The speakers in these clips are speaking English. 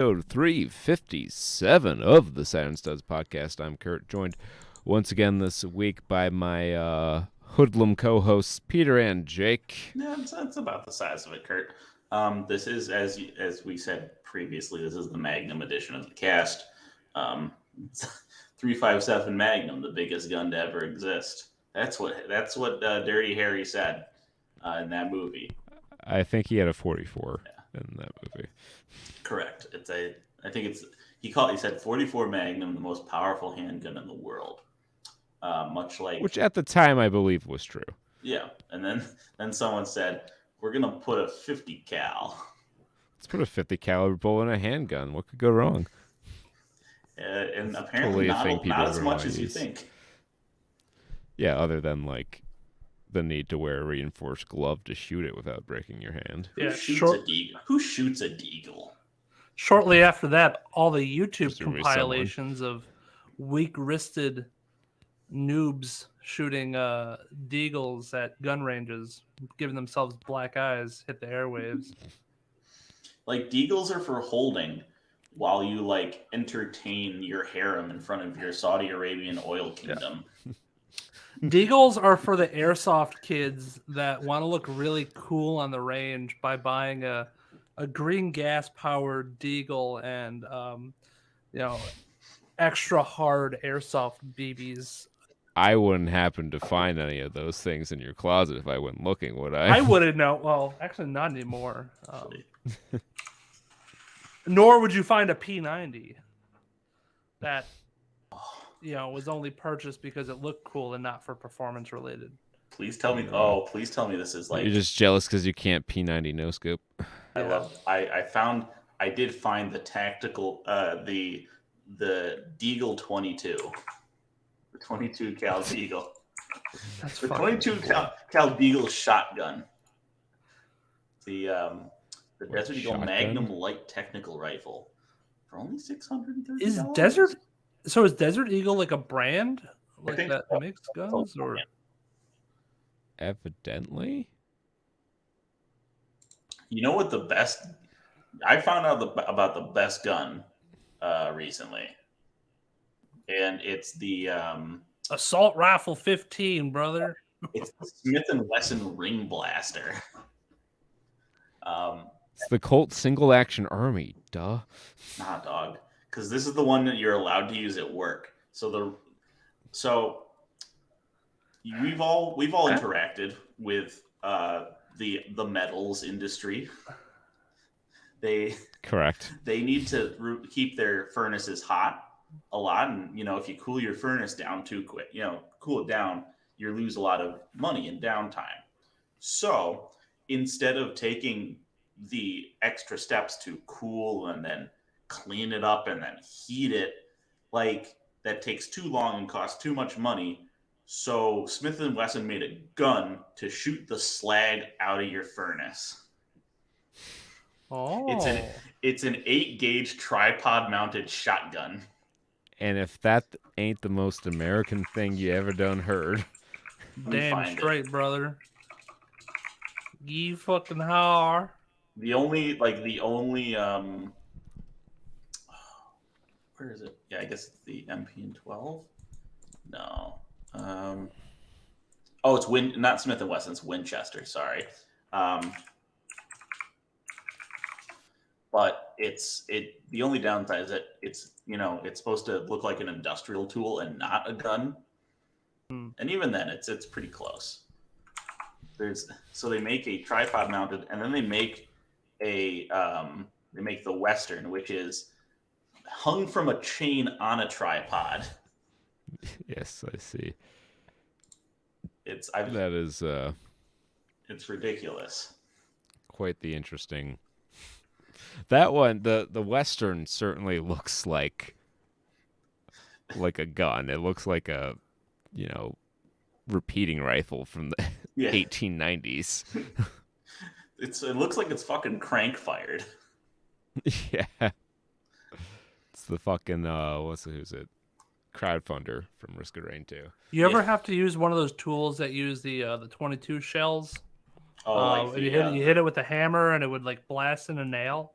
Episode 357 of the Saturn Studs Podcast. I'm Kurt, joined once again this week by my hoodlum co-hosts Peter and Jake. Yeah, it's about the size of it, Kurt. This is, as we said previously, this is the Magnum edition of the cast. 357 Magnum, the biggest gun to ever exist. That's what Dirty Harry said in that movie. I think he had a 44 in that movie. Correct. He said 44 Magnum, the most powerful handgun in the world. Much like, which at the time I believe was true. Yeah, and then someone said, "We're gonna put a 50 cal." Let's put a 50 caliber bullet in a handgun. What could go wrong? And apparently not as much as you think. Yeah, other than like the need to wear a reinforced glove to shoot it without breaking your hand. Who shoots a deagle? Shortly after that, all the YouTube compilations of weak-wristed noobs shooting deagles at gun ranges, giving themselves black eyes, hit the airwaves. Like, deagles are for holding while you like entertain your harem in front of your Saudi Arabian oil kingdom. Yeah. Deagles are for the airsoft kids that want to look really cool on the range by buying a green gas powered deagle and extra hard airsoft BBs. I wouldn't happen to find any of those things in your closet if I went looking, would I? I wouldn't know. Well, actually, not anymore. Nor would you find a P90 that was only purchased because it looked cool and not for performance related. Please tell me this is like, you're just jealous because you can't P90 no scope. I did find the tactical the Deagle 22. The 22 cal Deagle. That's the 22 cal Deagle shotgun. The Desert Eagle Magnum Light Technical Rifle for only $630. Is Desert Eagle like a brand that makes guns, or evidently? You know what I found out about the best gun recently, and it's the Assault Rifle 15, brother. It's the Smith & Wesson Ring Blaster. It's the Colt Single Action Army, duh. Nah, dog. Because this is the one that you're allowed to use at work. So we've all interacted with the metals industry. Correct. They need to keep their furnaces hot a lot, and if you cool your furnace down too quick, cool it down, you lose a lot of money in downtime. So instead of taking the extra steps to cool and then clean it up and then heat it, like that takes too long and costs too much money. So Smith & Wesson made a gun to shoot the slag out of your furnace. Oh, it's an 8-gauge tripod mounted shotgun. And if that ain't the most American thing you ever done heard. Damn straight, brother. You fucking har. The only where is it? Yeah, I guess it's the MP12. No. It's not Smith & Wesson, it's Winchester, sorry. But the only downside is that it's supposed to look like an industrial tool and not a gun. And even then it's pretty close. So they make a tripod mounted, and then they make the Western, which is hung from a chain on a tripod. Yes, I see. It's ridiculous. Quite the interesting. That one, the Western certainly looks like a gun. It looks like a repeating rifle from the 1890s. It looks like it's fucking crank fired. Yeah. It's the fucking who's it? Crowdfunder from Risk of Rain 2. You ever have to use one of those tools that use the 22 shells? You hit it with a hammer and it would like blast in a nail?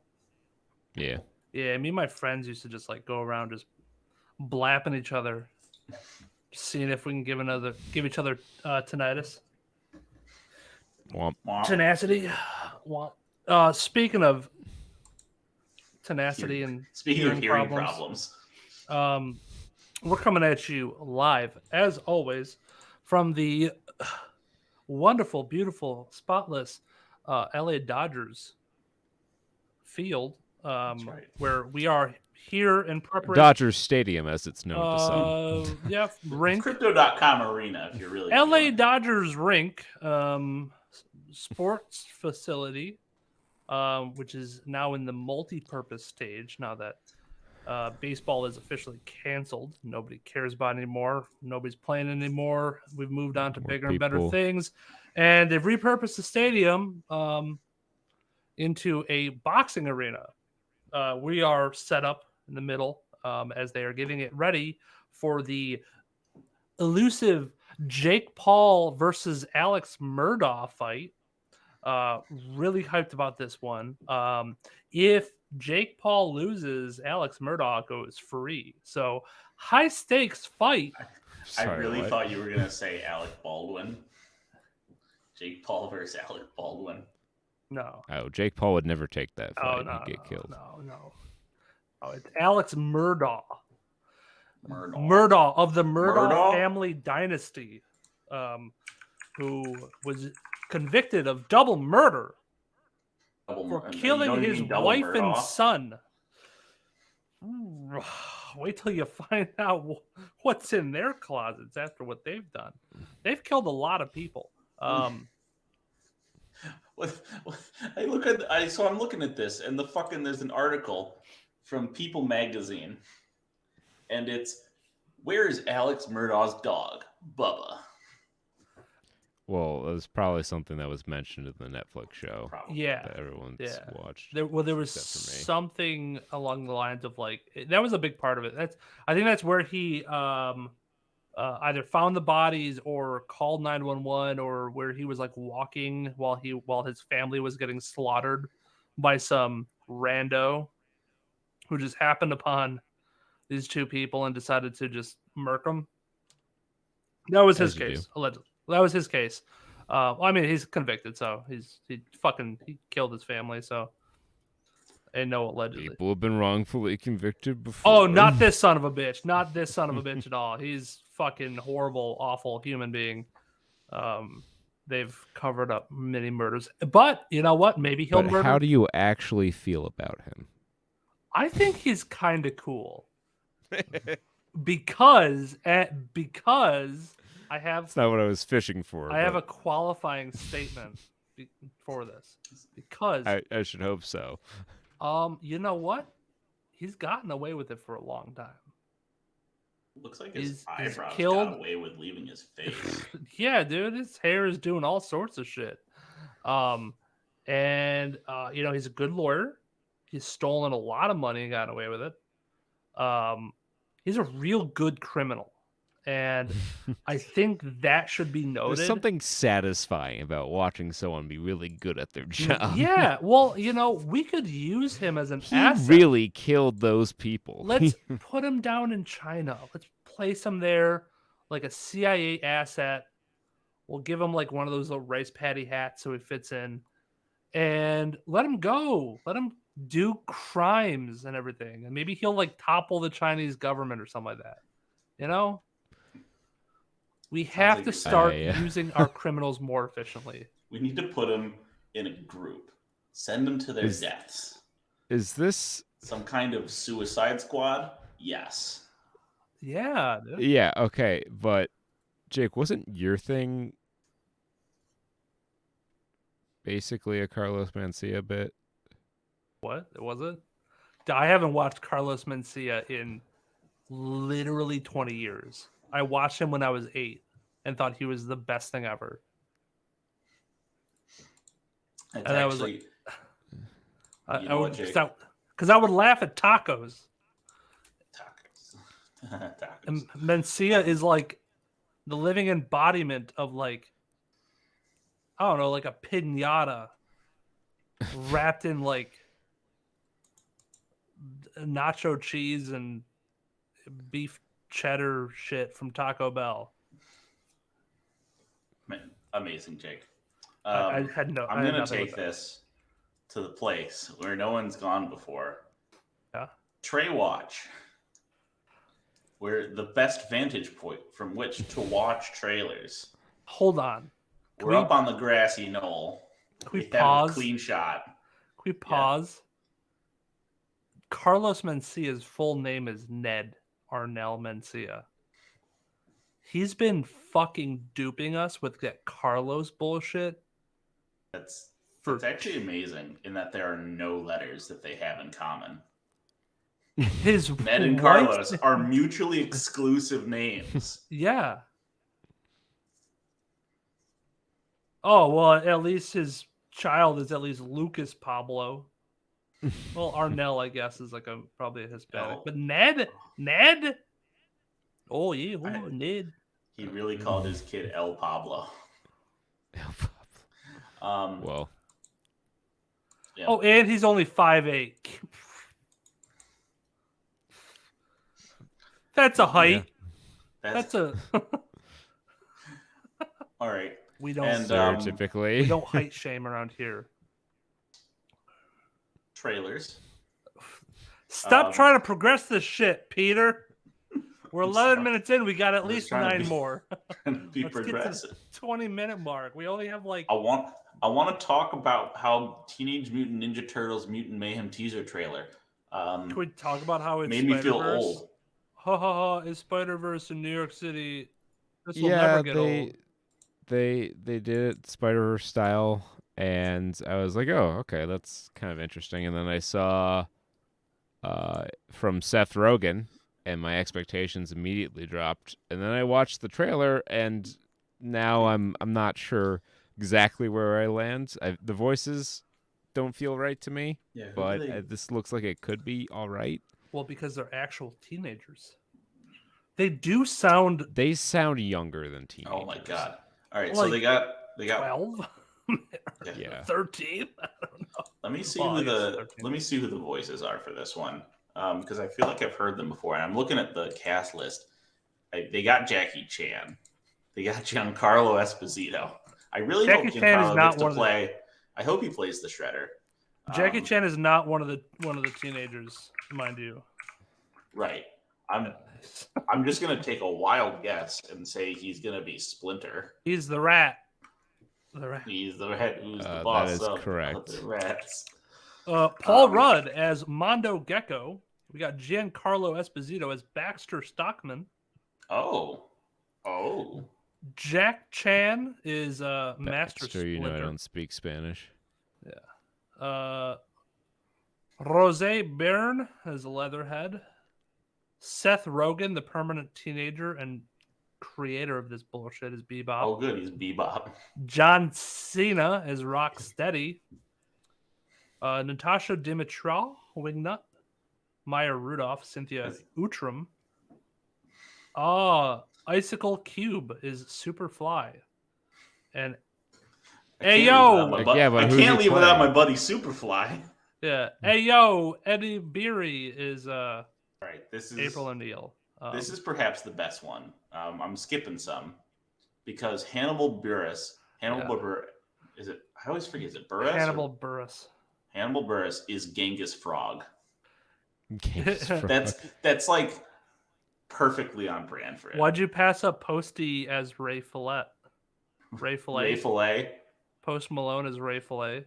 Yeah. Yeah, me and my friends used to just like go around just blapping each other, seeing if we can give each other tinnitus. Womp. Tenacity. Well, speaking of tenacity and speaking of hearing problems, we're coming at you live as always from the wonderful, beautiful, spotless LA Dodgers field, right. where we are here in preparation. Dodgers Stadium, as it's known to some. Yeah, rink. Crypto.com arena, if you're really LA Dodgers rink, sports facility, which is now in the multi-purpose stage now that baseball is officially canceled. Nobody cares about it anymore. Nobody's playing anymore. We've moved on to bigger and better things. And they've repurposed the stadium into a boxing arena. We are set up in the middle as they are getting it ready for the elusive Jake Paul versus Alex Murdaugh fight. Really hyped about this one. If Jake Paul loses, Alex Murdaugh goes free. So high stakes fight. I really thought you were gonna say Alec Baldwin. Jake Paul versus Alec Baldwin. No. Oh, Jake Paul would never take that fight. No, He'd get killed. No. Oh, it's Alex Murdaugh. Murdaugh of the Murdaugh family dynasty, who was convicted of double murder for killing his wife and son. Wait till you find out what's in their closets after what they've done. They've killed a lot of people. I'm looking at this, and there's an article from People Magazine, and it's, "Where is Alex Murdaugh's dog, Bubba?" Well, it was probably something that was mentioned in the Netflix show. Yeah, that everyone's watched. There was something along the lines of like, that was a big part of it. I think that's where he either found the bodies or called 911, or where he was like walking while his family was getting slaughtered by some rando who just happened upon these two people and decided to just murk them. That was his case, allegedly. That was his case. I mean, he's convicted, so he killed his family. So, and no, allegedly. People have been wrongfully convicted before. Oh, not this son of a bitch! Not this son of a bitch at all. He's fucking horrible, awful human being. They've covered up many murders, but you know what? Maybe he'll murder. How do you actually feel about him? I think he's kind of cool. because I have. That's not what I was fishing for. I have a qualifying statement for this, because I should hope so. You know what? He's gotten away with it for a long time. Looks like his eyebrows got away with leaving his face. Yeah, dude, his hair is doing all sorts of shit. And he's a good lawyer. He's stolen a lot of money and gotten away with it. He's a real good criminal. And I think that should be noted. There's something satisfying about watching someone be really good at their job. Yeah, well, we could use him as an asset. He really killed those people. Let's put him down in China. Let's place him there like a CIA asset. We'll give him like one of those little rice patty hats so he fits in. And let him go. Let him do crimes and everything. And maybe he'll like topple the Chinese government or something like that. We have to start using our criminals more efficiently. We need to put them in a group. Send them to their deaths. Is this some kind of suicide squad? Yes. Yeah. Dude. Yeah, okay. But, Jake, wasn't your thing basically a Carlos Mencia bit? What? Was it? I haven't watched Carlos Mencia in literally 20 years. I watched him when I was 8 and thought he was the best thing ever. It's and actually, I would, because I would laugh at tacos. Tacos. And Mencia is like the living embodiment of like, I don't know, like a piñata wrapped in like nacho cheese and beef cheddar shit from Taco Bell. Man, amazing, Jake. I had I'm going to nothing take with that. this to the place where no one's gone before. Yeah. Trae Watch, where the best vantage point from which to watch trailers. Hold on. We're up on the grassy knoll. Can we have pause? a clean shot. Can we pause? Yeah. Carlos Mencia's full name is Ned Arnell Mencia. He's been fucking duping us with that Carlos bullshit. That's actually amazing in that there are no letters that they have in common. His Ned and Carlos are mutually exclusive names. Yeah. Oh, well, at least his child is at least Lucas Pablo. Well, Arnell, I guess, is like probably a Hispanic. But Ned? Oh, yeah, Ned. He really called his kid El Pablo. El Pablo. Well. Yeah. Oh, and he's only 5'8". That's a height. Yeah. That's a... All right. We don't stereotypically. We don't height shame around here. Trailers. Stop trying to progress this shit, Peter. We're 11 minutes in. We got at least 9 more. Be progressive. 20-minute mark. We only have like. I want to talk about how Teenage Mutant Ninja Turtles Mutant Mayhem teaser trailer. Can we talk about how it's made me feel old? Ha ha ha! Is Spider-Verse in New York City? This will never get old. They did it Spider-Verse style, and I was like, oh, okay, that's kind of interesting. And then I saw from Seth Rogen, and my expectations immediately dropped. And then I watched the trailer, and now I'm not sure exactly where I land. The voices don't feel right to me, but this looks like it could be all right. Well, because they're actual teenagers. They do sound... They sound younger than teenagers. Oh, my God. All right, so they got 12? Yeah. 13? I don't know. Let me see who the voices are for this one. Because I feel like I've heard them before. And I'm looking at the cast list. They got Jackie Chan. They got Giancarlo Esposito. I really hope Giancarlo gets to play. I hope he plays the Shredder. Jackie Chan is not one of the teenagers, mind you. Right. I'm just gonna take a wild guess and say he's gonna be Splinter. He's the rat. He's the rat who's the boss. That is correct. The rats. Paul Rudd as Mondo Gecko. We got Giancarlo Esposito as Baxter Stockman. Oh. Jack Chan is Master Splinter. You know I don't speak Spanish. Yeah. Rose Byrne as Leatherhead. Seth Rogen, the permanent teenager and creator of this bullshit, is Bebop. Oh, good. He's Bebop. John Cena is Rocksteady. Natasha Dimitrov, Wingnut. Maya Rudolph, Cynthia Outram. Icicle Cube is Superfly. And I can't leave without my buddy Superfly. Yeah. Hey yo, Eddie Beery is Right. This is April O'Neil. This is perhaps the best one. I'm skipping some because Hannibal Buress. Is it? I always forget. Is it Buress? Hannibal Buress. Hannibal Buress is Genghis Frog. Genghis Frog. That's like perfectly on brand for him. Why'd you pass up Posty as Ray Fillet? Ray Fillet. Post Malone as Ray Fillet.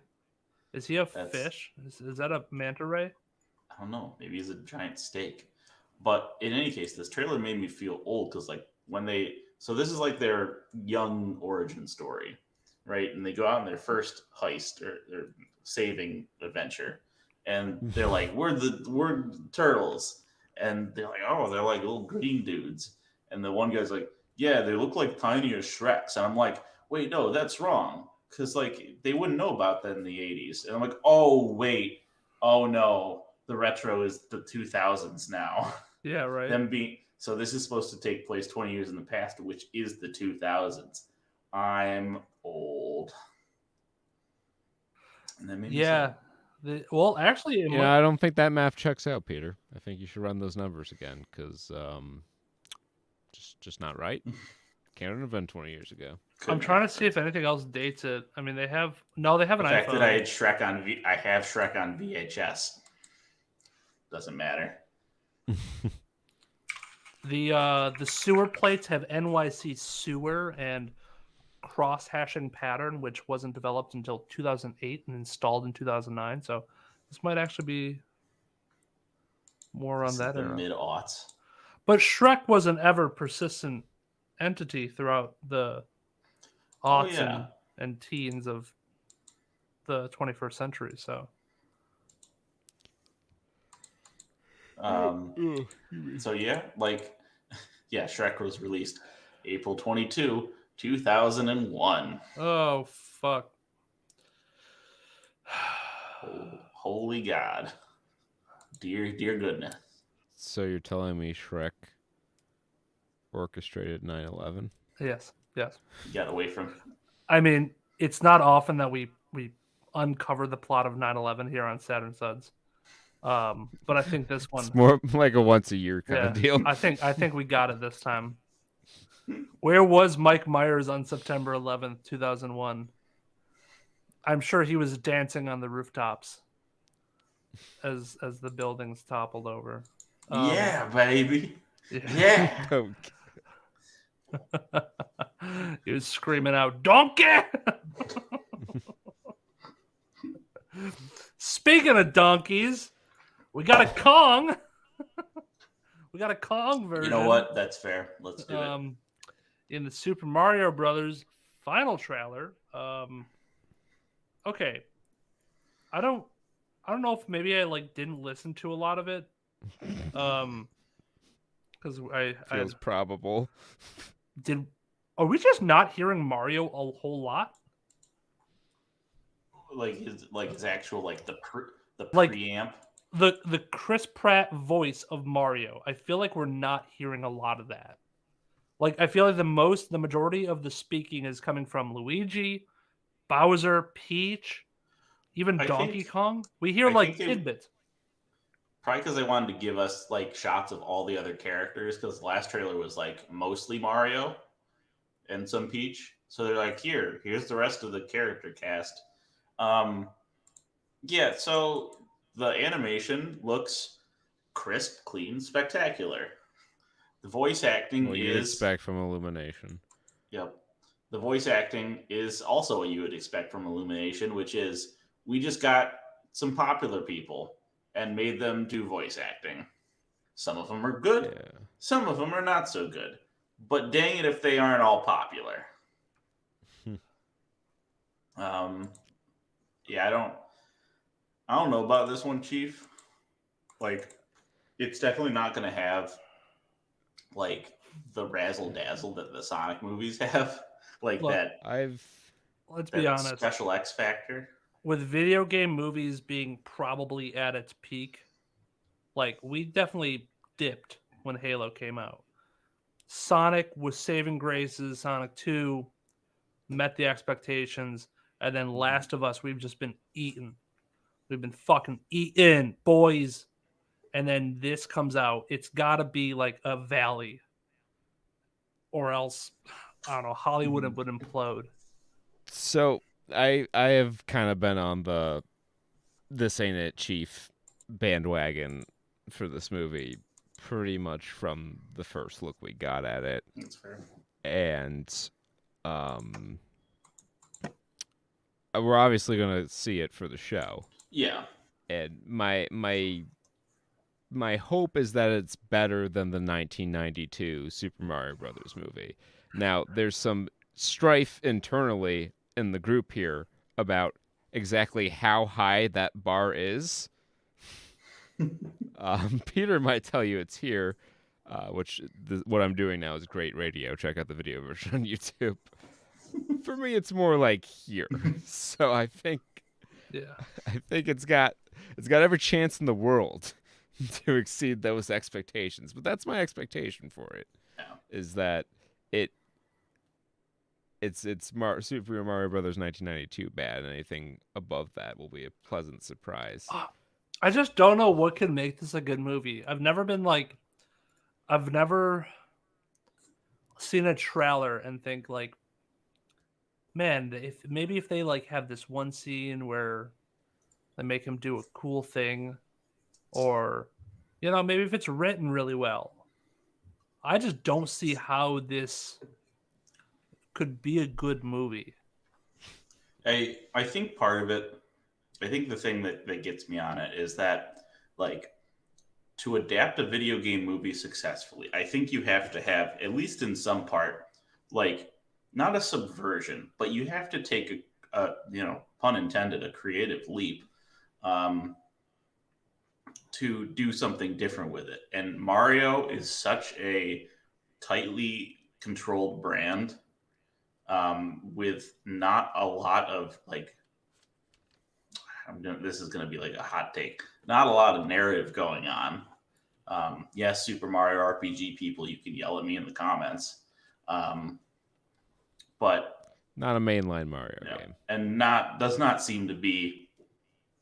Is he a fish? Is that a manta ray? I don't know. Maybe he's a giant steak. But in any case, this trailer made me feel old because so this is like their young origin story, right? And they go out on their first heist or their saving adventure, and they're like, we're turtles, and they're like, oh, they're like little green dudes, and the one guy's like, yeah, they look like tinier Shreks, and I'm like, wait, no, that's wrong, because like they wouldn't know about that in the 80s, and I'm like, oh wait, oh no, the retro is the 2000s now. Yeah, right. So this is supposed to take place 20 years in the past, which is the 2000s. I'm old. And then maybe Well, actually, it I don't think that math checks out, Peter. I think you should run those numbers again because just not right. Can't invent 20 years ago. I'm trying to see if anything else dates it. I mean, they have an iPhone. The fact that I had Shrek on I have Shrek on VHS doesn't matter. The sewer plates have NYC sewer and cross-hashing pattern, which wasn't developed until 2008 and installed in 2009. So this might actually be more on that the era. Mid-aughts. But Shrek was an ever persistent entity throughout the aughts and teens of the 21st century. So Shrek was released April 22, 2001. Oh fuck. Holy God. Dear goodness. So you're telling me Shrek orchestrated 9/11? Yes. You got away from. I mean, it's not often that we uncover the plot of 9/11 here on Saturn Studs. But I think this one. It's more like a once a year kind of deal. I think we got it this time. Where was Mike Myers on September 11th, 2001? I'm sure he was dancing on the rooftops as the buildings toppled over. Yeah, baby. Yeah. Okay. He was screaming out, "Donkey!" Speaking of donkeys, we got a Kong. We got a Kong version. You know what? That's fair. Let's do it. In the Super Mario Brothers final trailer. Okay. I don't know if maybe I didn't listen to a lot of it. Because I feels probable. Are we just not hearing Mario a whole lot? His actual the preamp. The Chris Pratt voice of Mario. I feel like we're not hearing a lot of that. I feel like the majority of the speaking is coming from Luigi, Bowser, Peach, even Donkey Kong. We hear tidbits. Probably because they wanted to give us shots of all the other characters, because the last trailer was mostly Mario and some Peach. So they're like, here's the rest of the character cast. So the animation looks crisp, clean, spectacular. The voice acting what you'd expect from Illumination. Yep. The voice acting is also what you would expect from Illumination, which is we just got some popular people and made them do voice acting. Some of them are good. Yeah. Some of them are not so good. But dang it if they aren't all popular. I don't know about this one, Chief. It's definitely not going to have the razzle dazzle that the Sonic movies have. Let's be honest. Special X factor. With video game movies being probably at its peak, we definitely dipped when Halo came out. Sonic was saving graces. Sonic 2 met the expectations. And then Last of Us, we've just been eating. We've been fucking eating, boys. And then this comes out. It's got to be a valley. Or else, I don't know, Hollywood would implode. So I have kind of been on the "this ain't it, Chief" bandwagon for this movie pretty much from the first look we got at it. That's fair. And we're obviously going to see it for the show. Yeah. And my hope is that it's better than the 1992 Super Mario Brothers movie. Now, there's some strife internally in the group here about exactly how high that bar is. Peter might tell you it's here, what I'm doing now is great radio. Check out the video version on YouTube. For me, it's more like here. So I think it's got every chance in the world to exceed those expectations. But that's my expectation for it. Yeah. Is that it's Super Mario Brothers 1992 bad. Anything above that will be a pleasant surprise. I just don't know what can make this a good movie. I've never seen a trailer and think like, man, if they like have this one scene where they make him do a cool thing, or maybe if it's written really well. I just don't see how this could be a good movie. I think part of it, I think the thing that gets me on it is that, like, to adapt a video game movie successfully, I think you have to have, at least in some part, like, not a subversion, but you have to take pun intended, a creative leap to do something different with it. And Mario is such a tightly controlled brand with not a lot of like, this is going to be like a hot take, not a lot of narrative going on. Yes, Super Mario RPG people, you can yell at me in the comments, but not a mainline Mario game, and does not seem to be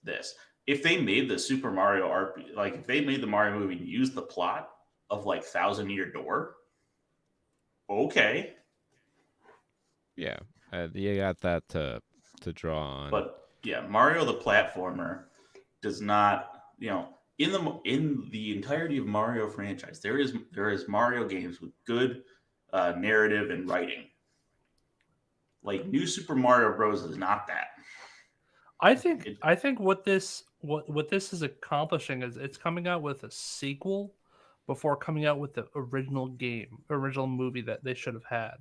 this. If they made the Super Mario RPG, like if they made the Mario movie and used the plot of like Thousand Year Door, okay, yeah, you got that to draw on. But yeah, Mario the platformer does not, in the entirety of Mario franchise, there is Mario games with good narrative and writing. Like New Super Mario Bros. Is not that. I think what this is accomplishing is it's coming out with a sequel before coming out with the original movie that they should have had.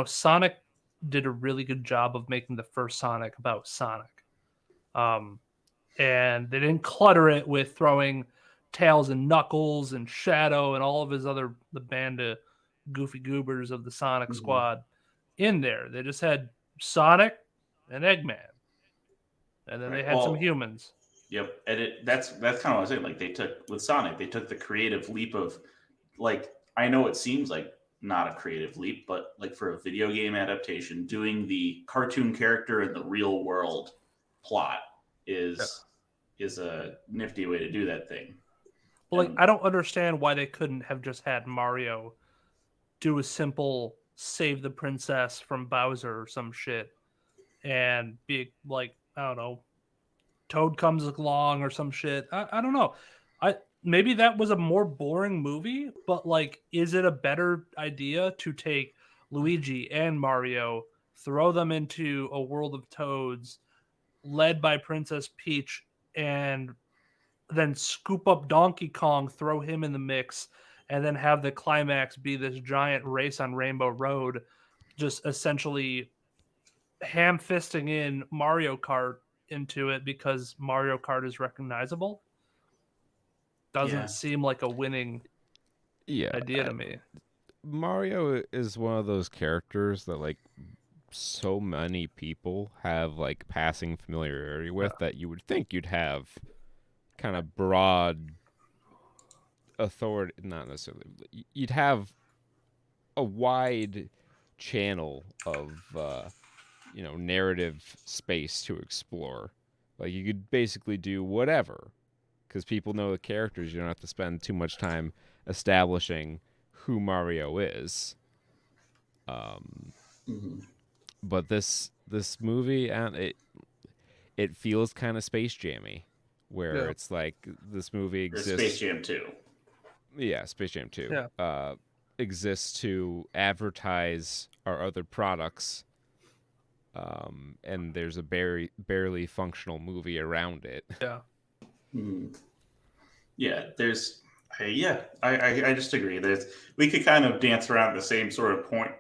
Sonic did a really good job of making the first Sonic about Sonic. And they didn't clutter it with throwing Tails and Knuckles and Shadow and all of the band of goofy goobers of the Sonic squad in there. They just had Sonic and Eggman. And then they had some humans. Yep. And that's kind of what I was saying. Like they took the creative leap of, like, I know it seems like not a creative leap, but like for a video game adaptation, doing the cartoon character in the real world plot is a nifty way to do that thing. Well, I don't understand why they couldn't have just had Mario do a simple save the princess from Bowser or some shit and be like, I don't know, Toad comes along or some shit. I don't know. Maybe that was a more boring movie, but like, is it a better idea to take Luigi and Mario, throw them into a world of Toads led by Princess Peach, and then scoop up Donkey Kong, throw him in the mix, and then have the climax be this giant race on Rainbow Road, just essentially ham-fisting in Mario Kart into it because Mario Kart is recognizable? Doesn't seem like a winning idea to me. Mario is one of those characters that like so many people have like passing familiarity with that you would think you'd have kind of broad authority, not necessarily, you'd have a wide channel of narrative space to explore. Like you could basically do whatever because people know the characters. You don't have to spend too much time establishing who Mario is. But this movie, and it feels kind of Space Jammy, where it's like this movie exists. Space Jam 2. Yeah, Space Jam 2. Yeah. Exists to advertise our other products, and there's a barely functional movie around it. Yeah. Yeah, I just agree. We could kind of dance around the same sort of point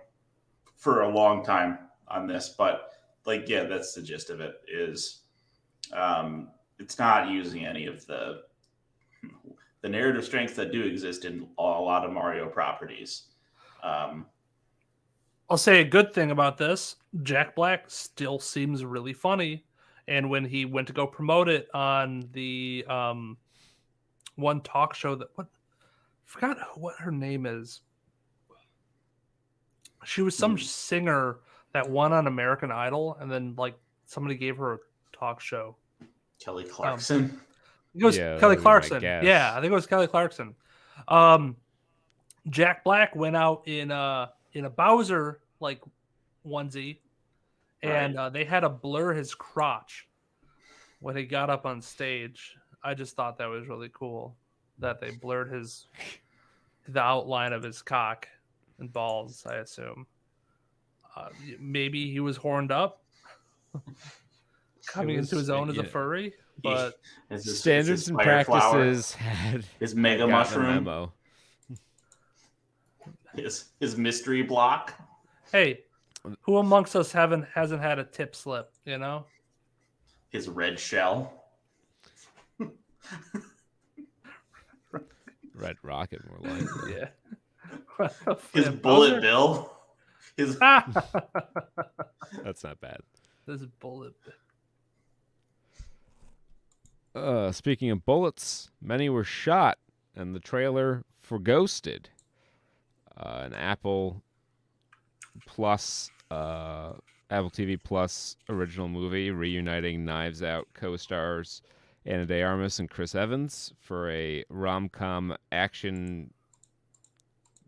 for a long time on this, but like, yeah, that's the gist of it. Is it's not using any of the narrative strengths that do exist in a lot of Mario properties. I'll say a good thing about this: Jack Black still seems really funny, and when he went to go promote it on the one talk show I forgot what her name is. She was some singer that won on American Idol, and then like somebody gave her a talk show. Kelly Clarkson. It was Yeah, Kelly that would be my Clarkson. guess. Yeah, I think it was Kelly Clarkson. Jack Black went out in a Bowser like onesie, and they had to blur his crotch when he got up on stage. I just thought that was really cool that they blurred the outline of his cock and balls. I assume maybe he was horned up, coming into his own as a furry. But standards and practices had his mega gotten mushroom a memo. His mystery block. Hey, who amongst us hasn't had a tip slip? You know, his red shell. Red rocket, more likely. Yeah. His bullet bill. His. That's not bad. This bullet. Speaking of bullets, many were shot, and the trailer for Ghosted, an Apple TV Plus original movie reuniting Knives Out co-stars Ana de Armas and Chris Evans for a rom-com action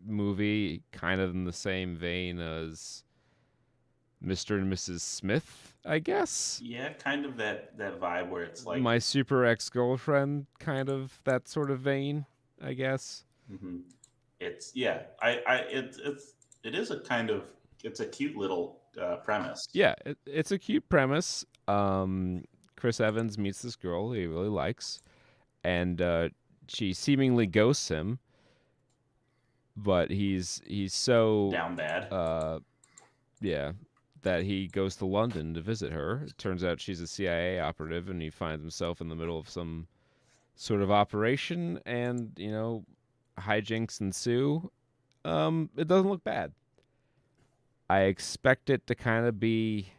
movie, kind of in the same vein as Mr. and Mrs. Smith, I guess. Yeah, kind of that vibe where it's like My Super Ex-Girlfriend, kind of that sort of vein, I guess. Mm-hmm. It is a kind of, it's a cute little premise. Yeah, it's a cute premise. Chris Evans meets this girl he really likes, and she seemingly ghosts him, but he's so down bad. Yeah, that he goes to London to visit her. It turns out she's a CIA operative, and he finds himself in the middle of some sort of operation, and hijinks ensue. It doesn't look bad. I expect it to kind of be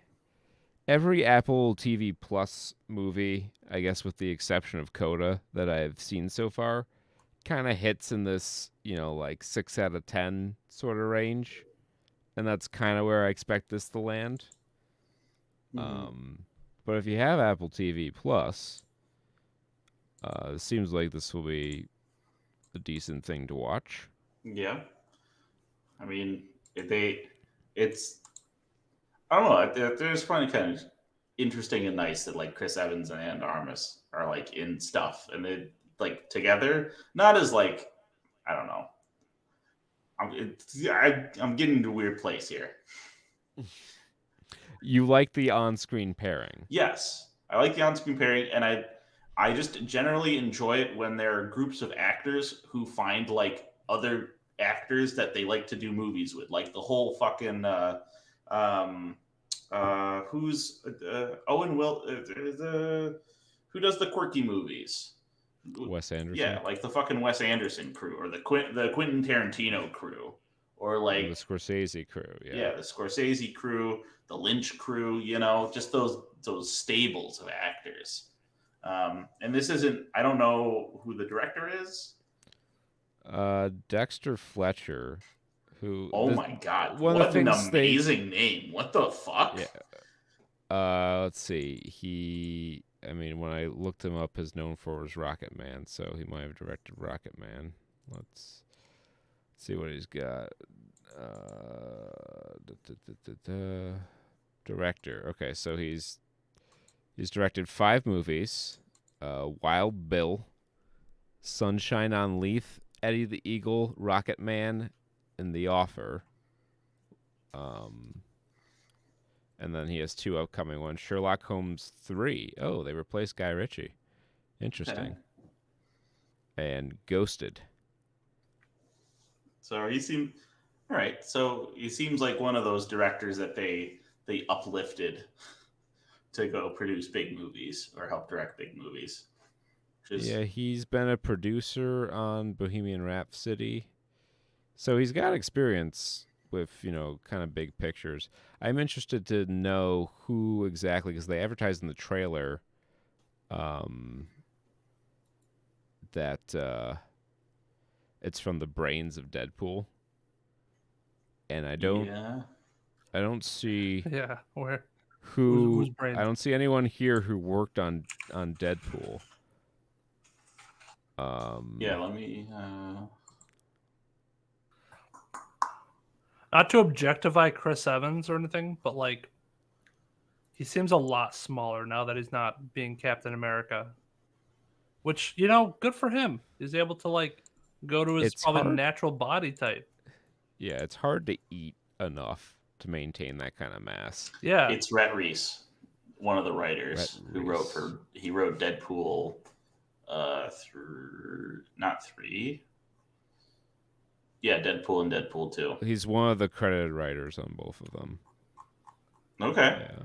every Apple TV Plus movie, I guess with the exception of Coda that I've seen so far, kind of hits in this, like 6 out of 10 sort of range. And that's kind of where I expect this to land. Mm-hmm. But if you have Apple TV Plus, it seems like this will be a decent thing to watch. Yeah. I mean, it's I don't know. There's funny kind of interesting and nice that like Chris Evans and Ana de Armas are like in stuff and they like together, not as like I don't know. I'm getting into a weird place here. You like the on-screen pairing? Yes, I like the on-screen pairing, and I just generally enjoy it when there are groups of actors who find like other actors that they like to do movies with, like the whole fucking who's Owen Will who does the quirky movies. Wes Anderson. Yeah, like the fucking Wes Anderson crew, or the Quentin Tarantino crew, or like the Scorsese crew. Yeah, the Scorsese crew, the Lynch crew. Just those stables of actors. And this isn't. I don't know who the director is. Dexter Fletcher, who. Oh my God! What an amazing name! What the fuck? Yeah. Let's see. When I looked him up, his known for was Rocket Man, so he might have directed Rocket Man. Let's see what he's got. Director. Okay, so he's directed 5 movies: Wild Bill, Sunshine on Leith, Eddie the Eagle, Rocket Man, and The Offer. And then he has 2 upcoming ones. Sherlock Holmes 3. Oh, they replaced Guy Ritchie. Interesting. And Ghosted. So he seemed all right. So he seems like one of those directors that they uplifted to go produce big movies or help direct big movies. Yeah, he's been a producer on Bohemian Rhapsody. So he's got experience with, kind of big pictures. I'm interested to know who exactly, because they advertised in the trailer that it's from the brains of Deadpool. And I don't I don't see Yeah, where? who. Whose brain? I don't see anyone here who worked on Deadpool. Yeah, let me. Not to objectify Chris Evans or anything, but like, he seems a lot smaller now that he's not being Captain America. Which, good for him. He's able to like go to his It's probably hard. natural body type. Yeah, it's hard to eat enough to maintain that kind of mass. Yeah. It's Rhett Reese, one of the writers Rhett who wrote Reese. he wrote Deadpool through not 3. Yeah, Deadpool and Deadpool 2. He's one of the credited writers on both of them. Okay. Yeah.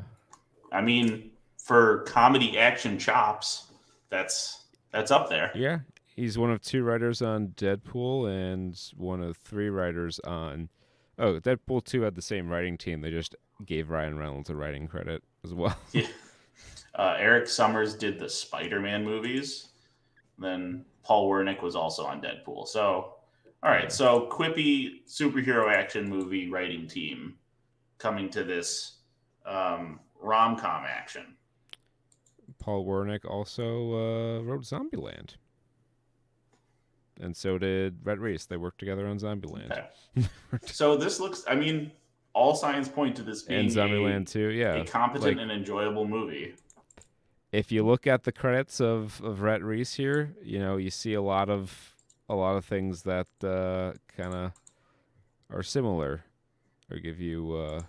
I mean, for comedy action chops, that's up there. Yeah, he's one of 2 writers on Deadpool and one of 3 writers on. Oh, Deadpool 2 had the same writing team. They just gave Ryan Reynolds a writing credit as well. Yeah. Eric Summers did the Spider-Man movies. Then Paul Wernick was also on Deadpool. So, all right. Yeah. So, quippy superhero action movie writing team coming to this rom-com action. Paul Wernick also wrote Zombieland. And so did Rhett Reese. They worked together on Zombieland. Okay. So this looks, I mean, all signs point to this being and Zombieland too, yeah. a competent and enjoyable movie. If you look at the credits of Rhett Reese here, you see a lot of things that kind of are similar or give you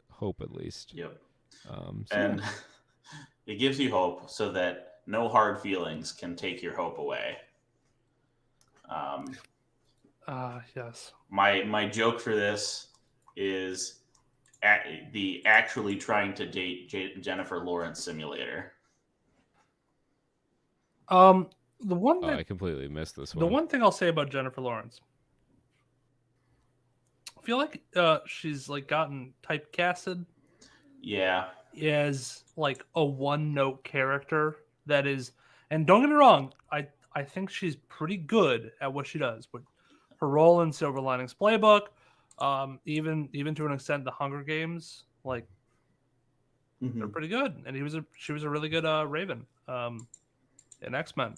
hope at least. Yep. And it gives you hope so that no hard feelings can take your hope away. Yes. My joke for this is the actually trying to date Jennifer Lawrence simulator. The one I completely missed this one. The one thing I'll say about Jennifer Lawrence, I feel like she's like gotten typecasted. Yeah. As like a one-note character that is, and don't get me wrong, I think she's pretty good at what she does, but her role in Silver Linings Playbook, even to an extent, The Hunger Games, like they're pretty good, and she was a really good Raven in X-Men.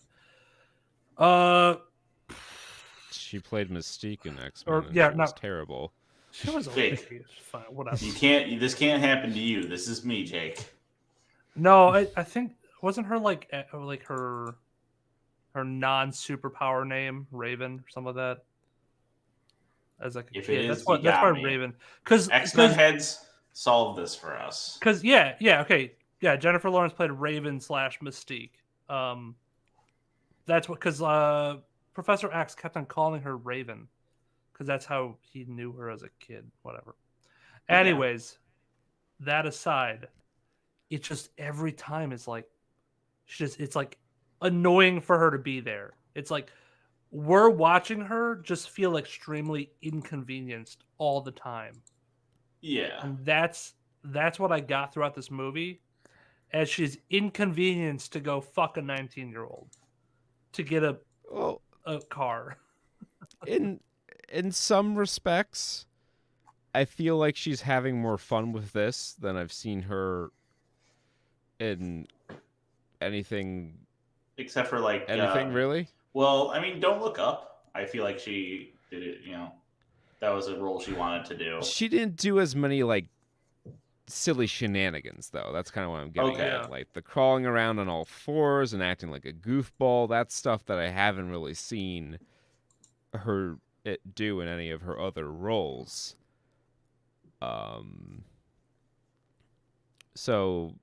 She played Mystique in X-Men. Or yeah, she was terrible. She was fake. Fine, whatever. This can't happen to you. This is me, Jake. No, I think wasn't her like her non-superpower name Raven or something like that. As like a if kid, it that's is, why me. Raven. Because X-Men heads solve this for us. Because okay, Jennifer Lawrence played Raven / Mystique. That's what because Professor X kept on calling her Raven. Because that's how he knew her as a kid, whatever. Okay. Anyways, that aside, it just every time it's like, it's like annoying for her to be there. It's like we're watching her just feel extremely inconvenienced all the time. Yeah, and that's what I got throughout this movie, as she's inconvenienced to go fuck a 19-year-old to get a car. In some respects, I feel like she's having more fun with this than I've seen her in anything. Except for like anything really. Well, I mean, Don't Look Up. I feel like she did it. That was a role she wanted to do. She didn't do as many like silly shenanigans though. That's kind of what I'm getting at. Like the crawling around on all fours and acting like a goofball. That's stuff that I haven't really seen her do in any of her other roles. So,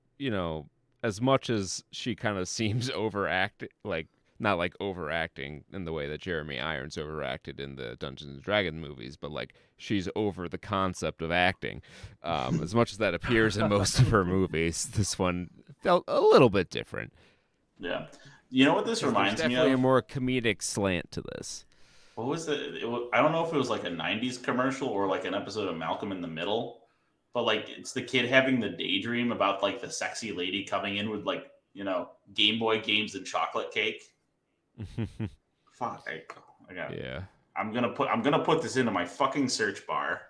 as much as she kind of seems overacting, like not like overacting in the way that Jeremy Irons overacted in the Dungeons and Dragons movies, but like she's over the concept of acting. As much as that appears in most of her movies, this one felt a little bit different. Yeah. You know what this reminds me of? Definitely a more comedic slant to this. What was I don't know if it was like a 90s commercial or like an episode of Malcolm in the Middle, but like it's the kid having the daydream about like the sexy lady coming in with like, Game Boy games and chocolate cake. Fuck, I got it. Yeah. I'm gonna put this into my fucking search bar.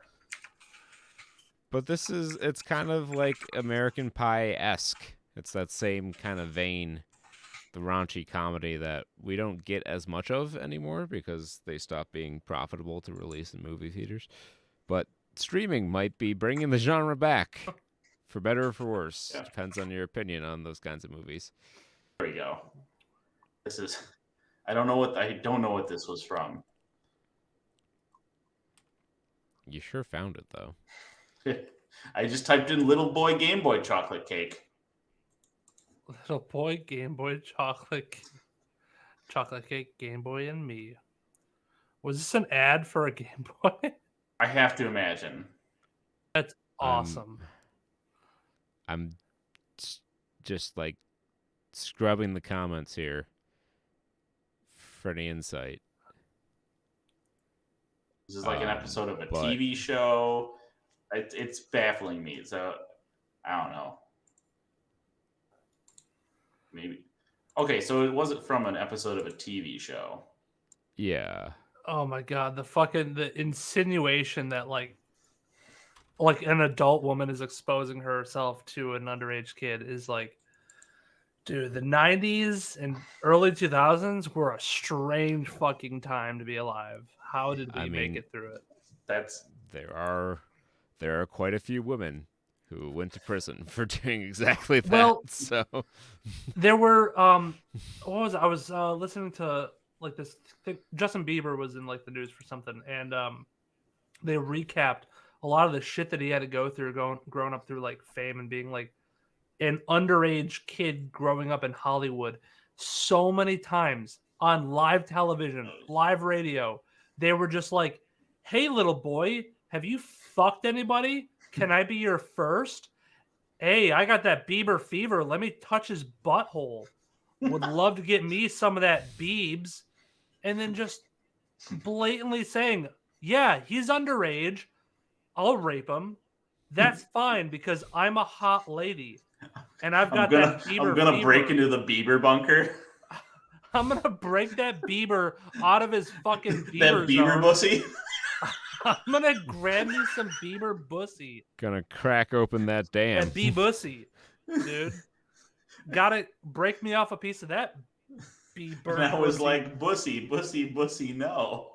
But it's kind of like American Pie-esque. It's that same kind of vein, the raunchy comedy that we don't get as much of anymore because they stopped being profitable to release in movie theaters. But streaming might be bringing the genre back, for better or for worse. Yeah. Depends on your opinion on those kinds of movies. There we go. I don't know what this was from. You sure found it though. I just typed in little boy Game Boy chocolate cake. Little boy Game Boy chocolate cake, Game Boy and me. Was this an ad for a Game Boy? I have to imagine. That's awesome. I'm just like scrubbing the comments here for any insight. This is like an episode of a TV show. It's baffling me. So I don't know. Maybe. Okay, so it wasn't from an episode of a TV show. Yeah. Oh my god, the insinuation that like an adult woman is exposing herself to an underage kid is like, dude, the 90s and early 2000s were a strange fucking time to be alive. How did we make it through it? There are quite a few women who went to prison for doing exactly that. Well, so there were what was it? I was listening to like this thing. Justin Bieber was in like the news for something, and they recapped a lot of the shit that he had to go through growing up through like fame and being like an underage kid growing up in Hollywood. So many times on live television, live radio, they were just like, "Hey, little boy, have you fucked anybody? Can I be your first? Hey, I got that Bieber fever. Let me touch his butthole. Would love to get me some of that Biebs." And then just blatantly saying, "Yeah, he's underage. I'll rape him. That's fine because I'm a hot lady. And I've got that Bieber I'm gonna fever. Break into the Bieber bunker. I'm gonna break that Bieber out of his fucking Bieber that Bieber zone. bussy. I'm gonna grab me some Bieber bussy. Gonna crack open that dam. That bee bussy, dude. Gotta break me off a piece of that Bieber. And I was like, bussy, no.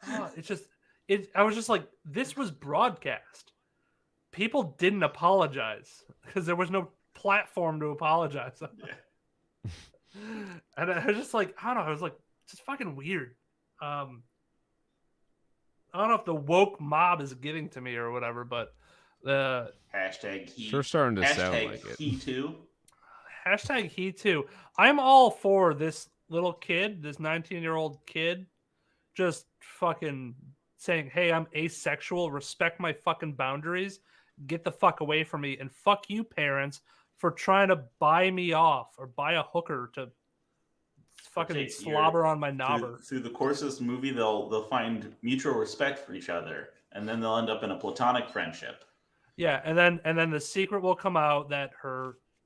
Oh, I was just like, this was broadcast. People didn't apologize because there was no platform to apologize on. Yeah. And I was just like, I don't know. I was like, it's just fucking weird. I don't know if the woke mob is getting to me or whatever, but the hashtag he. Sure starting to sound like it. He too. Hashtag he too. I'm all for this little kid, this 19-year-old kid, just fucking saying, "Hey, I'm asexual. Respect my fucking boundaries. Get the fuck away from me." And fuck you, parents, for trying to buy me off or buy a hooker to fucking slobber on my knobber. Through the course of this movie, they'll find mutual respect for each other, and then they'll end up in a platonic friendship. Yeah, and then the secret will come out that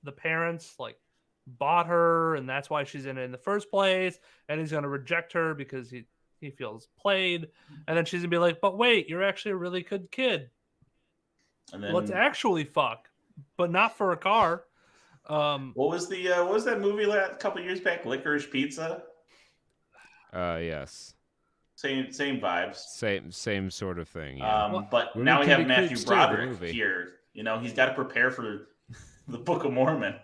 the parents like bought her, and that's why she's in it in the first place, and he's gonna reject her because he feels played, and then she's gonna be like, "But wait, you're actually a really good kid. And then Let's actually fuck, but not for a car." What was that movie a couple years back? Licorice Pizza. Yes. Same vibes. Same sort of thing. Yeah. But now we have Matthew Broderick here. You know, he's got to prepare for the Book of Mormon,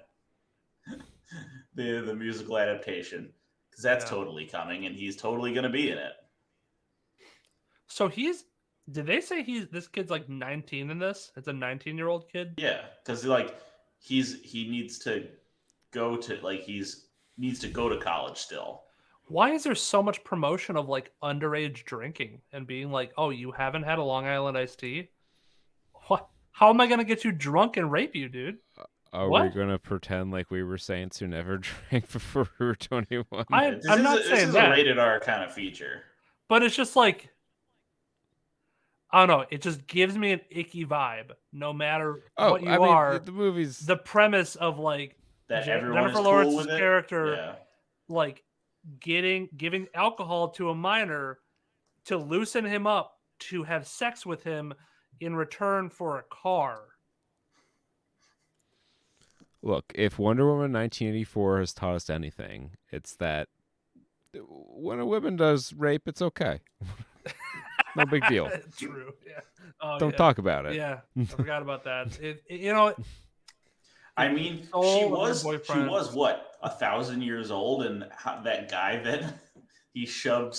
the musical adaptation, because that's totally coming, and he's totally going to be in it. So did they say this kid's like 19 in this? It's a 19-year-old kid? Yeah, because like he needs to go to college still. Why is there so much promotion of like underage drinking and being like, "Oh, you haven't had a Long Island iced tea? What? How am I gonna get you drunk and rape you, dude?" Are we gonna pretend like we were saints who never drank before we were 21? I'm not saying this is that. a rated R kind of feature, but it's just like, I don't know. It just gives me an icky vibe, no matter what you are. The movie's the premise of like that Jennifer Lawrence's character, like giving alcohol to a minor to loosen him up to have sex with him, in return for a car. Look, if Wonder Woman 1984 has taught us anything, it's that when a woman does rape, it's okay. No big deal. True. Yeah. Oh, Don't yeah. talk about it. Yeah. I forgot about that. You know, I mean, she was what, 1,000 years old, and that guy that he shoved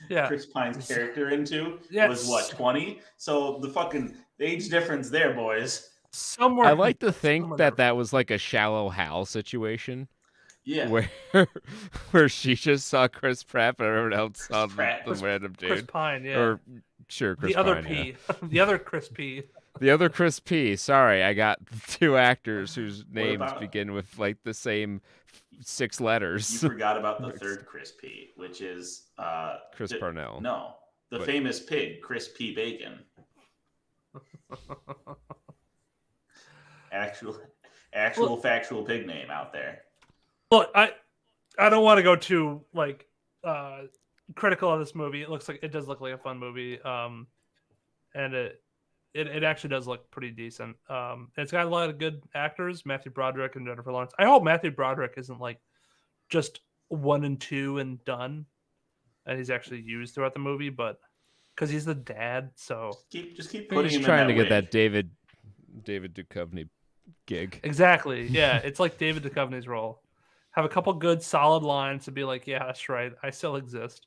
Chris Pine's character into was what, 20? So the age difference there, boys. Somewhere. I like to think that was like a Shallow Hal situation. Yeah. Where she just saw Chris Pratt, but everyone else saw the random dude. Chris Pine, yeah. Or sure, Chris the other Pine, P. Yeah. The other Chris P. The other Chris P. Sorry, I got two actors whose names begin with like the same 6 letters. You forgot about the third Chris P, which is Chris Parnell. No, the famous pig, Chris P. Bacon. Actual factual pig name out there. Look, I don't want to go too critical of this movie. It does look like a fun movie. And it actually does look pretty decent. It's got a lot of good actors, Matthew Broderick and Jennifer Lawrence. I hope Matthew Broderick isn't like just 1 and 2 and done, and he's actually used throughout the movie, but because he's the dad, so just keep putting him in trying to get wig. that David Duchovny gig. Exactly. Yeah, it's like David Duchovny's role. Have a couple good solid lines to be like, yeah, that's right, I still exist.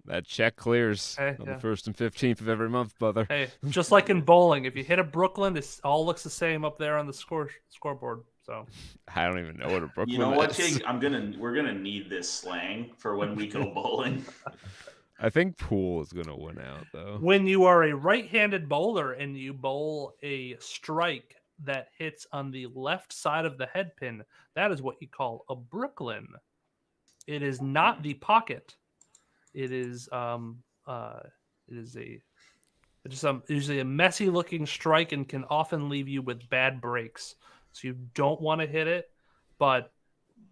That check clears on the 1st and 15th of every month, brother. Hey, just like in bowling, if you hit a Brooklyn, it all looks the same up there on the scoreboard. So I don't even know what a Brooklyn is. You know what, Jake? We're gonna need this slang for when we go bowling. I think pool is gonna win out though. When you are a right-handed bowler and you bowl a strike that hits on the left side of the head pin, that is what you call a Brooklyn. It is not the pocket. It is usually a messy looking strike and can often leave you with bad breaks. So you don't want to hit it, but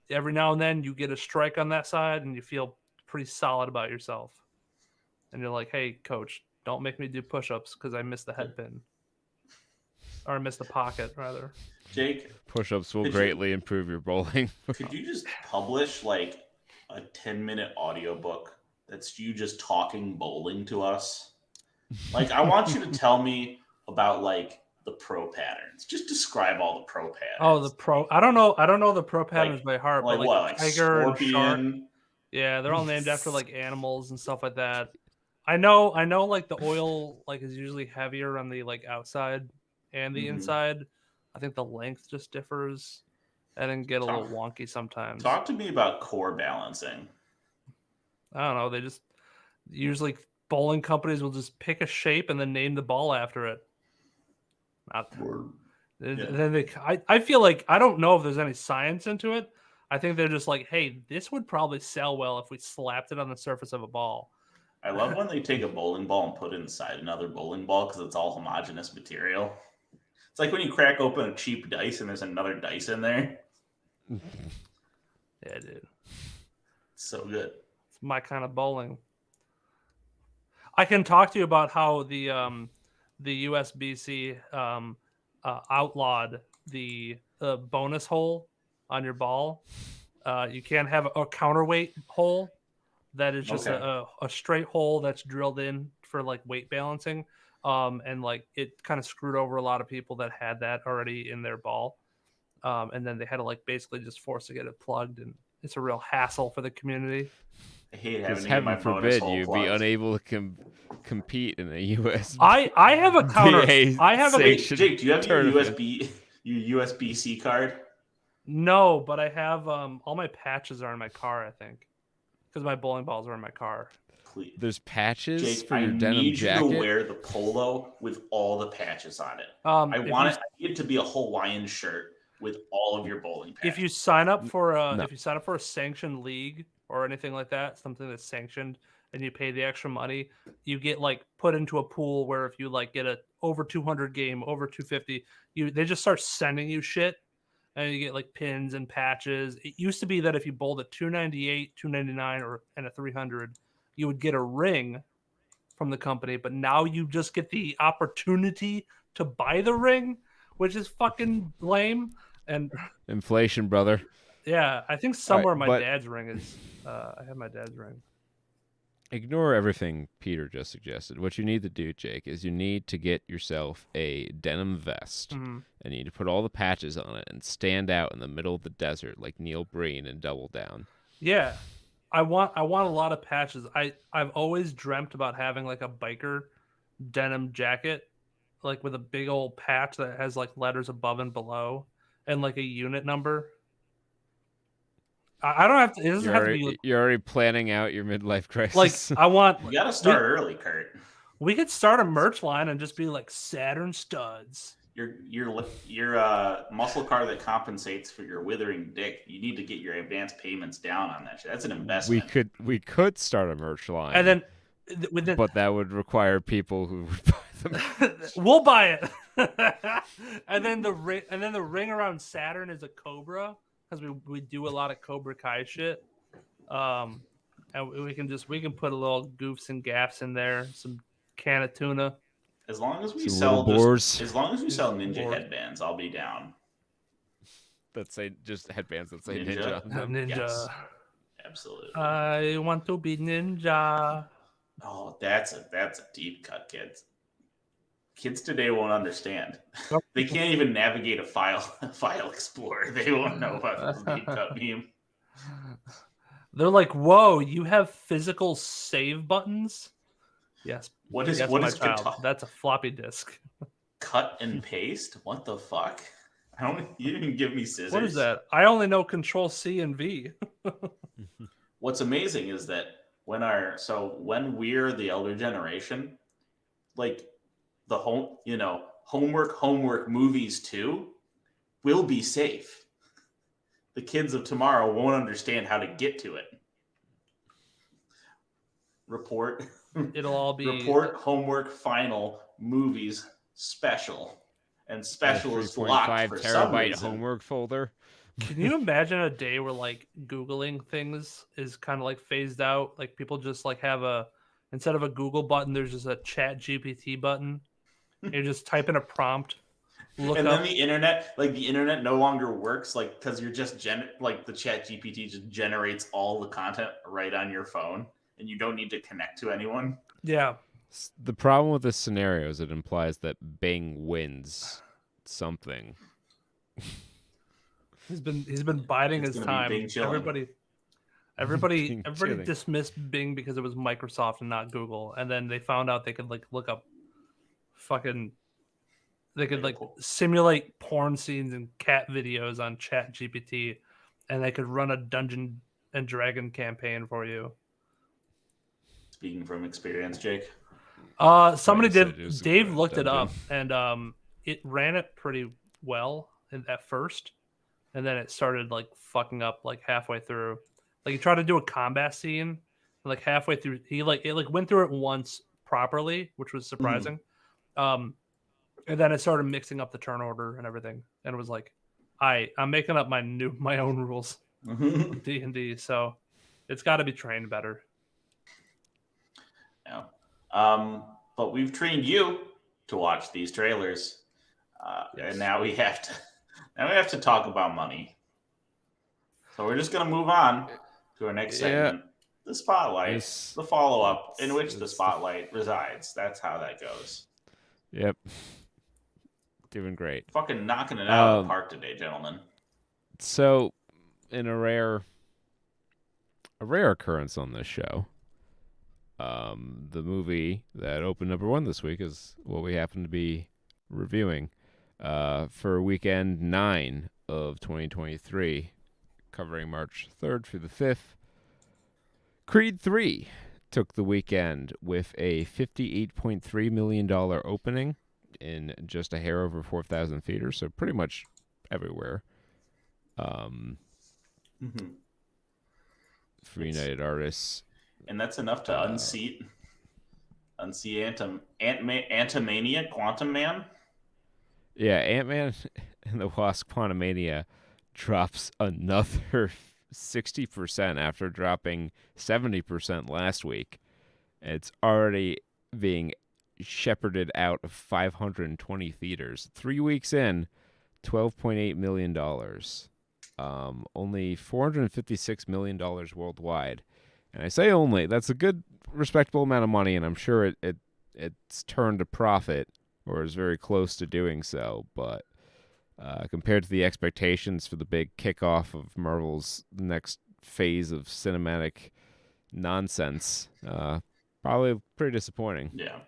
every now and then you get a strike on that side and you feel pretty solid about yourself. And you're like, hey, coach, don't make me do push-ups because I missed the head pin. Or I missed the pocket, rather. Jake, push-ups will greatly improve your bowling. Could you just publish like a 10-minute audiobook that's you just talking bowling to us? Like, I want you to tell me about like the pro patterns. Just describe all the pro patterns. Oh, the pro. I don't know the pro patterns by heart. Like but what? Like tiger scorpion. And shark. Yeah, they're all named after like animals and stuff like that. I know like the oil like is usually heavier on the like outside and the inside. I think the length just differs and then get a little wonky sometimes. Talk to me about core balancing. I don't know. They just usually bowling companies will just pick a shape and then name the ball after it. Then I feel like I don't know if there's any science into it. I think they're just like, hey, this would probably sell well if we slapped it on the surface of a ball. I love when they take a bowling ball and put it inside another bowling ball because it's all homogeneous material. It's like when you crack open a cheap dice and there's another dice in there. Yeah, dude. It's so good. It's my kind of bowling. I can talk to you about how the USBC outlawed the bonus hole on your ball. You can't have a counterweight hole that is just a straight hole that's drilled in for like weight balancing. And like it kind of screwed over a lot of people that had that already in their ball. And then they had to like basically just force to get it plugged, and it's a real hassle for the community. I hate having heaven forbid you be unable to compete in a US. I have a counter. I have a Jake, do you have your USB-C card? No, but I have all my patches are in my car, I think. Because my bowling balls are in my car. Please. There's patches Jake, for your denim jacket. I need you to wear the polo with all the patches on it. I need it to be a Hawaiian shirt with all of your bowling patches. If you sign up for a sanctioned league or anything like that, something that's sanctioned, and you pay the extra money, you get like put into a pool where if you like get a over 200 game, over 250, they just start sending you shit. And you get like pins and patches. It used to be that if you bowled a 298, 299, and a 300, you would get a ring from the company, but now you just get the opportunity to buy the ring, which is fucking lame. And Inflation, brother. yeah, I think somewhere my dad's ring is. I have my dad's ring. Ignore everything Peter just suggested. What you need to do, Jake, is you need to get yourself a denim vest, and you need to put all the patches on it and stand out in the middle of the desert like Neil Breen and Double Down. Yeah, I want a lot of patches. I've always dreamt about having like a biker denim jacket, like with a big old patch that has like letters above and below, and like a unit number. I don't have to. It doesn't have to be. You're already planning out your midlife crisis. Like I want. You got to start early, Kurt. We could start a merch line and just be like Saturn Studs. Your muscle car that compensates for your withering dick. You need to get your advance payments down on that shit. That's an investment. We could start a merch line, and then but that would require people who would buy them. We'll buy it. and then the ring around Saturn is a cobra, because we do a lot of Cobra Kai shit. And we can put a little goofs and gaffs in there, some can of tuna. As long as we sell ninja headbands, I'll be down. That say just headbands that say ninja. Ninja. Yes, absolutely. I want to be ninja. Oh, that's a deep cut, kids. Kids today won't understand. They can't even navigate a file explorer. They won't know about this deep cut meme. They're like, "Whoa, you have physical save buttons?" Yes. What is That's a floppy disk. Cut and paste? What the fuck? You didn't give me scissors. What is that? I only know Control C and V. What's amazing is that when we're the elder generation, like the homework movies too will be safe. The kids of tomorrow won't understand how to get to it. It'll all be report, homework, final, movies, special. And special is locked for some reason. Homework folder. Can you imagine a day where like Googling things is kind of like phased out? Like people just like have instead of a Google button, there's just a Chat GPT button. You just type in a prompt. Then the internet no longer works, like, because you're just the Chat GPT just generates all the content right on your phone, and you don't need to connect to anyone. Yeah. The problem with this scenario is it implies that Bing wins something. He's been biding his time. Everybody dismissed Bing because it was Microsoft and not Google, and then they found out they could like look up simulate porn scenes and cat videos on Chat GPT, and they could run a Dungeon and Dragon campaign for you. Speaking from experience, Jake. Somebody did. Dave looked it up, and it ran it pretty well at first, and then it started like fucking up like halfway through. Like he tried to do a combat scene, and like halfway through, it went through it once properly, which was surprising. And then it started mixing up the turn order and everything, and it was like, I'm making up my own rules, D&D. So it's got to be trained better. Yeah. But we've trained you to watch these trailers, yes. And now we have to talk about money. So we're just gonna move on to our next segment, the spotlight, the follow-up in which the spotlight resides. That's how that goes. Yep. Doing great. Fucking knocking it out of the park today, gentlemen. So, in a rare occurrence on this show, the movie that opened number 1 this week is what we happen to be reviewing for weekend 9 of 2023, covering March 3rd through the 5th. Creed 3 took the weekend with a $58.3 million opening in just a hair over 4,000 theaters, so pretty much everywhere. For United Artists. And that's enough to unseat Antimania, Quantum Man? Yeah, Ant-Man and the Wasp Quantumania drops another 60% after dropping 70% last week. It's already being shepherded out of 520 theaters. 3 weeks in, $12.8 million. Only $456 million worldwide. And I say only, that's a good, respectable amount of money, and I'm sure it's turned a profit, or is very close to doing so, but compared to the expectations for the big kickoff of Marvel's next phase of cinematic nonsense, probably pretty disappointing. Yeah.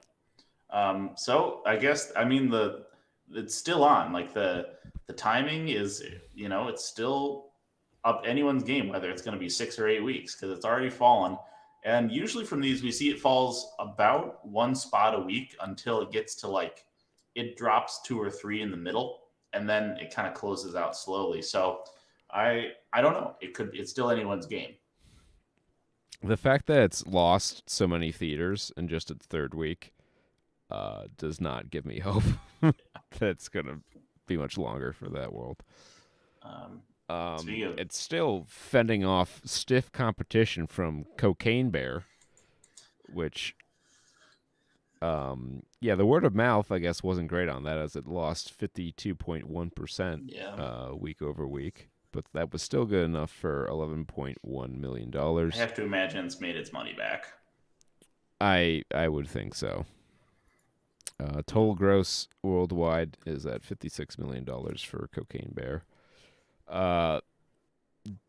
So I guess, I mean, it's still on. Like the timing is, it's still up anyone's game, whether it's going to be 6 or 8 weeks, because it's already fallen. And usually from these, we see it falls about 1 spot a week until it gets to like, it drops 2 or 3 in the middle, and then it kind of closes out slowly. So I don't know. It's still anyone's game. The fact that it's lost so many theaters in just its 3rd week does not give me hope that it's going to be much longer for that world. It's still fending off stiff competition from Cocaine Bear, which, the word of mouth, I guess, wasn't great on that, as it lost 52.1% week over week. But that was still good enough for $11.1 million. I have to imagine it's made its money back. I would think so. Total gross worldwide is at $56 million for Cocaine Bear.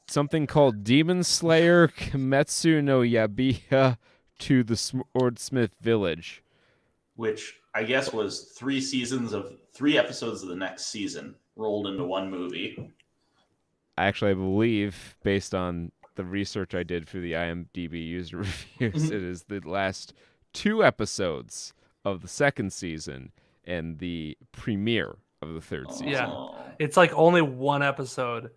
Something called Demon Slayer Kimetsu no Yaiba to the Swordsmith Village, which I guess was 3 episodes of the next season rolled into one movie. Actually, I believe, based on the research I did for the IMDb user reviews, it is the last 2 episodes of the 2nd season and the premiere of the 3rd season. Yeah, it's like only 1 episode.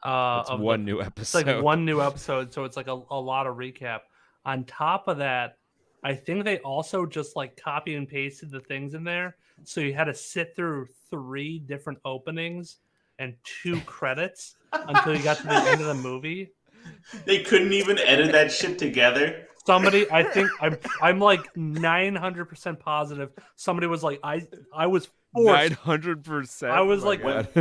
It's one new episode. It's like 1 new episode, so it's like a lot of recap. On top of that, I think they also just like copy and pasted the things in there, so you had to sit through 3 different openings and 2 credits until you got to the end of the movie. They couldn't even edit that shit together. Somebody, I think I'm like 900% positive. Somebody was like, I was forced. 900%. I was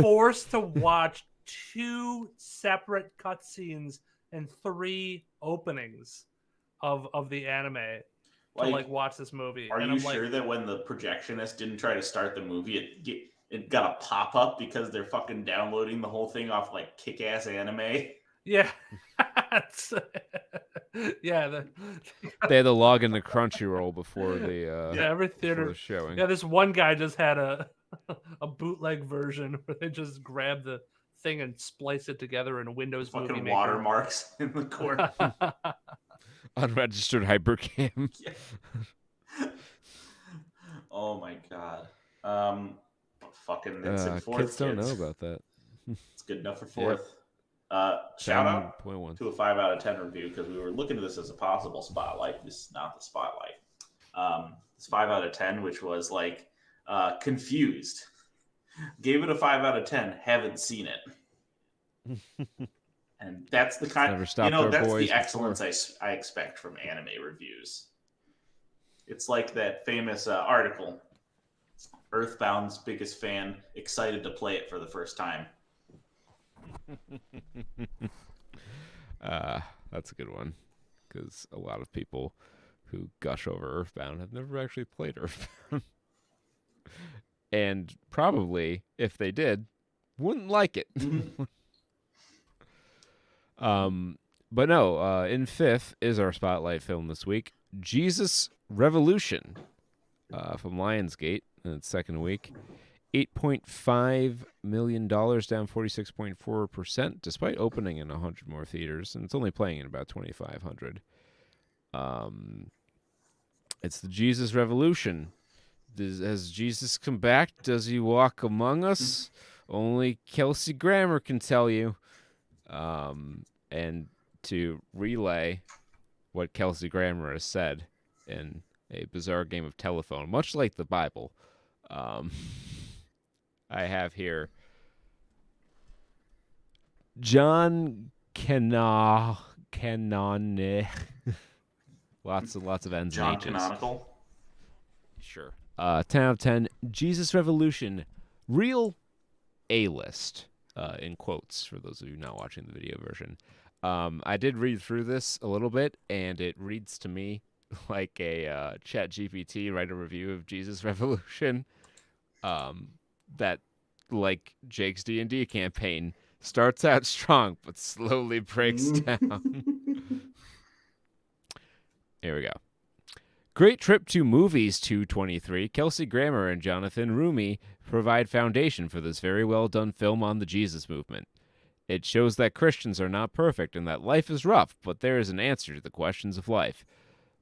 forced to watch 2 separate cutscenes and 3 openings of the anime to watch this movie. Are you sure that when the projectionist didn't try to start the movie, it got a pop up because they're fucking downloading the whole thing off like Kick-Ass Anime? Yeah. Yeah. They had to log into Crunchyroll before the every theater showing. Yeah, this one guy just had a bootleg version where they just grabbed the thing and splice it together in Windows Movie Maker. Watermarks in the corner. Unregistered hypercam. Yeah. Oh my god. Fucking it's in 4th. Kids don't know about that. It's good enough for 4th. Shout out to a 5 out of 10 review, because we were looking at this as a possible spotlight. This is not the spotlight. It's 5 out of 10, which was like confused. Gave it a 5 out of 10. Haven't seen it. And that's the kind that's the excellence I expect from anime reviews. It's like that famous article, Earthbound's biggest fan, excited to play it for the first time. That's a good one, because a lot of people who gush over Earthbound have never actually played Earthbound. And probably, if they did, wouldn't like it. But no, in 5th is our spotlight film this week, Jesus Revolution, from Lionsgate in its 2nd week. $8.5 million, down 46.4%, despite opening in 100 more theaters, and it's only playing in about 2,500. It's the Jesus Revolution. Has Jesus come back? Does he walk among us? Only Kelsey Grammer can tell you. And to relay what Kelsey Grammer has said in a bizarre game of telephone, much like the Bible, I have here John Canone. Lots of N's John and H's. Canonical. Sure. 10 out of 10. Jesus Revolution, real A-list, in quotes for those of you not watching the video version. I did read through this a little bit, and it reads to me like a Chat GPT write a review of Jesus Revolution. That, like Jake's D&D campaign, starts out strong but slowly breaks down. Here we go. Great trip to movies 223. Kelsey Grammer and Jonathan Rumi provide foundation for this very well done film on the Jesus movement. It shows that Christians are not perfect and that life is rough, but there is an answer to the questions of life.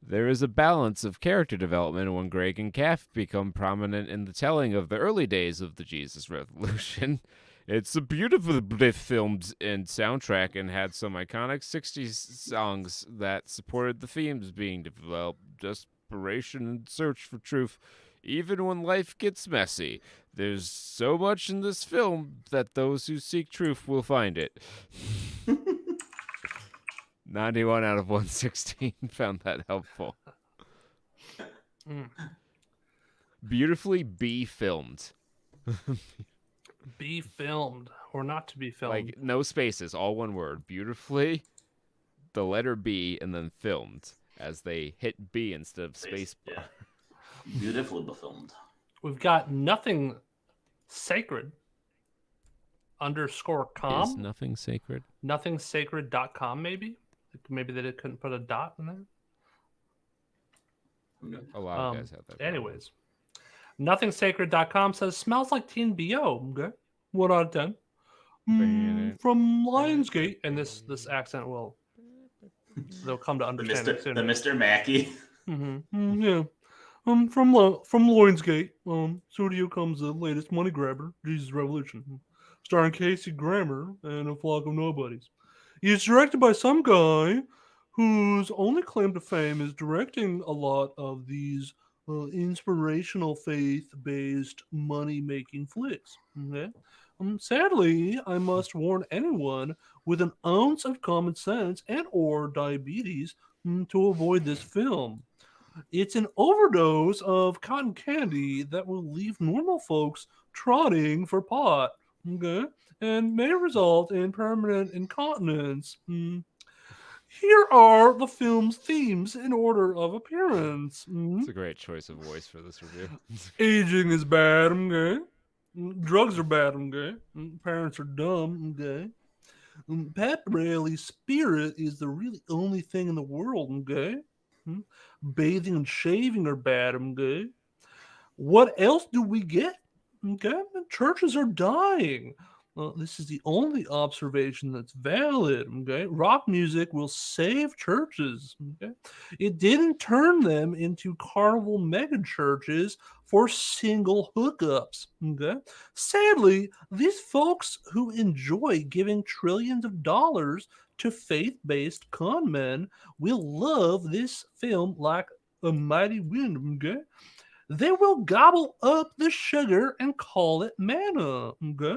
There is a balance of character development when Greg and Kath become prominent in the telling of the early days of the Jesus Revolution. It's a beautifully filmed and soundtrack and had some iconic 60s songs that supported the themes being developed, desperation and search for truth, even when life gets messy. There's so much in this film that those who seek truth will find it. 91 out of 116 found that helpful. Beautifully be filmed. Be filmed or not to be filmed. Like, no spaces, all one word. Beautifully, the letter B, and then filmed, as they hit B instead of space bar. Yeah. Beautifully filmed. We've got nothing sacred _com. Is nothing sacred? Nothing.sacred.com, maybe? Maybe they couldn't put a dot in there. A lot of guys have that problem. Anyways, nothing.sacred.com says smells like Teen BO. Okay, 1 out of 10. From Lionsgate, and this accent they'll come to understand it soon. The Mr. Mackey. Yeah. From Lionsgate, studio comes the latest money grabber, Jesus Revolution, starring Casey Grammer and a flock of nobodies. It's directed by some guy whose only claim to fame is directing a lot of these inspirational faith-based money-making flicks. Okay? Sadly, I must warn anyone with an ounce of common sense and or diabetes to avoid this film. It's an overdose of cotton candy that will leave normal folks trotting for pot, okay, and may result in permanent incontinence. Here are the film's themes in order of appearance. It's a great choice of voice for this review. Aging is bad, okay. Drugs are bad, okay. Parents are dumb, okay. Pat Braley's spirit is the really only thing in the world, okay. Bathing and shaving are bad, okay. What else do we get? Okay, churches are dying. This is the only observation that's valid. Okay, rock music will save churches. Okay, it didn't turn them into carnival mega churches for single hookups. Okay, sadly, these folks who enjoy giving trillions of dollars to faith-based con men will love this film like a mighty wind. Okay, they will gobble up the sugar and call it manna. Okay.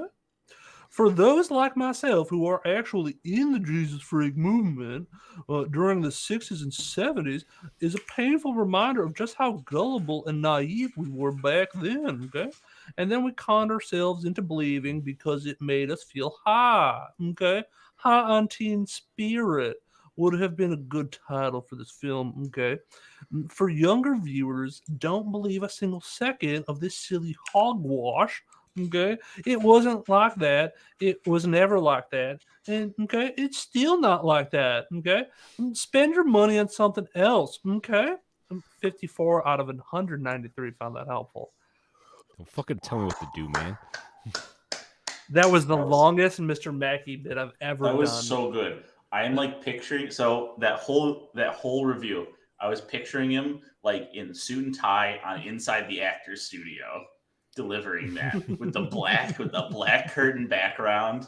For those like myself who are actually in the Jesus Freak movement during the 60s and 70s is a painful reminder of just how gullible and naive we were back then, okay? And then we conned ourselves into believing because it made us feel high, okay? High on teen spirit would have been a good title for this film, okay? For younger viewers, don't believe a single second of this silly hogwash. Okay, it wasn't like that. It was never like that. And okay, it's still not like that. Okay, spend your money on something else. Okay, 54 out of 193 found that helpful. Don't fucking tell me what to do, man. That was the longest Mr. Mackey bit I've ever done. That was so good. I am like picturing that whole review. I was picturing him like in suit and tie on inside the actor's studio, delivering that with the black curtain background.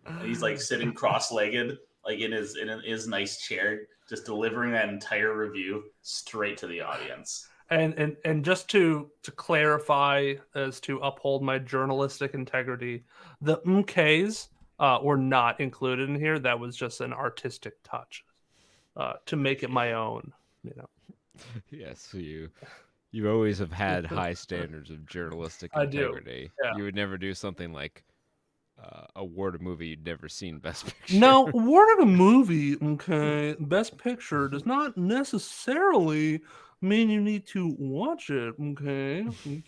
And he's like sitting cross-legged, like in his nice chair, just delivering that entire review straight to the audience. And just to clarify, as to uphold my journalistic integrity, the MKs were not included in here. That was just an artistic touch to make it my own. You know. Yes, you You always have had high standards of journalistic I do. integrity. Yeah. You would never do something like award a movie you'd never seen Best Picture. Now, awarding a movie, okay, Best Picture does not necessarily mean you need to watch it. Okay, you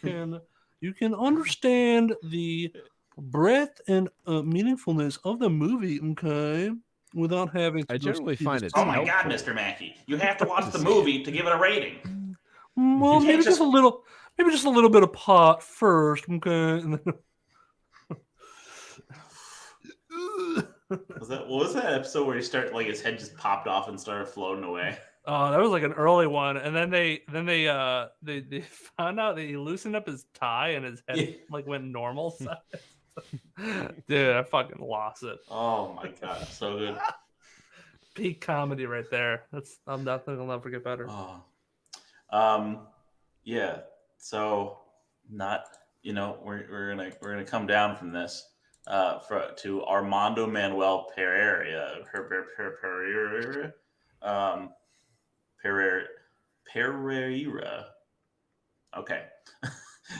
can understand the breadth and meaningfulness of the movie. Okay, without having to. I generally find it's Oh my God, helpful. Mr. Mackey, you have to watch the movie to give it a rating. Well, maybe just a little bit of pot first. Okay. And then... What was that episode where he started like his head just popped off and started floating away? Oh, that was like an early one, and then they found out that he loosened up his tie and his head like went normal size. Dude, I fucking lost it. Oh my God, so good. Peak comedy right there. I'm definitely gonna never get better. Yeah. So we're gonna come down from this to Armando Manuel Pereira. Pereira. Okay.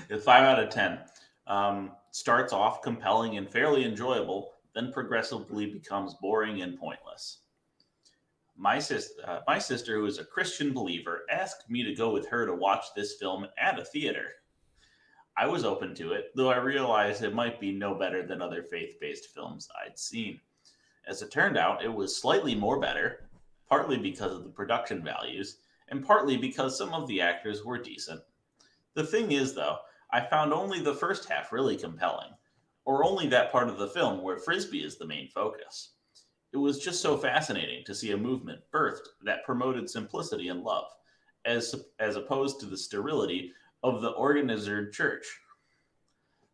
It's 5 out of 10. Starts off compelling and fairly enjoyable, then progressively becomes boring and pointless. My sister, who is a Christian believer, asked me to go with her to watch this film at a theater. I was open to it, though I realized it might be no better than other faith-based films I'd seen. As it turned out, it was slightly more better, partly because of the production values, and partly because some of the actors were decent. The thing is, though, I found only the first half really compelling, or only that part of the film where Frisbee is the main focus. It was just so fascinating to see a movement birthed that promoted simplicity and love, as opposed to the sterility of the organizer church.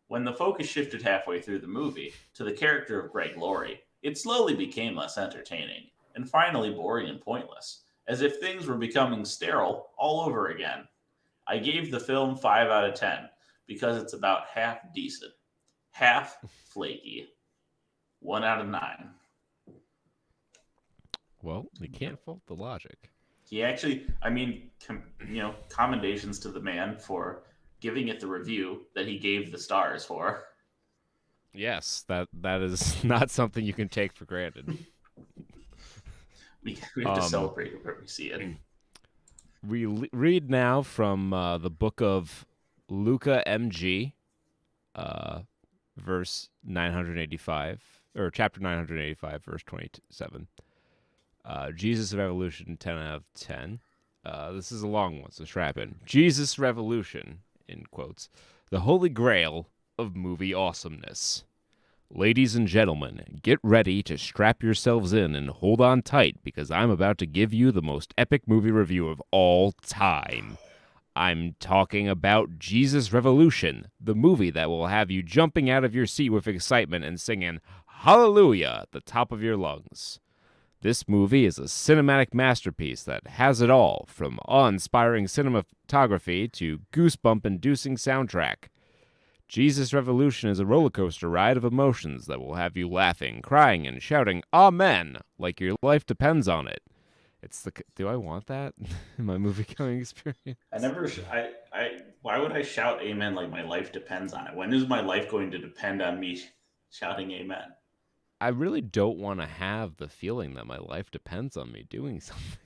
When the focus shifted halfway through the movie to the character of Greg Laurie, it slowly became less entertaining, and finally boring and pointless, as if things were becoming sterile all over again. I gave the film 5 out of 10 because it's about half decent, half flaky. 1 out of 9. Well, you can't fault the logic. He actually, commendations to the man for giving it the review that he gave the stars for. Yes, that is not something you can take for granted. We have to celebrate it where we see it. We read now from the book of Luca MG, verse 985, or chapter 985, verse 27. Jesus Revolution, 10 out of 10. This is a long one, so strap in. Jesus Revolution, in quotes, the holy grail of movie awesomeness. Ladies and gentlemen, get ready to strap yourselves in and hold on tight because I'm about to give you the most epic movie review of all time. I'm talking about Jesus Revolution, the movie that will have you jumping out of your seat with excitement and singing Hallelujah at the top of your lungs. This movie is a cinematic masterpiece that has it all, from awe-inspiring cinematography to goosebump-inducing soundtrack. Jesus Revolution is a roller coaster ride of emotions that will have you laughing, crying, and shouting "Amen" like your life depends on it. Do I want that in my movie-going experience? Why would I shout amen like my life depends on it? When is my life going to depend on me shouting amen? I really don't want to have the feeling that my life depends on me doing something.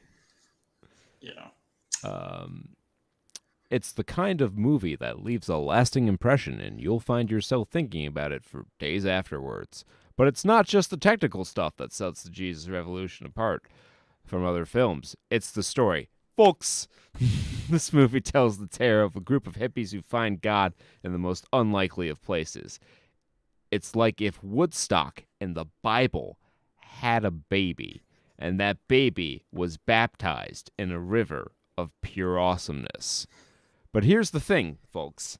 Yeah. It's the kind of movie that leaves a lasting impression, and you'll find yourself thinking about it for days afterwards. But it's not just the technical stuff that sets the Jesus Revolution apart from other films. It's the story. Folks, this movie tells the tale of a group of hippies who find God in the most unlikely of places. It's like if Woodstock and the Bible had a baby, and that baby was baptized in a river of pure awesomeness. But here's the thing, folks.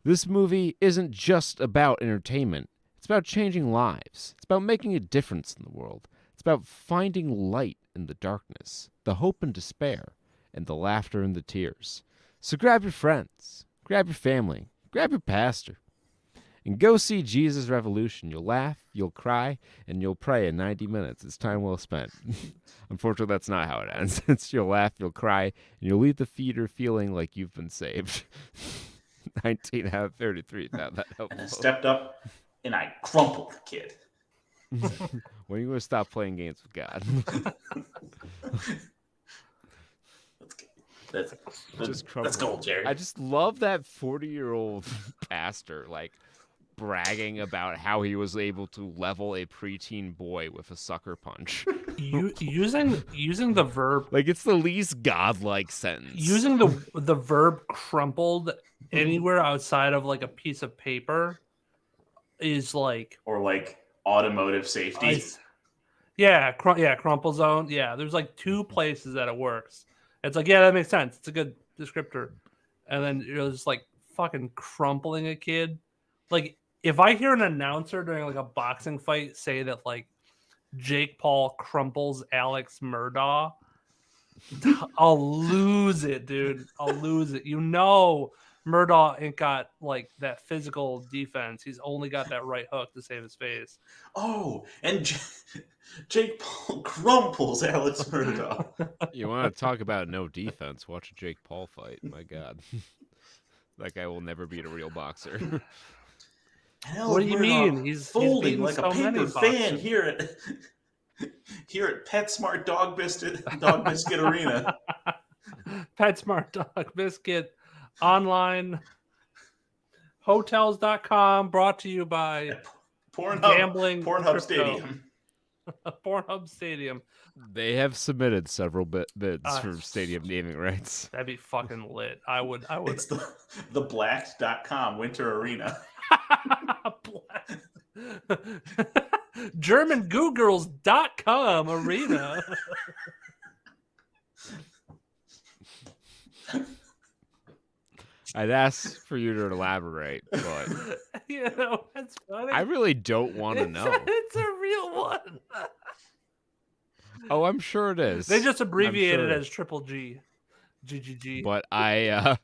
This movie isn't just about entertainment. It's about changing lives. It's about making a difference in the world. It's about finding light in the darkness, the hope and despair, and the laughter and the tears. So grab your friends, grab your family, grab your pastor, And go see Jesus Revolution. You'll laugh, you'll cry, and you'll pray in 90 minutes. It's time well spent. Unfortunately, that's not how it ends. It's you'll laugh, you'll cry, and you'll leave the theater feeling like you've been saved. 19 out of 33 found that helpful. And I stepped up and I crumpled the kid. When are you going to stop playing games with God? Let's go, Jerry. I just love that 40-year-old pastor bragging about how he was able to level a preteen boy with a sucker punch. Using the verb it's the least godlike sentence. Using the verb crumpled anywhere outside of a piece of paper is or automotive safety. Crumple zone. Yeah, there's 2 places that it works. It's that makes sense. It's a good descriptor. And then you're just fucking crumpling a kid. If I hear an announcer during a boxing fight say that Jake Paul crumples Alex Murdaugh, I'll lose it, dude. I'll lose it. Murdaugh ain't got that physical defense. He's only got that right hook to save his face. Oh, and Jake Paul crumples Alex Murdaugh. You want to talk about no defense? Watch a Jake Paul fight. My God. That guy will never beat a real boxer. What do you mean? He's folding like a paper fan here at PetSmart Dog Biscuit Arena. PetSmart Dog Biscuit online. Hotels.com, brought to you by Gambling Pornhub Stadium. Pornhub Stadium. They have submitted several bids for stadium naming rights. That'd be fucking lit. I would. It's the blacked.com Winter Arena. GermanGoogirls.com arena. I'd ask for you to elaborate, but that's funny. I really don't want to know. It's a real one. Oh, I'm sure it is. They just abbreviated it as Triple G. GGG. But I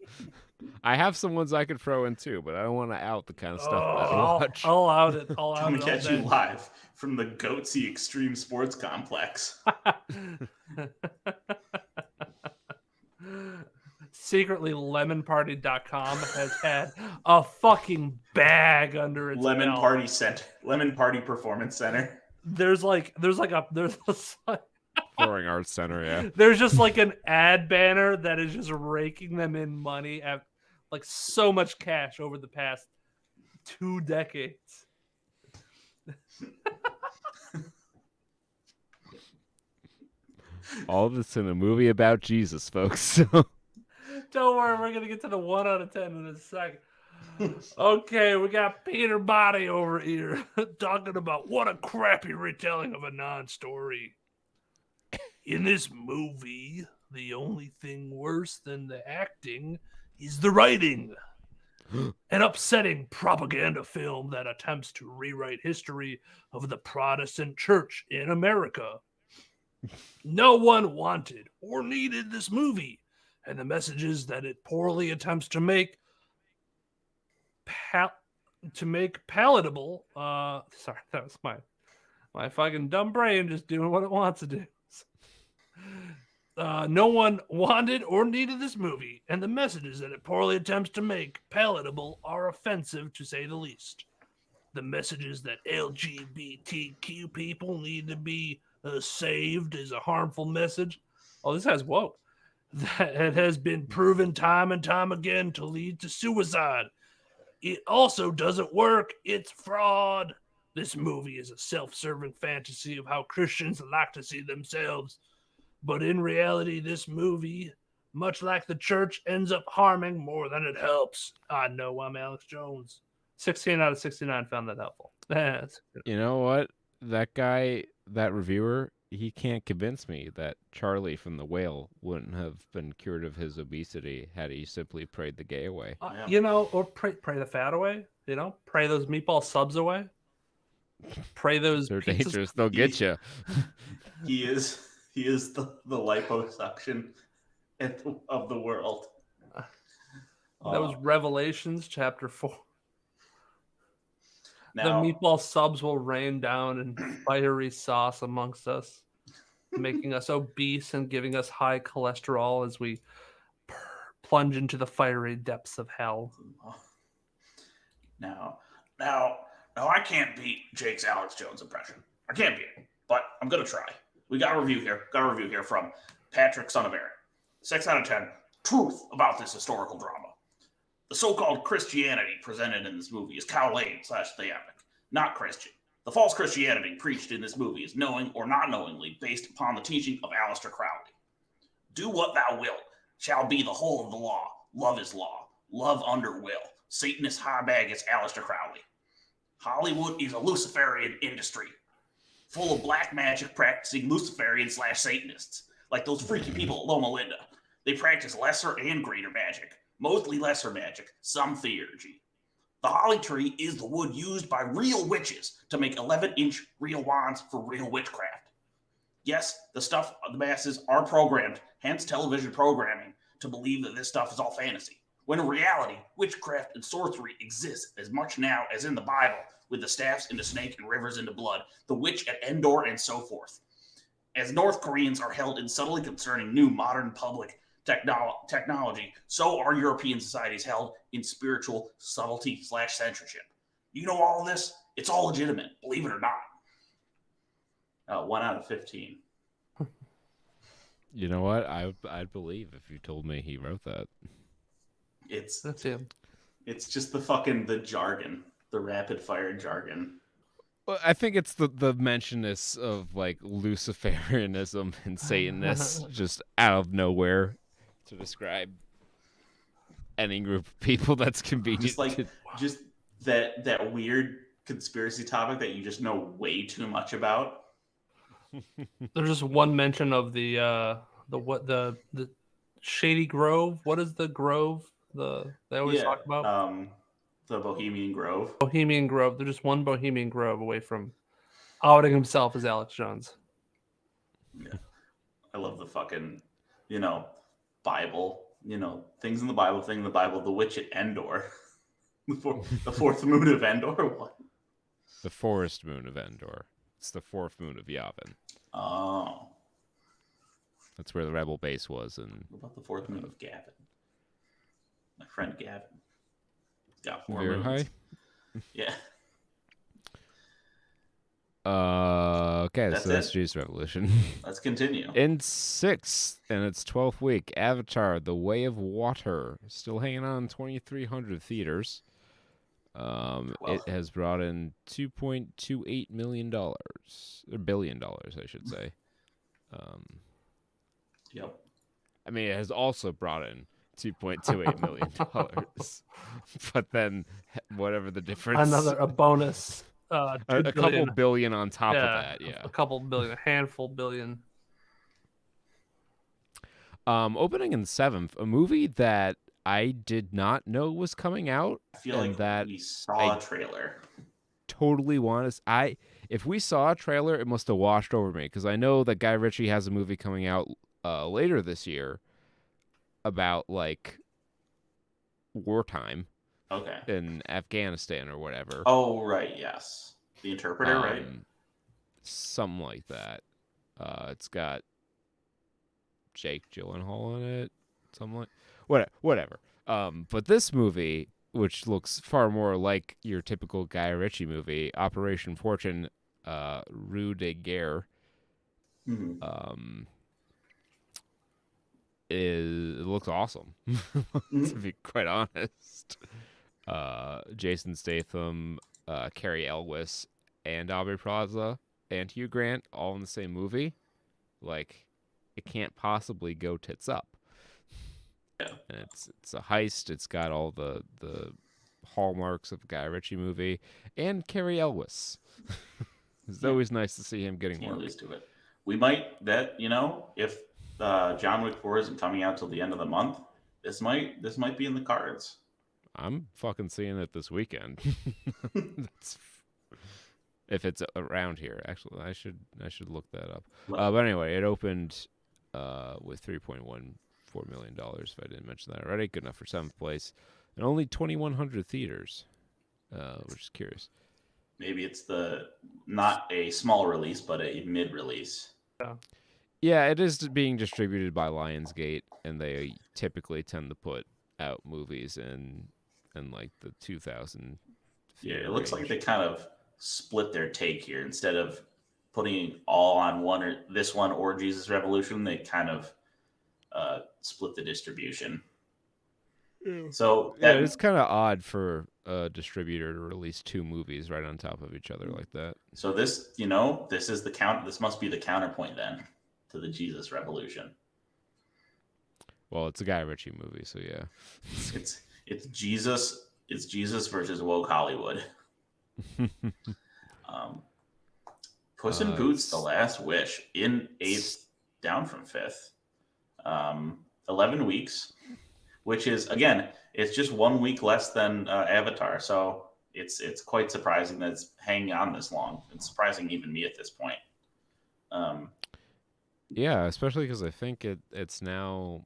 have some ones I could throw in too, but I don't want to out the kind of stuff that I watch. I'll out it. I'm gonna catch you live from the Goatsy Extreme Sports Complex. Secretly, lemonparty.com has had a fucking bag under its Lemon belt. Party Center, Lemon Party Performance Center. There's a Flooring Arts Center, yeah. There's just an ad banner that is just raking them in money at so much cash over the past 2 decades. All this in a movie about Jesus, folks. So. Don't worry, we're gonna get to the 1 out of 10 in a second. Okay, we got Peter Body over here talking about what a crappy retelling of a non-story. In this movie, the only thing worse than the acting is the writing. An upsetting propaganda film that attempts to rewrite history of the Protestant church in America. No one wanted or needed this movie, and the messages that it poorly attempts to make palatable. Sorry, that was my fucking dumb brain just doing what it wants to do. No one wanted or needed this movie, and the messages that it poorly attempts to make palatable are offensive, to say the least. The messages that LGBTQ people need to be saved is a harmful message. Oh, this has woke. That it has been proven time and time again to lead to suicide. It also doesn't work. It's fraud. This movie is a self-serving fantasy of how Christians like to see themselves. But in reality, this movie, much like the church, ends up harming more than it helps. I know, I'm Alex Jones. 16 out of 69 found that helpful. You know what? That guy, that reviewer, he can't convince me that Charlie from The Whale wouldn't have been cured of his obesity had he simply prayed the gay away. Or pray the fat away. Pray those meatball subs away. Pray those. They're pizzas. dangerous. They'll get you. He is the liposuction of the world. That was Revelations chapter 4. Now, the meatball subs will rain down in fiery sauce amongst us, making us obese and giving us high cholesterol as we plunge into the fiery depths of hell. now, I can't beat Jake's Alex Jones impression. I can't beat it, but I'm gonna try. We got a review here. From Patrick, son of Aaron. 6 out of 10. Truth about this historical drama. The so-called Christianity presented in this movie is cow-laden / theapic, not Christian. The false Christianity preached in this movie is knowing or not knowingly based upon the teaching of Aleister Crowley. Do what thou wilt shall be the whole of the law. Love is law. Love under will. Satanist high bag is Aleister Crowley. Hollywood is a Luciferian industry, full of black magic practicing Luciferian / Satanists, like those freaky people at Loma Linda. They practice lesser and greater magic, mostly lesser magic, some theurgy. The holly tree is the wood used by real witches to make 11-inch real wands for real witchcraft. Yes, the stuff of the masses are programmed, hence television programming, to believe that this stuff is all fantasy, when in reality, witchcraft and sorcery exist as much now as in the Bible, with the staffs into snake and rivers into blood, the witch at Endor, and so forth. As North Koreans are held in subtly concerning new modern public technology, so are European societies held in spiritual subtlety / censorship. You know all of this? It's all legitimate, believe it or not. 1 out of 15. You know what? I'd believe if you told me he wrote that. That's him. It's just the jargon, the rapid fire jargon. Well, I think it's the mentionness of like Luciferianism and Satanists just out of nowhere to describe any group of people that's convenient. Just that weird conspiracy topic that you just know way too much about. There's just one mention of the Shady Grove. What is the grove? They always talk about the Bohemian Grove. Bohemian Grove. They're just one Bohemian Grove away from outing himself as Alex Jones. Yeah. I love the fucking, Bible, things in the Bible, the witch at Endor. The fourth moon of Endor? What? The forest moon of Endor. It's the fourth moon of Yavin. Oh. That's where the rebel base was. And what about the fourth moon of Gavin? My friend Gavin. Got 4 very moons. high. Yeah. Okay, That's so that's Juice Revolution. Let's continue. In 6th, and its 12th week, Avatar: The Way of Water, still hanging on 2,300 theaters. It has brought in $2.28 million, or $1 billion, I should say. Yep. I mean, it has also brought in $2.28 million, but then whatever the difference, a bonus. a couple billion on top of that, yeah. A couple billion, a handful billion. Opening in 7th, a movie that I did not know was coming out. I feel like that we saw a trailer. Totally want to. If we saw a trailer, it must have washed over me because I know that Guy Ritchie has a movie coming out later this year about like wartime. Okay. In Afghanistan or whatever. Oh, right, yes. The Interpreter, right? Something like that. It's got Jake Gyllenhaal in it. Something like whatever. But this movie, which looks far more like your typical Guy Ritchie movie, Operation Fortune, Rue de Guerre, it looks awesome, to be quite honest. Jason Statham, Cary Elwes, and Aubrey Plaza, and Hugh Grant all in the same movie. Like, it can't possibly go tits up. Yeah. And it's a heist. It's got all the hallmarks of a Guy Ritchie movie, and Cary Elwes. It's always nice to see him getting work. To it. We might if John Wick 4 isn't coming out till the end of the month, this might be in the cards. I'm fucking seeing it this weekend. If it's around here, actually, I should look that up. But anyway, it opened with $3.14 million. If I didn't mention that already, good enough for 7th place, and only 2,100 theaters, which is curious. maybe it's not a small release, but a mid release. Yeah, it is being distributed by Lionsgate, and they typically tend to put out movies in like the 2,000 Yeah, theater it looks range. like they kind of split their take here. Instead of putting all on one or this one or Jesus Revolution, they kind of split the distribution. So Yeah, it's kind of odd for a distributor to release two movies right on top of each other like that. So this, this is the count. This must be the counterpoint then to the Jesus Revolution. Well, it's a Guy Ritchie movie, so yeah. It's Jesus. It's Jesus versus woke Hollywood. Puss in Boots: The Last Wish in 8th, down from 5th. 11 weeks, which is, again, it's just 1 week less than Avatar. So it's quite surprising that it's hanging on this long. It's surprising even me at this point. Yeah, especially because I think it's now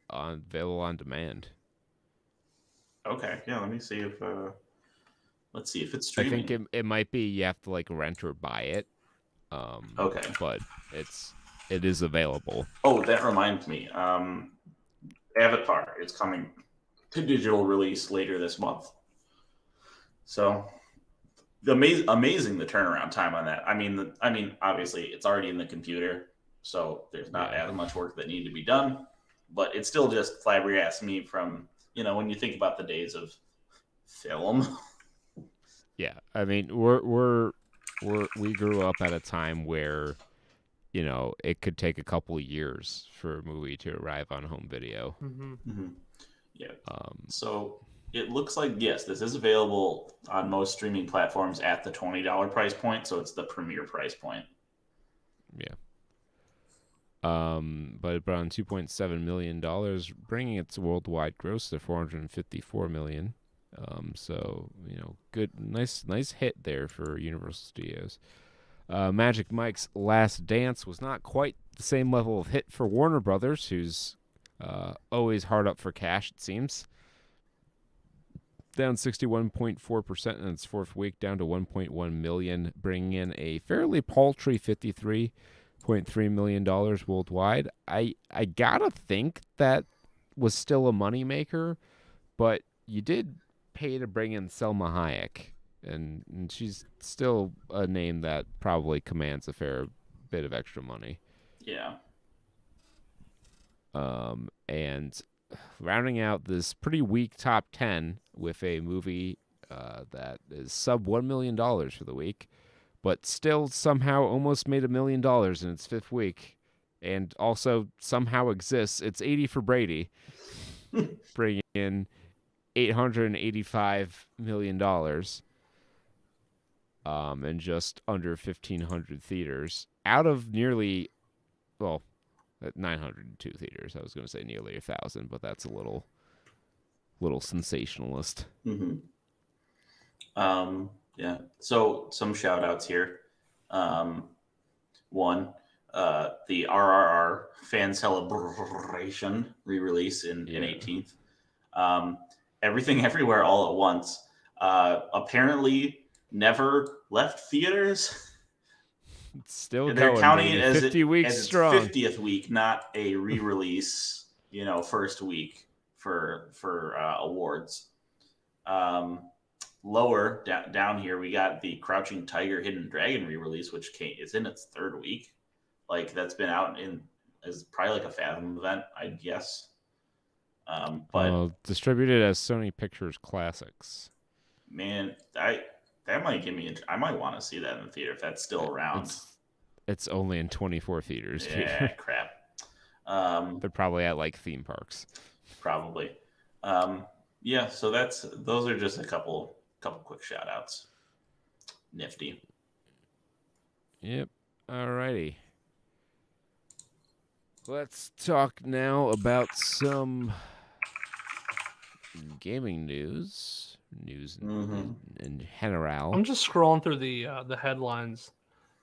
available on demand. Okay, yeah. Let me see if let's see if it's streaming. I think it might be you have to like rent or buy it. Okay, but it is available. Oh, that reminds me. Avatar is coming to digital release later this month. So amazing the turnaround time on that. I mean, obviously it's already in the computer, so there's not as much work that need to be done. But it still just flabbergasts me from when you think about the days of film. Yeah, I mean we grew up at a time where it could take a couple of years for a movie to arrive on home video. Mm-hmm. Yeah. So it looks like, yes, this is available on most streaming platforms at the $20 price point. So it's the premiere price point. Yeah. But it brought in $2.7 million, bringing its worldwide gross to $454 million. So good, nice hit there for Universal Studios. Magic Mike's Last Dance was not quite the same level of hit for Warner Brothers, who's always hard up for cash, it seems. Down 61.4% in its fourth week, down to $1.1 million, bringing in a fairly paltry $53.3 million worldwide. I gotta think that was still a moneymaker, but you did pay to bring in Selma Hayek. And she's still a name that probably commands a fair bit of extra money. Yeah. And rounding out this pretty weak top 10 with a movie that is sub $1 million for the week, but still somehow almost made $1 million in its fifth week, and also somehow exists. It's 80 for Brady, bringing in $885 million. And just under 1,500 theaters out of nearly, 902 theaters. I was going to say nearly 1,000, but that's a little sensationalist. Mm-hmm. Yeah. So some shout outs here. One, the RRR Fan Celebration re-release in 18th. Everything Everywhere All at Once. Apparently never left theaters. It's still they're going, counting baby. it as 50 weeks as strong. 50th week, not a re-release. First week for awards. Lower down here, we got the Crouching Tiger, Hidden Dragon re-release, which is in its third week. Like, that's been out as probably like a Fathom event, I guess. But distributed as Sony Pictures Classics. Man, that might give me. I might want to see that in the theater if that's still around. It's only in 24 theaters. Yeah, crap. They're probably at like theme parks. Probably. Yeah. So those are just a couple quick shout outs. Nifty. Yep. Alrighty. Let's talk now about some gaming news in general. I'm just scrolling through the headlines,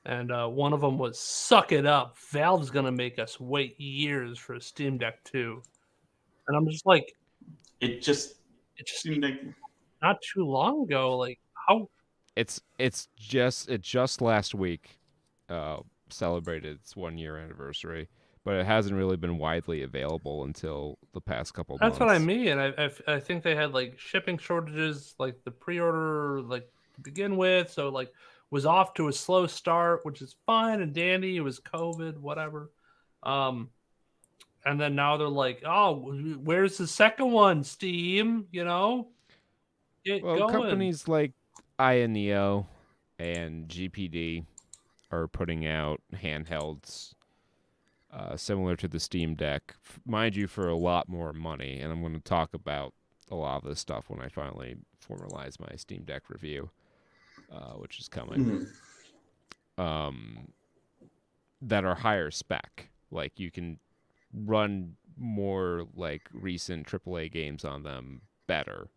and one of them was "Suck it up! Valve's gonna make us wait years for a Steam Deck 2," and I'm just like, it just seemed like not too long ago. Like, How? It just last week celebrated its 1 year anniversary, but it hasn't really been widely available until the past couple That's what I months. mean. I think they had like shipping shortages, like the pre-order, like to begin with. So like was off to a slow start, which is fine and dandy. It was COVID, whatever. Um, and then now they're like, oh, where's the second one, Steam? Get Well, going. companies like Ioneo and GPD are putting out handhelds similar to the Steam Deck, mind you, for a lot more money. And I'm going to talk about a lot of this stuff when I finally formalize my Steam Deck review, which is coming. That are higher spec. Like you can run more like recent AAA games on them better.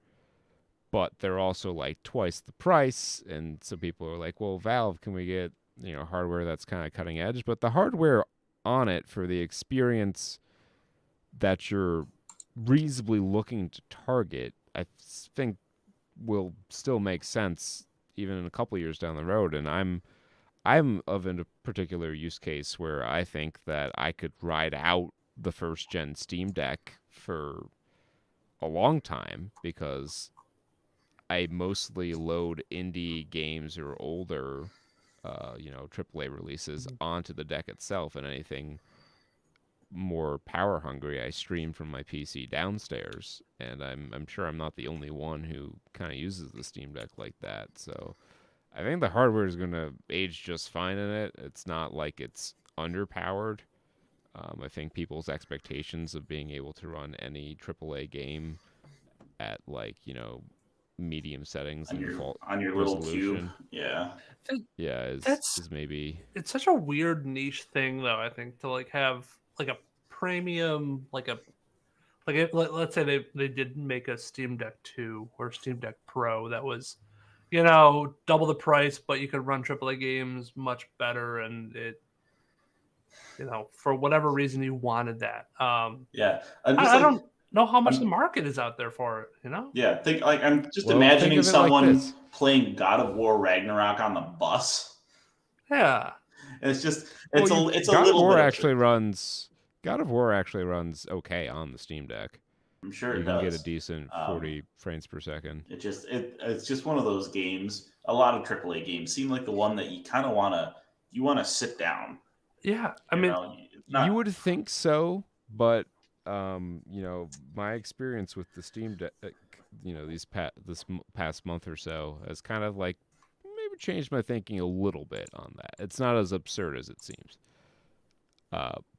But they're also like twice the price, and some people are like, "Well, Valve, can we get hardware that's kind of cutting edge?" But the hardware on it for the experience that you're reasonably looking to target, I think will still make sense even in a couple years down the road. And I'm of a particular use case where I think that I could ride out the first gen Steam Deck for a long time because I mostly load indie games or older, AAA releases onto the deck itself, and anything more power hungry, I stream from my PC downstairs. And I'm sure I'm not the only one who kind of uses the Steam Deck like that. So I think the hardware is going to age just fine in it. It's not like it's underpowered. I think people's expectations of being able to run any AAA game at medium settings and default on your little cube. resolution, Yeah. is maybe. It's such a weird niche thing, though. I think to like have like a premium, let's say they did make a Steam Deck 2 or Steam Deck Pro that was, double the price, but you could run AAA games much better, and it, for whatever reason you wanted that. Yeah. I don't know how much the market is out there for it. Yeah. I'm just Well, think imagining of it like someone this. playing God of War Ragnarok on the bus. Yeah. And it's just Well, it's a God of little War bit actually runs. God of War actually runs okay on the Steam Deck. I'm sure You it can get a does. decent 40 frames per second. It's just one of those games. A lot of AAA games seem like the one that you kind of want to sit down. Yeah, I mean, You would think so, but my experience with the Steam Deck, this past month or so has kind of like maybe changed my thinking a little bit on that. It's not as absurd as it seems.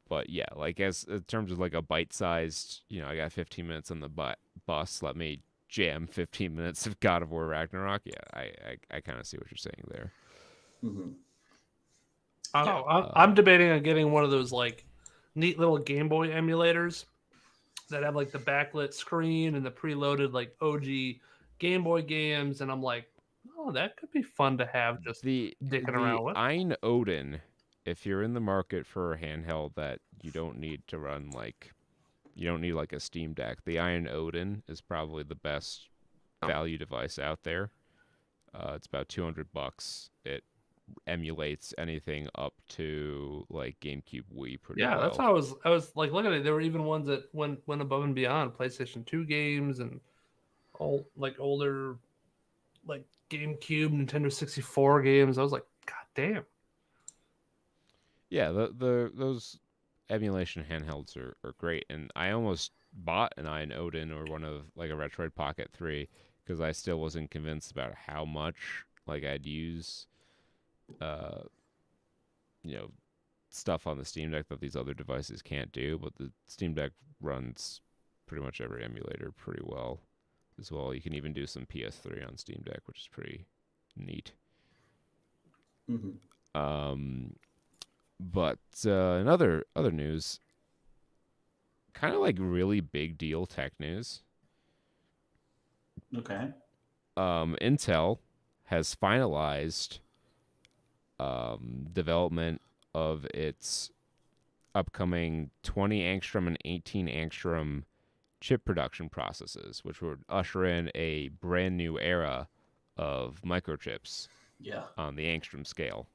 But yeah, like as in terms of like a bite-sized, I got 15 minutes on the bus. Let me jam 15 minutes of God of War Ragnarok. Yeah, I kind of see what you're saying there. Mm-hmm. I don't know. I'm debating on getting one of those like neat little Game Boy emulators that have like the backlit screen and the preloaded like OG Game Boy games, and I'm like, oh, that could be fun to have just dicking around with. Ein Odin, if you're in the market for a handheld that you don't need to run you don't need like a Steam Deck, the Iron Odin is probably the best value device out there. It's about $200. It emulates anything up to like GameCube, Wii pretty well. That's how I was like looking at it. There were even ones that went above and beyond PlayStation 2 games and older like GameCube, Nintendo 64 games. I was like, God damn. Yeah, those emulation handhelds are great, and I almost bought an Iron Odin or one of like a Retroid Pocket 3 because I still wasn't convinced about how much like I'd use stuff on the Steam Deck that these other devices can't do, but the Steam Deck runs pretty much every emulator pretty well as well. You can even do some PS3 on Steam Deck, which is pretty neat. Mm-hmm. But in other news, kind of like really big deal tech news. Okay. Intel has finalized development of its upcoming 20 angstrom and 18 angstrom chip production processes, which would usher in a brand new era of microchips Yeah. on the angstrom scale.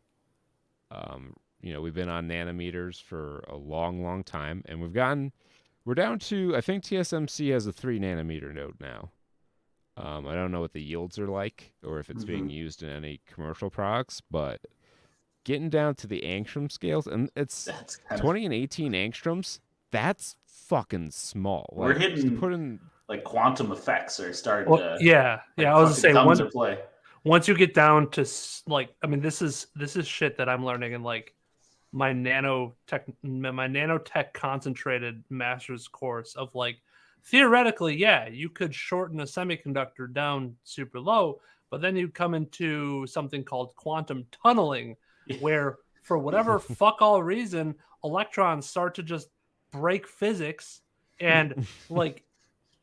We've been on nanometers for a long, long time, and we're down to, I think TSMC has a 3 nanometer node now. I don't know what the yields are like or if it's being used in any commercial products, but getting down to the angstrom scales, and it's That's kind 20 and 18 angstroms. That's fucking small. We're Like, hitting to put in, like quantum effects are starting to yeah. I was gonna say come into play. Once you get down to this is shit that I'm learning in like my nanotech concentrated master's course of like theoretically, yeah, you could shorten a semiconductor down super low, but then you come into something called quantum tunneling, where for whatever fuck all reason, electrons start to just break physics, and like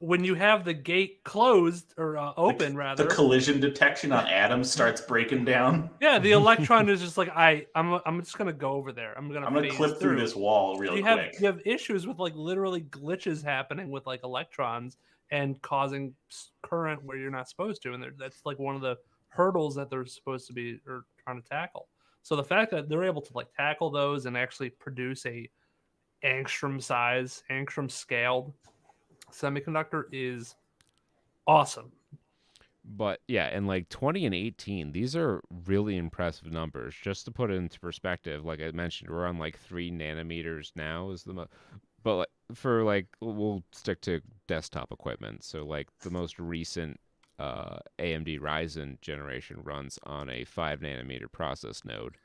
when you have the gate closed or open, rather, the collision detection on atoms starts breaking down. Yeah, the electron is just like I'm just gonna go over there. I'm gonna clip through this wall real quick. You have issues with like literally glitches happening with like electrons and causing current where you're not supposed to, and that's like one of the hurdles that they're supposed to be or trying to tackle. So the fact that they're able to like tackle those and actually produce a angstrom scaled semiconductor is awesome. but yeah, and like 20 and 18, these are really impressive numbers. Just to put it into perspective, like I mentioned, we're on like 3 nanometers now is but like, for like we'll stick to desktop equipment. So like the most recent AMD Ryzen generation runs on a 5 nanometer process node.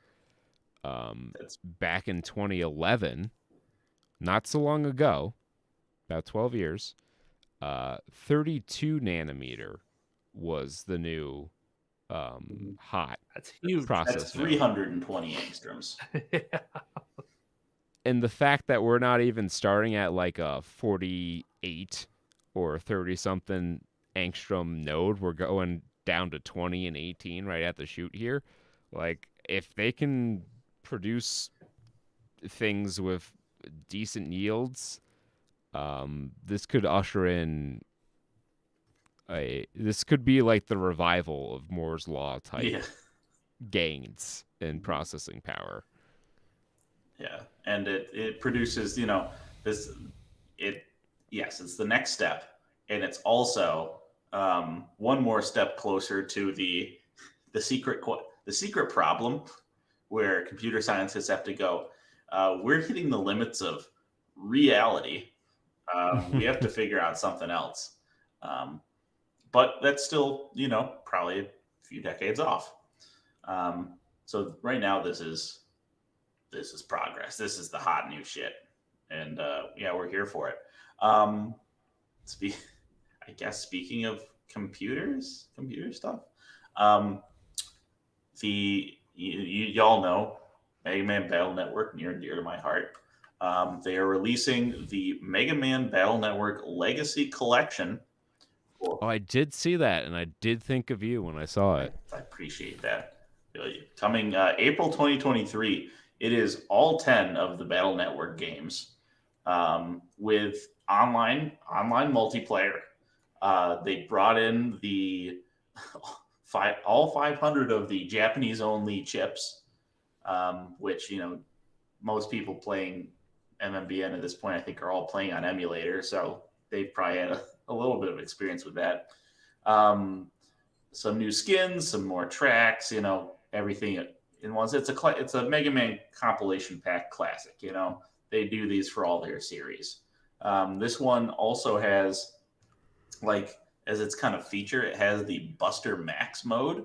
That's Back in 2011, not so long ago, about 12 years, 32 nanometer was the new hot That's huge. process. That's 320 angstroms. Yeah. And the fact that we're not even starting at like a 48 or 30 something angstrom node, we're going down to 20 and 18 right at the shoot here. Like, if they can produce things with decent yields, this could usher in this could be like the revival of Moore's Law type gains in processing power. Yeah, and it produces, this. It's the next step, and it's also one more step closer to the secret problem, where computer scientists have to go. We're hitting the limits of reality. We have to figure out something else. But that's still, probably a few decades off. So right now, this is progress. This is the hot new shit, and we're here for it. I guess speaking of computer stuff, y'all know Mega Man Battle Network, near and dear to my heart. They are releasing the Mega Man Battle Network Legacy Collection. Oh, I did see that, and I did think of you when I saw it. I appreciate that. Coming April 2023, it is all 10 of the Battle Network games with online multiplayer. They brought in the all 500 of the Japanese-only chips, which, most people playing MMBN at this point, I think, are all playing on emulator, so they've probably had a little bit of experience with that. Some new skins, some more tracks, everything in one. It's a Mega Man compilation pack classic. They do these for all their series. This one also has, like, as its kind of feature, it has the Buster Max mode.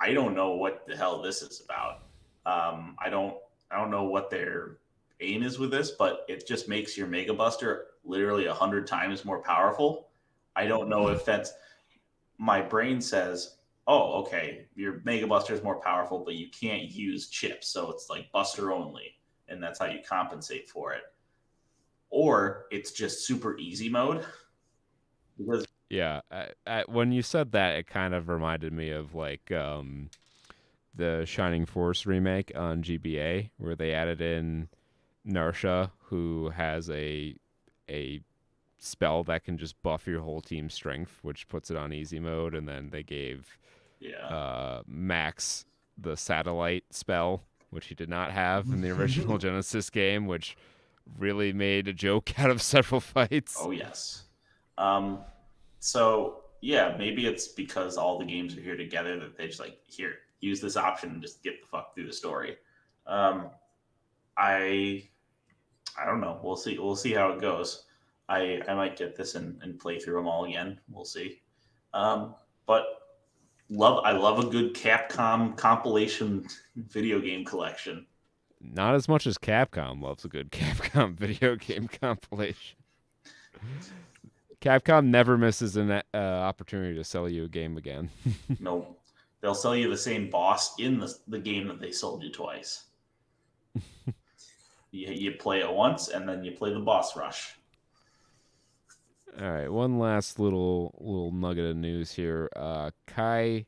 I don't know what the hell this is about. I don't know what their aim is with this, but it just makes your Mega Buster literally 100 times more powerful. I don't know if that's, my brain says, oh, okay, your Mega Buster is more powerful, but you can't use chips, so it's like Buster only, and that's how you compensate for it. Or it's just super easy mode. Because yeah, when you said that, it kind of reminded me of like the Shining Force remake on GBA, where they added in Narsha, who has a spell that can just buff your whole team's strength, which puts it on easy mode. And then they gave Max the satellite spell, which he did not have in the original Genesis game, which really made a joke out of several fights. Oh, yes. So, yeah, maybe it's because all the games are here together that they just like, here, use this option and just get the fuck through the story. I don't know. We'll see. We'll see how it goes. I might get this and play through them all again. We'll see. But I love a good Capcom compilation video game collection. Not as much as Capcom loves a good Capcom video game compilation. Capcom never misses an opportunity to sell you a game again. No, they'll sell you the same boss in the game that they sold you twice. You play it once, and then you play the boss rush. All right, one last little nugget of news here. Kai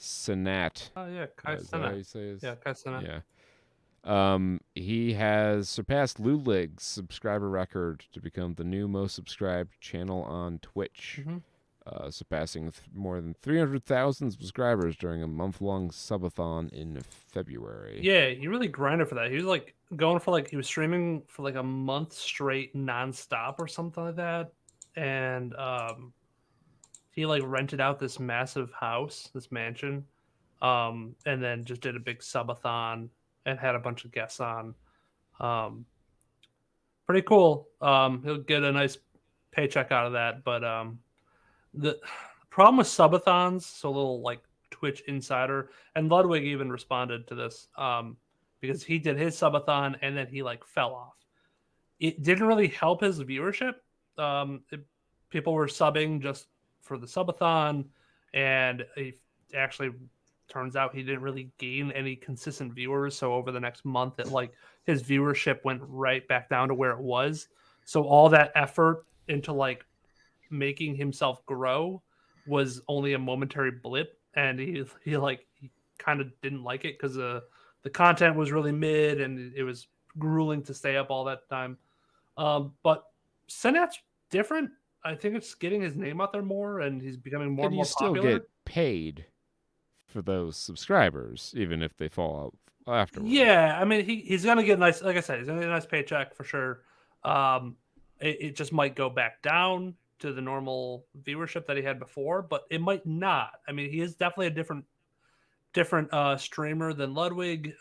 Cenat. Oh yeah, Kai Is that how you Cenat. say his? Yeah, Kai Cenat. Yeah. He has surpassed Lulig's subscriber record to become the new most subscribed channel on Twitch, surpassing more than 300,000 subscribers during a month-long subathon in February. Yeah, he really grinded for that. He was like going for he was streaming for like a month straight nonstop or something like that. And he like rented out this massive house, this mansion, and then just did a big subathon and had a bunch of guests on. Pretty cool. He'll get a nice paycheck out of that. But the problem with subathons, so a little like Twitch insider, and Ludwig even responded to this because he did his subathon and then he like fell off. It didn't really help his viewership. People were subbing just for the subathon, and it actually turns out he didn't really gain any consistent viewers. So over the next month, his viewership went right back down to where it was. So all that effort into like making himself grow was only a momentary blip, and he kind of didn't like it because the content was really mid and it was grueling to stay up all that time. But Senat's different. I think it's getting his name out there more, and he's becoming more and more popular. You still get paid for those subscribers, even if they fall out afterwards. Yeah, I mean, he's gonna get nice. Like I said, he's gonna get a nice paycheck for sure. It just might go back down to the normal viewership that he had before, but it might not. I mean, he is definitely a different streamer than Ludwig.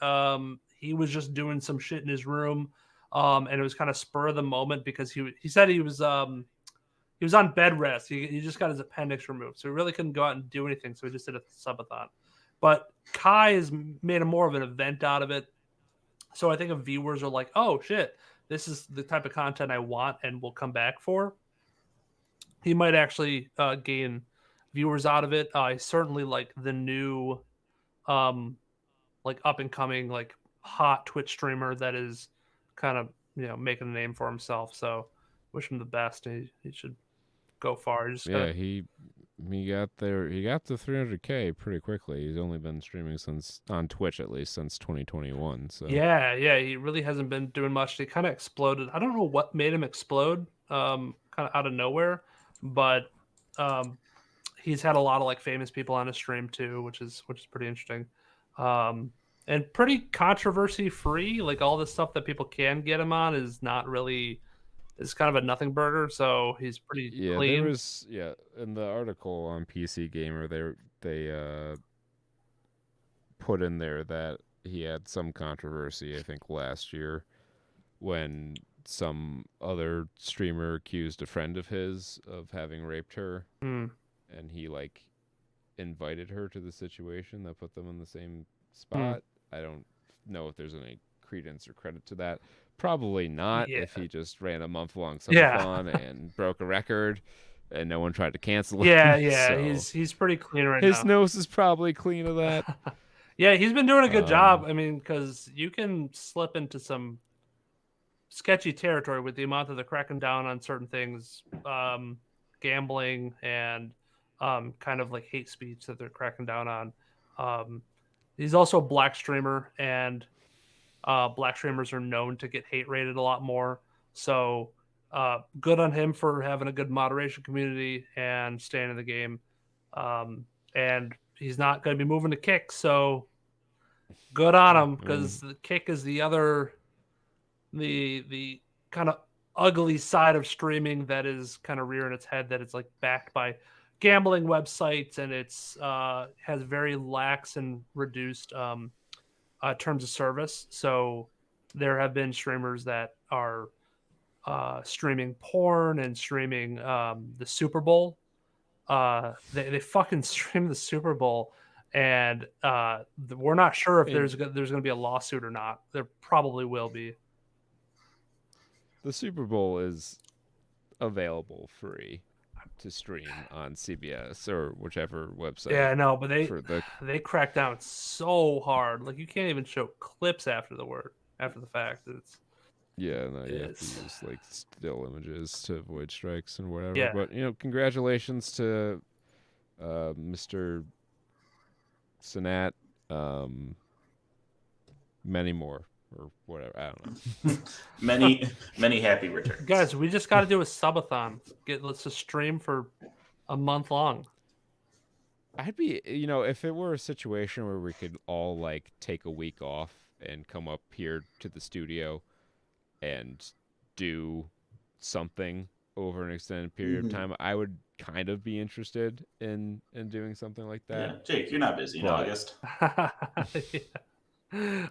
He was just doing some shit in his room, and it was kind of spur of the moment because he said he was on bed rest. He just got his appendix removed, so he really couldn't go out and do anything. So he just did a subathon. But Kai has made more of an event out of it. So I think if viewers are like, "Oh shit, this is the type of content I want and will come back for," he might actually gain viewers out of it. I certainly like the new, like up and coming, like hot Twitch streamer that is kind of making a name for himself. So wish him the best. He should go far. He got there. He got to 300K pretty quickly. He's only been streaming on Twitch at least since 2021. So yeah, he really hasn't been doing much. He kind of exploded. I don't know what made him explode, kind of out of nowhere, but he's had a lot of like famous people on his stream too, which is pretty interesting, and pretty controversy free. Like all the stuff that people can get him on is not really. It's kind of a nothing burger, so he's pretty clean. There was in the article on PC Gamer they put in there that he had some controversy, I think last year, when some other streamer accused a friend of his of having raped her, and he like invited her to the situation that put them in the same spot. I don't know if there's any credence or credit to that. Probably not if he just ran a month-long subathon and broke a record and no one tried to cancel him. Yeah, so he's pretty clean right now. His nose is probably clean of that. Yeah, he's been doing a good job. I mean, because you can slip into some sketchy territory with the amount that they're cracking down on certain things, gambling and kind of like hate speech that they're cracking down on. He's also a black streamer, and black streamers are known to get hate rated a lot more. So good on him for having a good moderation community and staying in the game. And he's not going to be moving to Kick, so good on him, because the Kick is the other, the kind of ugly side of streaming that is kind of rearing its head, that it's like backed by gambling websites, and it's has very lax and reduced terms of service. So there have been streamers that are streaming porn and streaming the Super Bowl. They fucking stream the Super Bowl, and we're not sure if there's going to be a lawsuit or not. There probably will be. The Super Bowl is available free to stream on CBS or whichever website. Yeah, no, but they crack down so hard. Like, you can't even show clips after the fact. It's you have to use like still images to avoid strikes and whatever. Yeah. But congratulations to Mr. Sinat, many more. Or whatever, I don't know. many happy returns, guys. We just got to do a subathon. Let's just stream for a month long. I'd be, if it were a situation where we could all like take a week off and come up here to the studio and do something over an extended period of time, I would kind of be interested in doing something like that. Yeah, Jake, you're not busy in August. Yeah.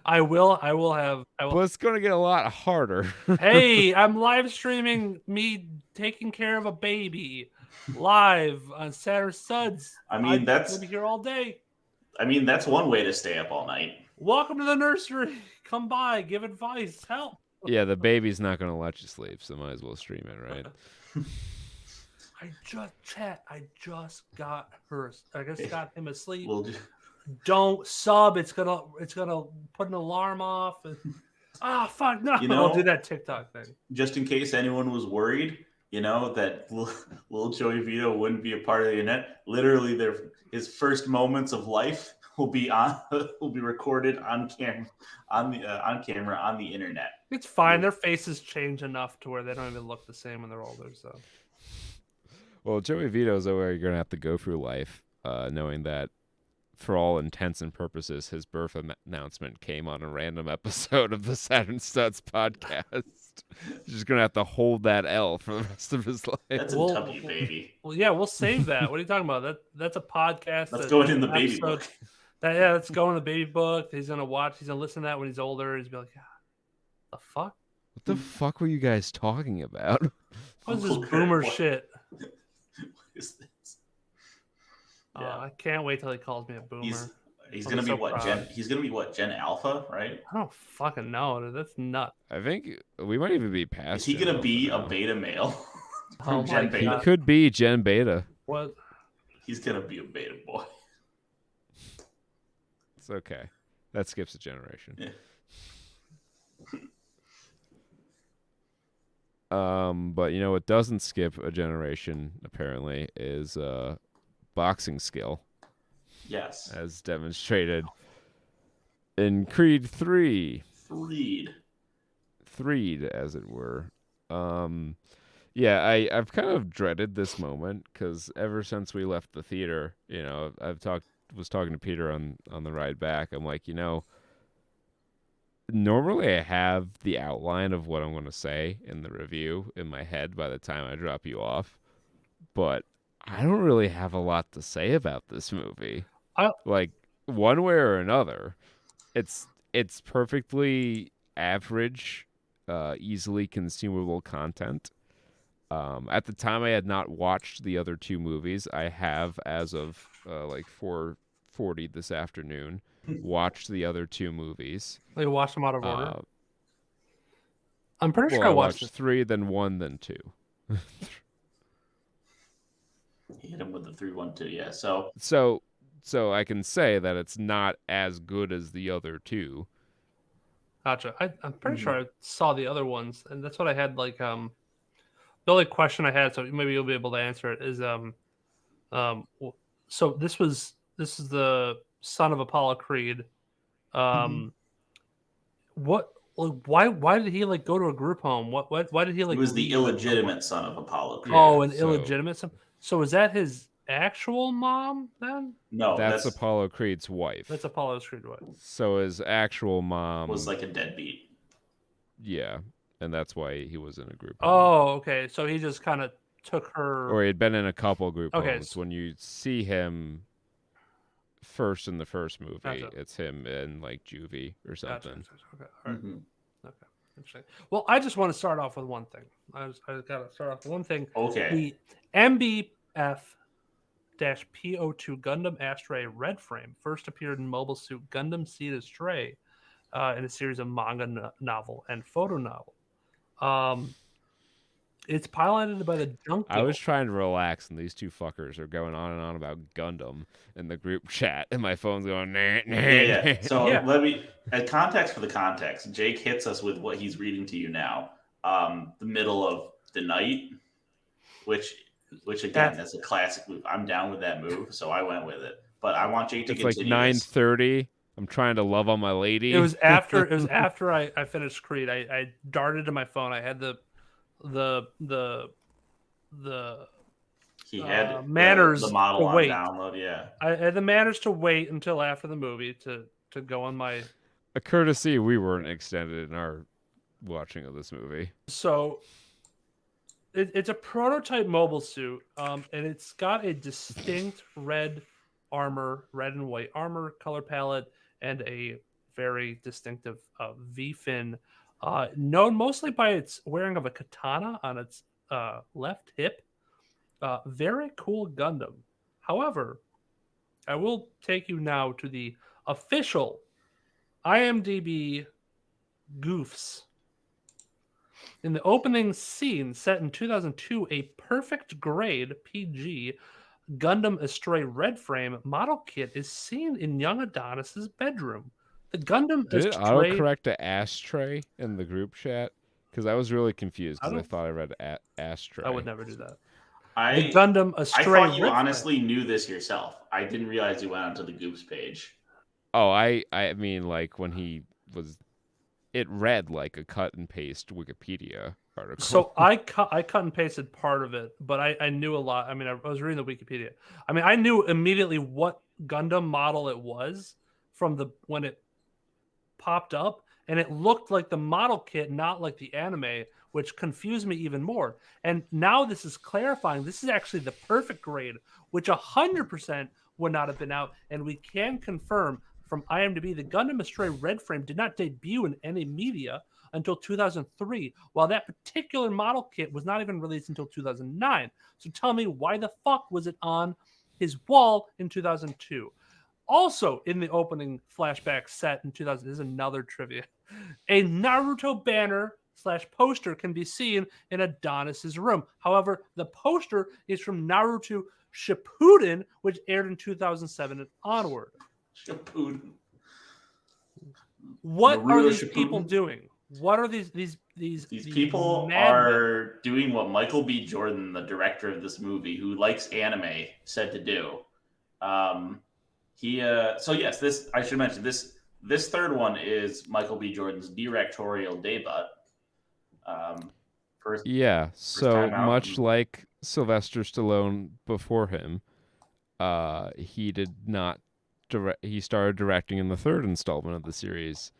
I will. But it's going to get a lot harder. Hey, I'm live streaming me taking care of a baby live on Saturn Studs. I mean, I'm gonna be here all day. I mean, that's one way to stay up all night. Welcome to the nursery. Come by, give advice, help. Yeah, the baby's not going to let you sleep, so might as well stream it, right? I just got him asleep. Don't sub. It's gonna put an alarm off. And, fuck no! Don't do that TikTok thing. Just in case anyone was worried, that little Joey Vito wouldn't be a part of the internet. Literally, his first moments of life will be recorded on camera on the internet. It's fine. Their faces change enough to where they don't even look the same when they're older. So, well, Joey Vito's where you're gonna have to go through life, knowing that, for all intents and purposes, his birth announcement came on a random episode of the Saturn Studs podcast. He's just going to have to hold that L for the rest of his life. That's a W, baby. Well, yeah, we'll save that. What are you talking about? That's a podcast. That's going in the baby book. Let's go in the baby book. He's going to listen to that when he's older. He's going to be like, the fuck? What the fuck were you guys talking about? What is this boomer shit? What is this? Yeah. I can't wait till he calls me a boomer. He's gonna be what, Gen? He's gonna be what, Gen Alpha, right? I don't fucking know. Dude. That's nuts. I think we might even be past. Is he gonna be a beta male? Gen Beta? He could be Gen Beta. What? He's gonna be a beta boy. It's okay. That skips a generation. Yeah. But what doesn't skip a generation apparently is boxing skill. Yes. As demonstrated in Creed 3. Threed, as it were. Yeah, I've kind of dreaded this moment because ever since we left the theater, was talking to Peter on the ride back. I'm like, normally I have the outline of what I'm going to say in the review in my head by the time I drop you off, but I don't really have a lot to say about this movie. Like, one way or another, it's perfectly average, easily consumable content. At the time, I had not watched the other two movies. I have, as of 4:40 this afternoon, watched the other two movies. You watched them out of order? I'm pretty sure I watched 3, then 1, then 2. He hit him with the 3-1-2, yeah. So I can say that it's not as good as the other two. Gotcha. I'm pretty sure I saw the other ones, and that's what I had. Like, the only question I had, so maybe you'll be able to answer it, is so this is the son of Apollo Creed. What Why did he like go to a group home? Why did he like? He was the leave at some illegitimate point? son of Apollo Creed. Oh, an so- illegitimate son. So is that his actual mom then? No, That's that's Apollo Creed's wife. That's Apollo's Creed wife. So his actual mom was like a deadbeat. yeah, and that's why he was in a group. Oh, okay. So he just kind of took her. Or he'd been in a couple group Okay, homes. When you see him first in the first movie, Gotcha. it's him in like juvie or Gotcha. something. Okay. All right. Mhm. Okay. Interesting. Well, I just want to start off with one thing. I got to start off with one thing. Okay. The MBF-PO2 Gundam Astray Red Frame first appeared in Mobile Suit Gundam Seed Astray in a series of manga novel and photo novel. It's piloted by the Junk. I was trying to relax, and these two fuckers are going on and on about Gundam in the group chat, and my phone's going. Nah, nah, Yeah. nah. So Yeah. let me, at context for the context, Jake hits us with what he's reading to you now. The middle of the night, which again, that's a classic move. I'm down with that move, so I went with it. But I want Jake to It's like continue. 9:30. I'm trying to love on my lady. It was after I finished Creed. I darted to my phone. I had the He had manners the model to on wait. download. Yeah. I had the manners to wait until after the movie to go on my. A courtesy we weren't extended in our watching of this movie. So it's a prototype mobile suit, and it's got a distinct red and white armor color palette, and a very distinctive V fin, known mostly by its wearing of a katana on its left hip. Very cool Gundam. However, I will take you now to the official IMDb goofs. In the opening scene, set in 2002, a perfect grade PG Gundam Astray Red Frame model kit is seen in young Adonis's bedroom. The Gundam Did it Astray. autocorrect to ashtray in the group chat? Because I was really confused I because I don't- thought I read ashtray. I would never do that. I The Gundam I Astray thought you Red honestly knew this yourself. I didn't realize you went onto the Goops page. Oh, I mean, like when he was, it read like a cut and paste Wikipedia article. So I cut and pasted part of it, but I knew a lot. I mean, I was reading the Wikipedia. I mean, I knew immediately what Gundam model it was from when it popped up, and it looked like the model kit, not like the anime, which confused me even more. And now this is clarifying. This is actually the perfect grade, which 100% would not have been out, and we can confirm from IMDb the Gundam Astray Red Frame did not debut in any media until 2003, while that particular model kit was not even released until 2009. So tell me, why the fuck was it on his wall in 2002? Also, in the opening flashback set in 2000, this is another trivia. A Naruto banner / poster can be seen in Adonis's room. However, the poster is from Naruto Shippuden, which aired in 2007 and onward. Shippuden. What are Naruto these people Shippuden? doing? What are these These people madmen? are doing what Michael B. Jordan, the director of this movie, who likes anime, said to do. So yes, this I should mention this third one is Michael B. Jordan's directorial debut. First, yeah, so time out. much like Sylvester Stallone before him, he did not direct. He started directing in the third installment of the series,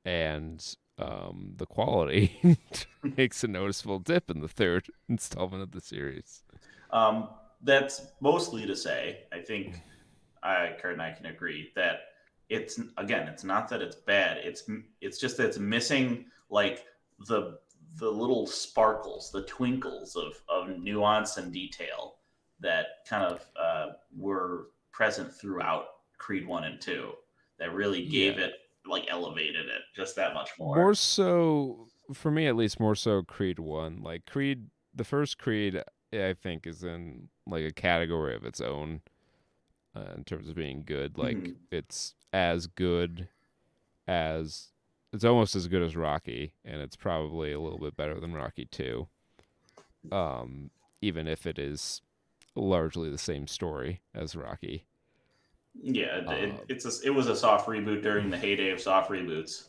and the quality makes a noticeable dip in the third installment of the series. that's mostly to say, I think Kurt and I can agree that it's not that it's bad. It's just that it's missing like the little sparkles, the twinkles of nuance and detail that kind of were present throughout Creed 1 and 2 that really gave it, like elevated it just that much more. More so, for me at least, more so Creed 1. Like Creed, the first Creed, I think, is in like a category of its own in terms of being good. Like it's as good as, it's almost as good as Rocky, and it's probably a little bit better than Rocky 2. Even if it is largely the same story as Rocky. Yeah, it was a soft reboot during the heyday of soft reboots.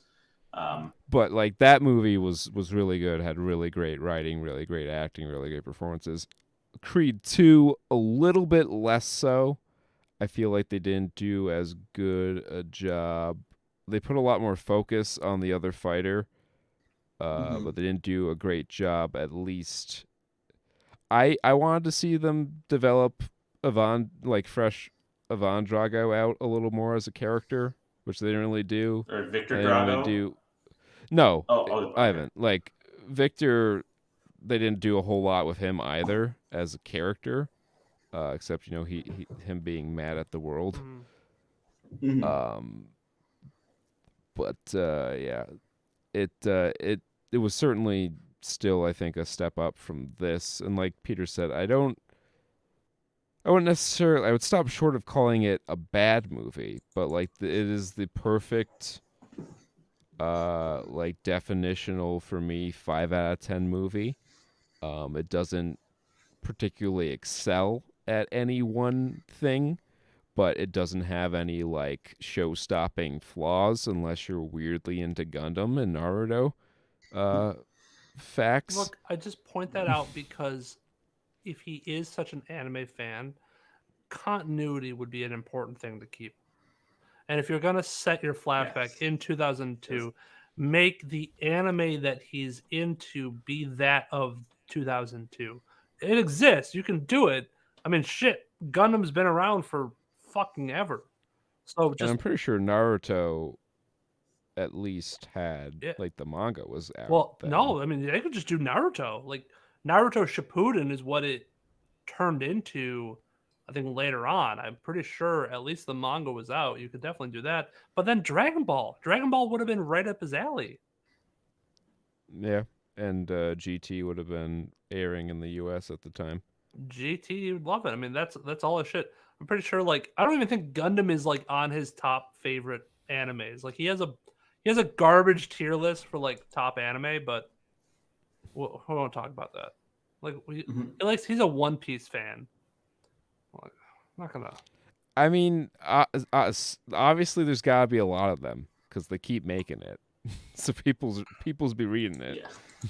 But like that movie was really good. Had really great writing, really great acting, really great performances. Creed 2 a little bit less so. I feel like they didn't do as good a job. They put a lot more focus on the other fighter, but they didn't do a great job. At least I wanted to see them develop fresh Ivan Drago out a little more as a character, which they didn't really do. Or Victor They didn't really Drago. do. No, Okay. I haven't. Like Victor, they didn't do a whole lot with him either as a character, except him being mad at the world. Mhm. But yeah, it was certainly still, I think, a step up from this. And like Peter said, I wouldn't necessarily. I would stop short of calling it a bad movie, but like it is the perfect, like definitional for me 5 out of 10 movie. It doesn't particularly excel at any one thing, but it doesn't have any like show-stopping flaws unless you're weirdly into Gundam and Naruto. Facts. Look, I just point that out because if he is such an anime fan, continuity would be an important thing to keep. And if you're going to set your flashback in 2002, make the anime that he's into be that of 2002. It exists. You can do it. I mean, shit, Gundam's been around for fucking ever. So And just I'm pretty sure Naruto at least had like the manga was out. well, then. no, I mean they could just do Naruto. Like Naruto Shippuden is what it turned into. I think later on, I'm pretty sure at least the manga was out. You could definitely do that. But then Dragon Ball would have been right up his alley. Yeah, and GT would have been airing in the U.S. at the time. GT would love it. I mean, that's all his shit. I'm pretty sure. Like, I don't even think Gundam is like on his top favorite animes. Like, he has a garbage tier list for like top anime, but we won't talk about that. Like, he's a One Piece fan. Like, I'm not gonna. I mean, obviously, there's got to be a lot of them because they keep making it, so people's be reading it. Yeah.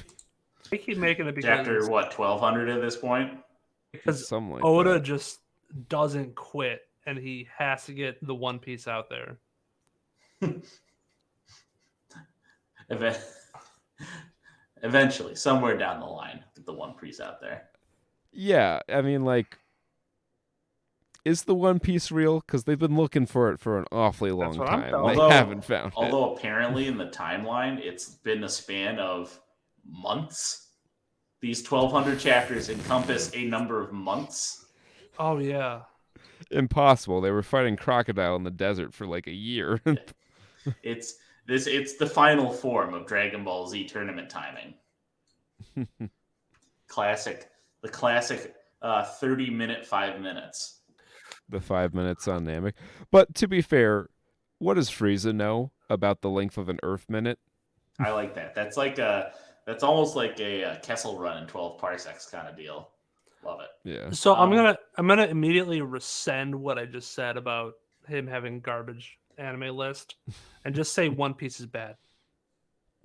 They keep making it because Chapter 1200 at this point. Because something like Oda that. just doesn't quit, and he has to get the One Piece out there. Eventually, somewhere down the line, get the One Piece out there. Yeah, I mean, like, is the One Piece real? Because they've been looking for it for an awfully long time. They haven't found it. Although apparently in the timeline, it's been a span of months. These 1,200 chapters encompass a number of months. Oh yeah. Impossible. They were fighting crocodile in the desert for like a year. It's the final form of Dragon Ball Z tournament timing. The classic 30-minute 5 minutes. The 5 minutes on Namek. But to be fair, what does Frieza know about the length of an Earth minute? I like that. That's almost like a Kessel Run in 12 parsecs kind of deal. Love it. Yeah. So I'm gonna immediately rescind what I just said about him having garbage anime list, and just say One Piece is bad.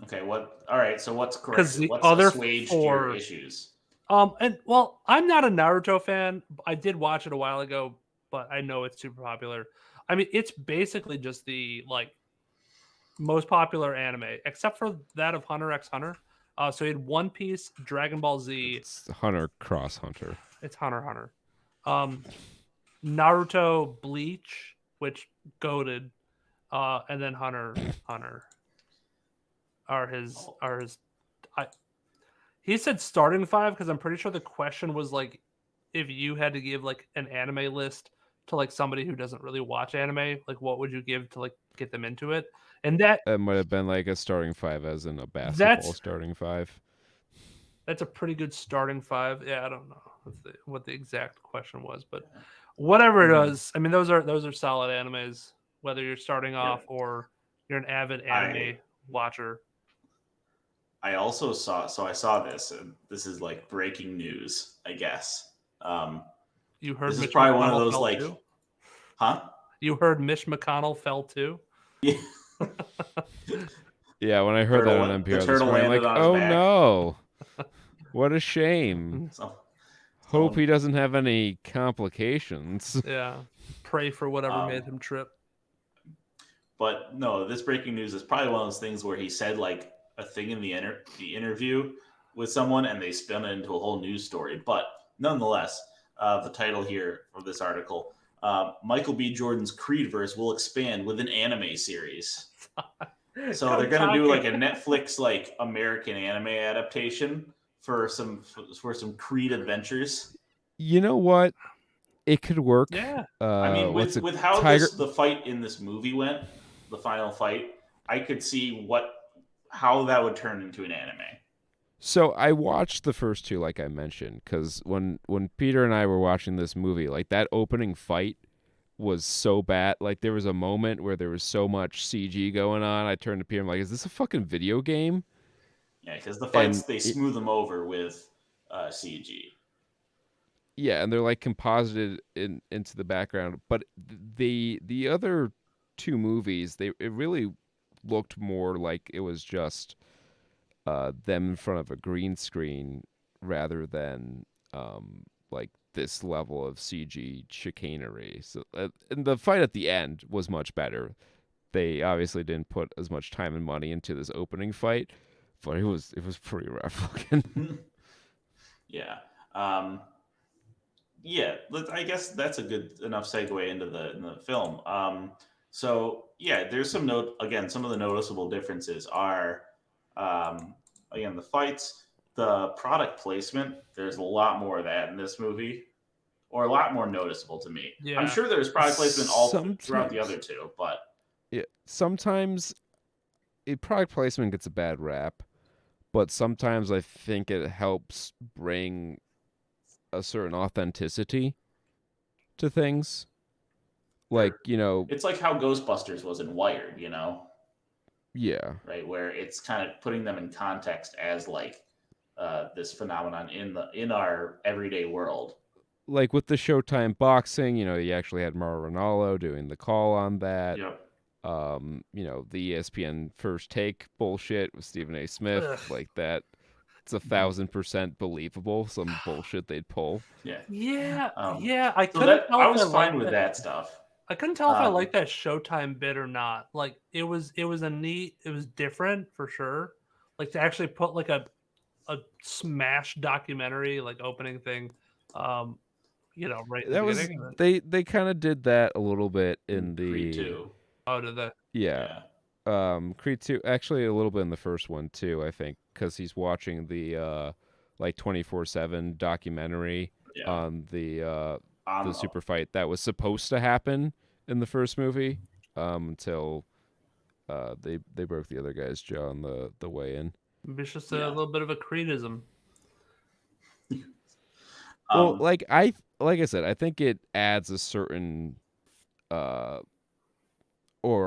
Okay. All right. So what's correct? Because the What's other assuaged your issues? And well, I'm not a Naruto fan. I did watch it a while ago, but I know it's super popular. I mean, it's basically just the like most popular anime, except for that of Hunter x Hunter. So you had One Piece, Dragon Ball Z. It's Hunter Cross Hunter. It's Hunter. Naruto, Bleach, which goated, and then Hunter are his. He said starting 5 because I'm pretty sure the question was like, if you had to give like an anime list to like somebody who doesn't really watch anime, like what would you give to like get them into it? And that might have been like a starting 5, as in a basketball starting 5. That's a pretty good starting 5. Yeah, I don't know what the exact question was, but whatever it is, I mean those are solid animes. Whether you're starting off or you're an avid anime watcher. I also I saw this, and this is like breaking news, I guess. You heard this Mitch is probably McConnell one of those fell like, too? Huh? You heard Mitch McConnell fell too? Yeah. Yeah, when I heard that on The NPR this turtle morning, I'm landed like, on his oh back. no, what a shame. So, Hope he doesn't have any complications. Yeah. Pray for whatever made him trip. But no, this breaking news is probably one of those things where he said like a thing in the interview with someone and they spun it into a whole news story. But nonetheless, the title here of this article, Michael B. Jordan's Creedverse will expand with an anime series. So they're going to do like a Netflix like American anime adaptation for some Creed adventures. You know what? It could work. Yeah. I mean, with how the fight in this movie went, the final fight, I could see how that would turn into an anime. So I watched the first two, like I mentioned, because when Peter and I were watching this movie, like that opening fight was so bad. Like there was a moment where there was so much CG going on. I turned to Peter, I'm like, "Is this a fucking video game?" Yeah, because the fights they smooth them over with CG. Yeah, and they're like composited into the background. But the other two movies, it really looked more like it was just them in front of a green screen rather than like this level of CG chicanery. So, and the fight at the end was much better. They obviously didn't put as much time and money into this opening fight, but it was pretty rough looking. Yeah. Yeah, I guess that's a good enough segue into the film. So yeah, there's some some of the noticeable differences are again the fights, the product placement. There's a lot more of that in this movie, or a lot more noticeable to me. Yeah. I'm sure there's product placement throughout the other two, but yeah, sometimes product placement gets a bad rap, but sometimes I think it helps bring a certain authenticity to things. Like, it's like how Ghostbusters was in Wired, Yeah. Right, where it's kind of putting them in context as like this phenomenon in our everyday world. Like with the Showtime boxing, you actually had Mauro Ranallo doing the call on that. Yep. The ESPN First Take bullshit with Stephen A. Smith, like that. It's 1,000% believable. Some bullshit they'd pull. Yeah. Yeah. I was fine with that stuff. I couldn't tell if I liked that Showtime bit or not. Like it was different for sure. Like to actually put like a smash documentary like opening thing, right. That was they kind of did that a little bit in the Creed 2. Oh, did they? Yeah. Creed 2, actually a little bit in the first one too, I think, because he's watching the like 24/7 documentary on the super fight that was supposed to happen in the first movie until they broke the other guy's jaw on the way in. It's just a little bit of a Creedism. Well, like I said, I think it adds a certain aura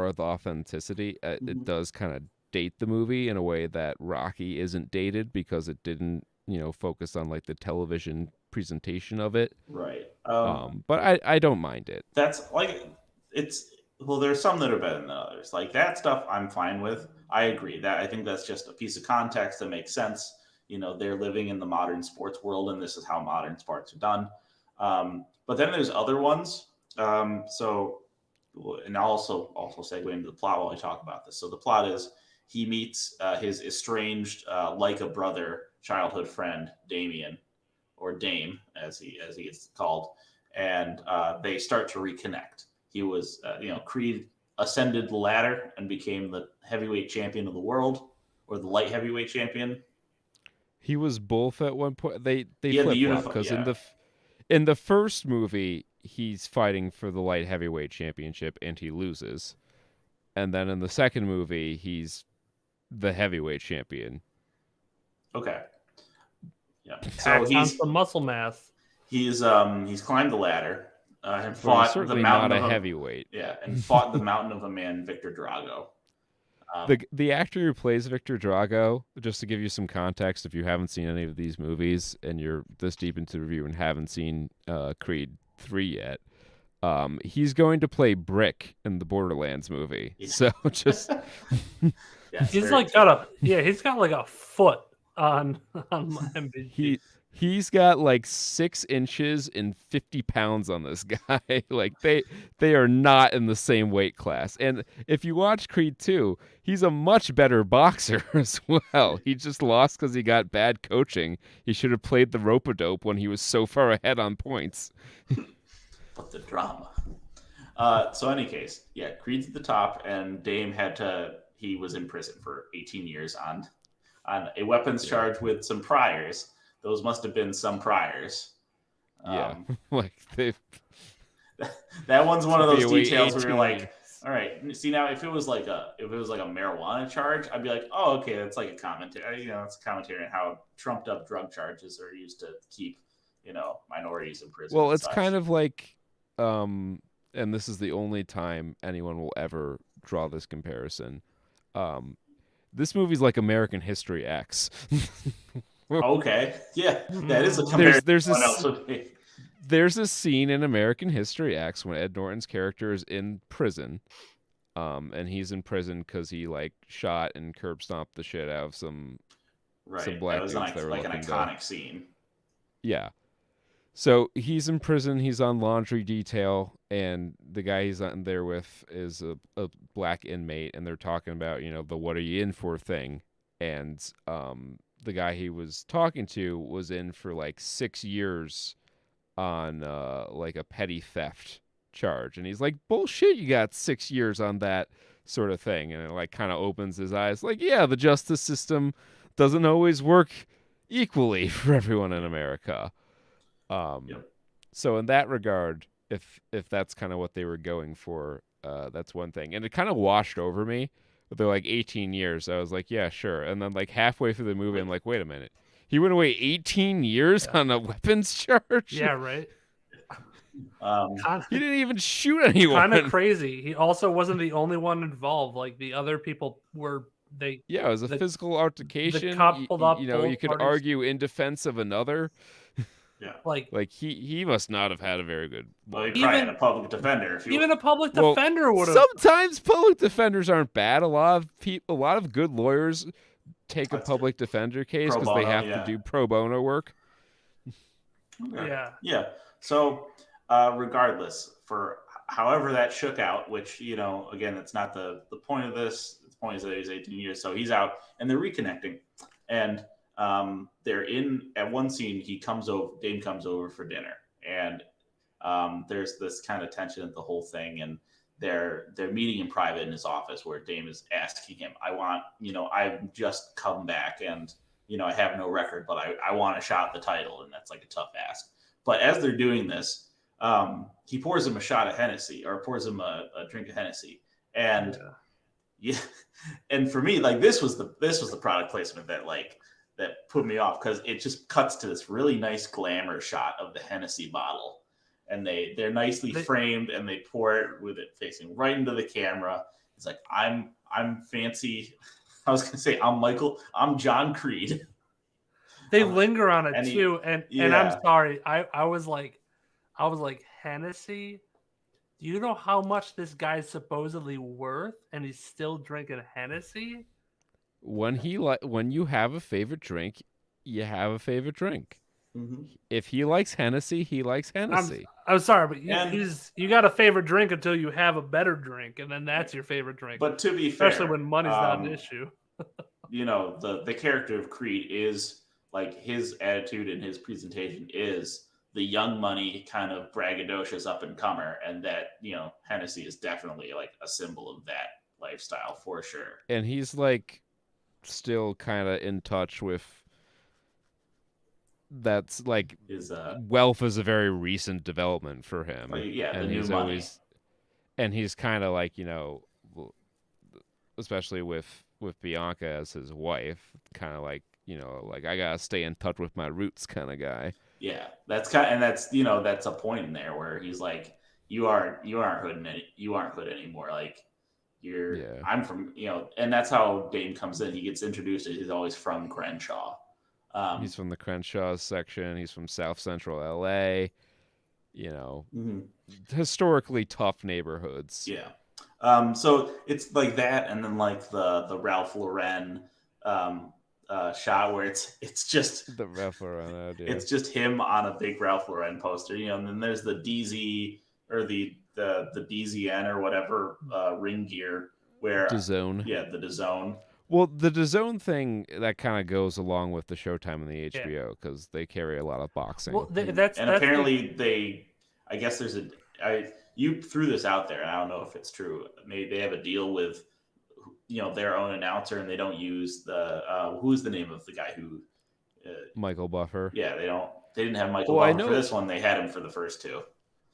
of authenticity. It does kind of date the movie in a way that Rocky isn't dated because it didn't, focus on like the television presentation of it. Right. But I don't mind it. That's like there's some that are better than others. Like that stuff I'm fine with. I agree that I think that's just a piece of context that makes sense. They're living in the modern sports world and this is how modern sports are done. But then there's other ones. And I'll also segue into the plot while I talk about this. So the plot is he meets his estranged, like a brother, childhood friend, Damien, or Dame, as he is called, and they start to reconnect. He was, Creed ascended the ladder and became the heavyweight champion of the world, or the light heavyweight champion. He was both at one point. They flip-flop because in the first movie he's fighting for the light heavyweight championship and he loses, and then in the second movie he's the heavyweight champion. Okay. Yeah. So he's the muscle mass. He's climbed the ladder and fought the mountain not a heavyweight. Yeah, and fought the mountain of a man, Victor Drago. The actor who plays Victor Drago, just to give you some context, if you haven't seen any of these movies and you're this deep into the review and haven't seen Creed 3 yet, he's going to play Brick in the Borderlands movie. Yeah. So just Yeah, it's He's very like he's got like a foot on MVG. He's got like 6 inches and 50 pounds on this guy. Like they are not in the same weight class. And if you watch Creed 2, he's a much better boxer as well. He just lost because he got bad coaching. He should have played the rope-a-dope when he was so far ahead on points. But the drama. So any case, yeah, Creed's at the top, and Dame he was in prison for 18 years on a weapons charge with some priors. Those must have been some priors. Yeah, like they. That one's one of those details where you're like, years. all right. See, now if it was like a marijuana charge, I'd be like, oh, okay, that's like a commentary. It's a commentary on how trumped up drug charges are used to keep minorities in prison. Well, it's kind of like, and this is the only time anyone will ever draw this comparison. This movie's like American History X. Okay, yeah, that is a comparison. There's a scene in American History X when Ed Norton's character is in prison, and he's in prison because he like shot and curb stomped the shit out of some black dudes. That was like an iconic scene. Yeah. So he's in prison. He's on laundry detail, and the guy he's on there with is a black inmate, and they're talking about the "what are you in for" thing, and the guy he was talking to was in for like 6 years on like a petty theft charge, and he's like, bullshit, you got 6 years on that sort of thing. And it like kind of opens his eyes, like, yeah, the justice system doesn't always work equally for everyone in America. So in that regard, if that's kind of what they were going for, that's one thing. And it kind of washed over me. They're like 18 years. I was like, yeah, sure. And then like halfway through the movie, I'm like, wait a minute. He went away 18 years on a weapons charge? Yeah, right. He didn't even shoot anyone. Kind of crazy. He also wasn't the only one involved. Like the other people were. Yeah, it was a physical altercation. The cop pulled up. You could argue in defense of another. Yeah, like he must not have had a very good. Well, he probably had a public defender. A public defender would have. Sometimes public defenders aren't bad. A lot of good lawyers take a public defender case because they have to do pro bono work. Okay. Yeah. So, regardless, for however that shook out, which again, that's not the point of this. The point is that he's 18 years, so he's out, and they're reconnecting, and they're at one scene. Dame comes over for dinner, and there's this kind of tension at the whole thing, and they're meeting in private in his office where Dame is asking him, I've just come back and I have no record, but I want a shot at the title, and that's like a tough ask. But as they're doing this, he pours him a shot of Hennessy, or pours him a drink of Hennessy, and and for me, like this was the product placement that put me off, because it just cuts to this really nice glamour shot of the Hennessy bottle, and they're nicely framed, and they pour it with it facing right into the camera. It's like, I'm fancy. I was gonna say I'm John Creed. They linger on it too, and I'm sorry, I was like Hennessy. Do you know how much this guy's supposedly worth, and he's still drinking Hennessy? When you have a favorite drink, you have a favorite drink. Mm-hmm. If he likes Hennessy, he likes Hennessy. I'm sorry, but you got a favorite drink until you have a better drink, and then that's your favorite drink. But to be fair, especially when money's not an issue. The character of Creed is like, his attitude and his presentation is the young money kind of braggadocious up and comer, and that Hennessy is definitely like a symbol of that lifestyle for sure. And he's like still kind of in touch with. That's like his wealth is a very recent development for him. And he's always, and he's kind of like especially with Bianca as his wife, kind of like like, I gotta stay in touch with my roots kind of guy. Yeah, that's a point in there where he's like, you aren't hood anymore. Like I'm from and that's how Dame comes in. He gets introduced. He's always from Crenshaw. He's from the Crenshaw section. He's from South Central LA. Historically tough neighborhoods. Yeah. So it's like that, and then like the Ralph Lauren shot where it's just The Ralph Lauren ad, yeah. it's just him on a big Ralph Lauren poster, and then there's the DZ or the DZN or whatever ring gear where DAZN. yeah, the DAZN. Well, the DAZN thing that kind of goes along with the Showtime and the Yeah. HBO because they carry a lot of boxing. Well, And apparently I guess there's you threw this out there, and I don't know if it's true. Maybe they have a deal with their own announcer, and they don't use the who's the name of the guy who Michael Buffer. Yeah, they didn't have Michael Buffer for this one. They had him for the first two.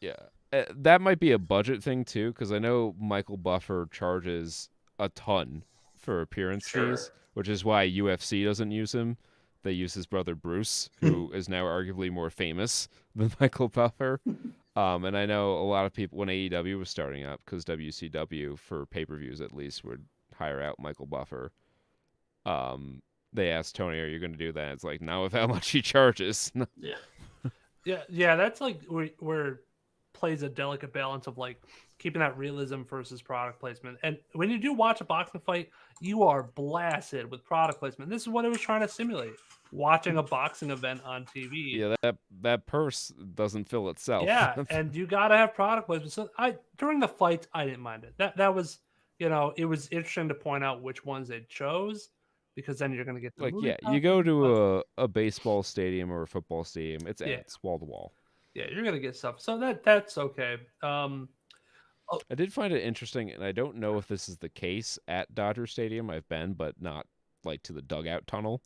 Yeah, that might be a budget thing too, because I know Michael Buffer charges a ton for appearance fees, which is why UFC doesn't use him. They use his brother Bruce, who is now arguably more famous than Michael Buffer. And I know a lot of people when AEW was starting up, because WCW for pay-per-views at least would hire out Michael Buffer. They asked Tony, "Are you going to do that?" It's like, not with how much he charges. Yeah. That's like where it plays a delicate balance of like keeping that realism versus product placement. And when you do watch a boxing fight, you are blasted with product placement. This is what it was trying to simulate. Watching a boxing event on TV. Yeah, that purse doesn't fill itself. Yeah, and you got to have product placement. So during the fights, I didn't mind it. That was, it was interesting to point out which ones they chose, because then you're going to get the like, movie you go to a baseball stadium or a football stadium, it's wall to wall. Yeah, you're going to get stuff. So that's okay. I did find it interesting, and I don't know if this is the case at Dodger Stadium. I've been, but not like to the dugout tunnel,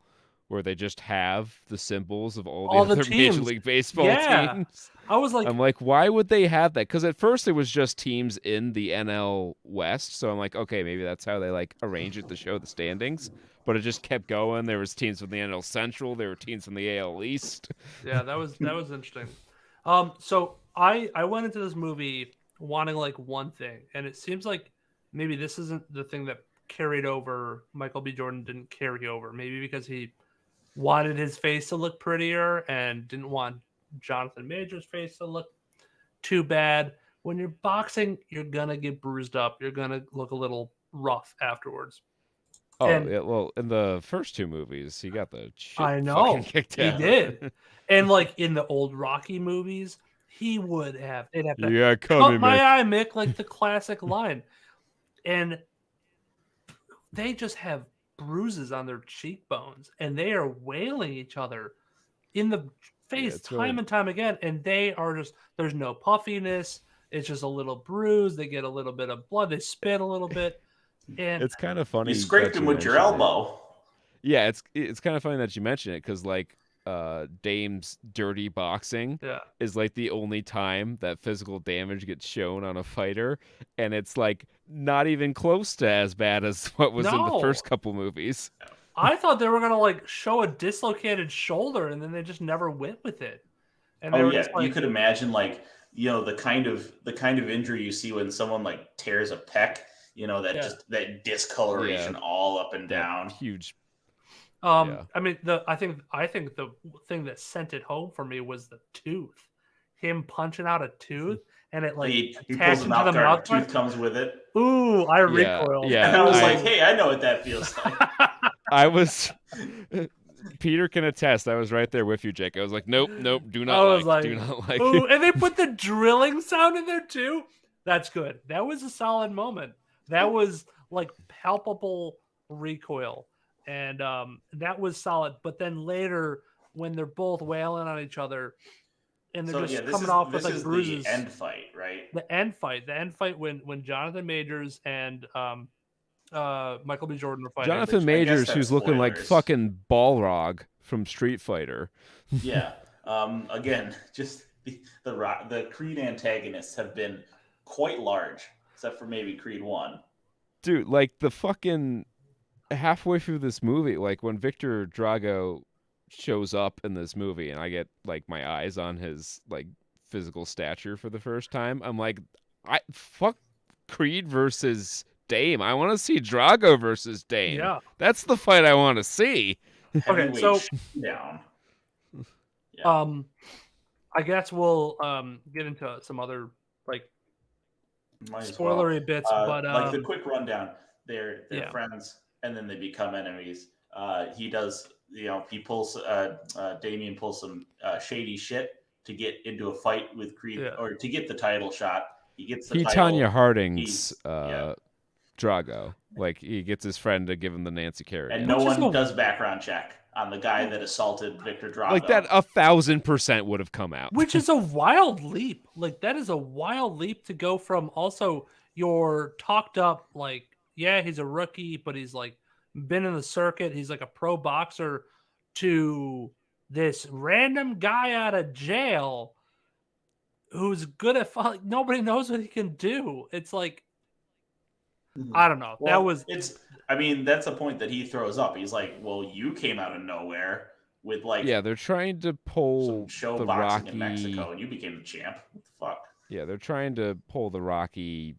where they just have the symbols of all the other Major League Baseball teams. I'm like, why would they have that? Because at first it was just teams in the NL West, so I'm like, okay, maybe that's how they like arrange it to show the standings. But it just kept going. There was teams from the NL Central. There were teams from the AL East. Yeah, that was interesting. So I went into this movie wanting like one thing, and it seems like maybe this isn't the thing that carried over. Michael B. Jordan didn't carry over, maybe because he wanted his face to look prettier and didn't want Jonathan Majors' face to look too bad. When you're boxing, you're gonna get bruised up. You're gonna look a little rough afterwards. Oh, yeah, well, in the first two movies, he got the shit fucking kicked out. He did. And like in the old Rocky movies, they'd have to cut my eye, Mick, like the classic line. And they just have bruises on their cheekbones, and they are wailing each other in the face time and time again. And they are just, there's no puffiness. It's just a little bruise. They get a little bit of blood. They spit a little bit. And it's kind of funny. You scraped him with your elbow. Yeah, it's kind of funny that you mention it, because like Dame's dirty boxing is like the only time that physical damage gets shown on a fighter, and it's like not even close to as bad as what was in the first couple movies. I thought they were gonna like show a dislocated shoulder, and then they just never went with it. And you could imagine like the kind of injury you see when someone like tears a pec. Just that discoloration all up and down. Huge. I mean, I think the thing that sent it home for me was the tooth. Him punching out a tooth, and it like he pulls the mouth guard. The tooth comes with it. Ooh, I recoiled. Yeah, and I was like, hey, I know what that feels like. Peter can attest. I was right there with you, Jake. I was like, nope, do not like. Ooh, and they put the drilling sound in there too. That's good. That was a solid moment. That was like palpable recoil, and that was solid. But then later, when they're both wailing on each other, and they're coming off with like bruises. The end fight, right? The end fight when Jonathan Majors and Michael B. Jordan were fighting. Jonathan Majors, who's looking like fucking Balrog from Street Fighter. Yeah. Again, just the Creed antagonists have been quite large. Except for maybe Creed 1. Dude, like the fucking halfway through this movie, like when Victor Drago shows up in this movie and I get like my eyes on his like physical stature for the first time, I'm like, fuck Creed versus Dame. I want to see Drago versus Dame. Yeah. That's the fight I want to see. Okay, so down. I guess we'll get into some other like Might as well. spoilery bits, but like the quick rundown, they're yeah. friends and then they become enemies. He does, he pulls Damien pulls some shady shit to get into a fight with Creed Yeah. or to get the title shot. He gets the He title. Tanya Harding's He's yeah, Drago. Like he gets his friend to give him the Nancy Kerrigan. and no one does background check on the guy that assaulted Victor Drago. Like that 1,000% would have come out. Which is a wild leap. Like that is a wild leap to go from also your talked up, like, yeah, he's a rookie, but he's like been in the circuit, he's like a pro boxer, to this random guy out of jail who's good at like, nobody knows what he can do. It's like, I don't know. Well, that was that's a point that he throws up. He's like, well, you came out of nowhere with like they're trying to pull some show the boxing Rocky in Mexico and you became the champ. What the fuck? Yeah, they're trying to pull the Rocky.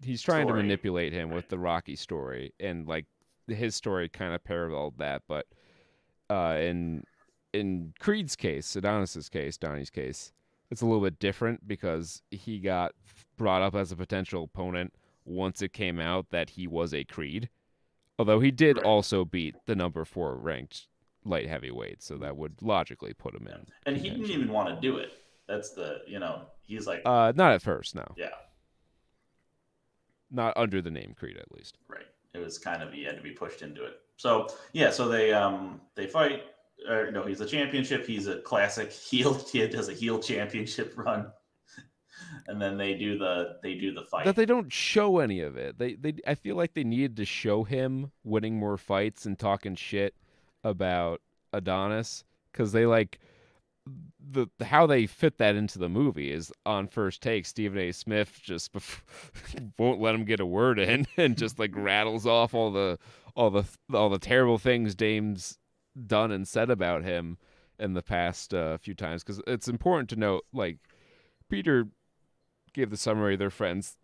He's trying to manipulate him with the Rocky story, and like his story kind of paralleled that. But in Creed's case, Adonis's case, Donnie's case, it's a little bit different because he got brought up as a potential opponent once it came out that he was a Creed. Although he did also beat the number 4 ranked light heavyweight, so that would logically put him in. And he didn't even want to do it. That's the, he's like, not at first, no. Yeah. Not under the name Creed, at least. Right. It was kind of, he had to be pushed into it. So so they fight. No, he's a championship. He's a classic heel. He does a heel championship run, and then they do the fight. That they don't show any of it. I feel like they needed to show him winning more fights and talking shit about Adonis, because they like how they fit that into the movie is on first take. Stephen A. Smith just won't let him get a word in and just like rattles off all the terrible things Dame's done and said about him in the past few times. Because it's important to note, like, Peter gave the summary. They're friends.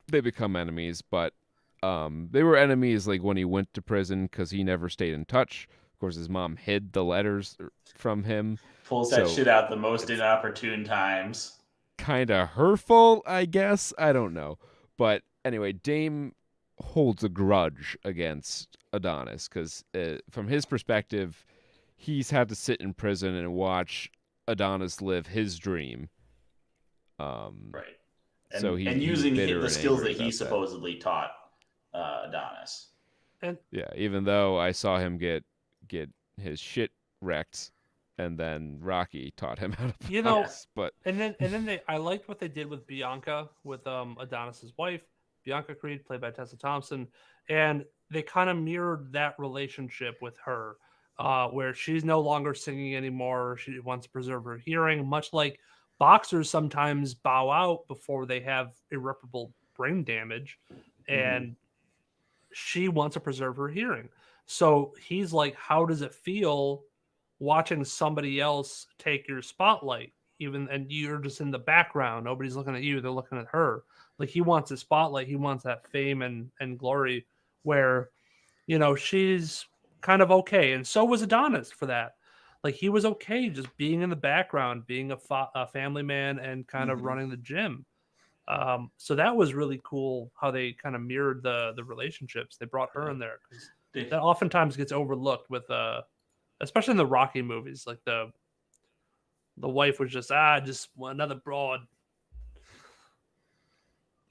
They become enemies, but they were enemies like when he went to prison because he never stayed in touch. Of course, his mom hid the letters from him. Pulls that shit out the most inopportune times. Kind of her fault, I guess. I don't know. But anyway, Dame holds a grudge against Adonis because from his perspective, he's had to sit in prison and watch Adonis live his dream. Right. And, so and using the skills that he that. supposedly taught Adonis. And yeah, even though I saw him get his shit wrecked, and then Rocky taught him how to box. But and then I liked what they did with Bianca, with Adonis's wife, Bianca Creed, played by Tessa Thompson, and they kind of mirrored that relationship with her, where she's no longer singing anymore. She wants to preserve her hearing, much like boxers sometimes bow out before they have irreparable brain damage, and she wants to preserve her hearing. So he's like, how does it feel watching somebody else take your spotlight, and you're just in the background, nobody's looking at you, they're looking at her. Like, he wants the spotlight, he wants that fame and glory, where she's kind of okay, and so was Adonis for that. Like, he was okay just being in the background, being a family man and kind of running the gym. So that was really cool how they kind of mirrored the relationships. They brought her in there, because that oftentimes gets overlooked with especially in the Rocky movies. Like the wife was just another broad.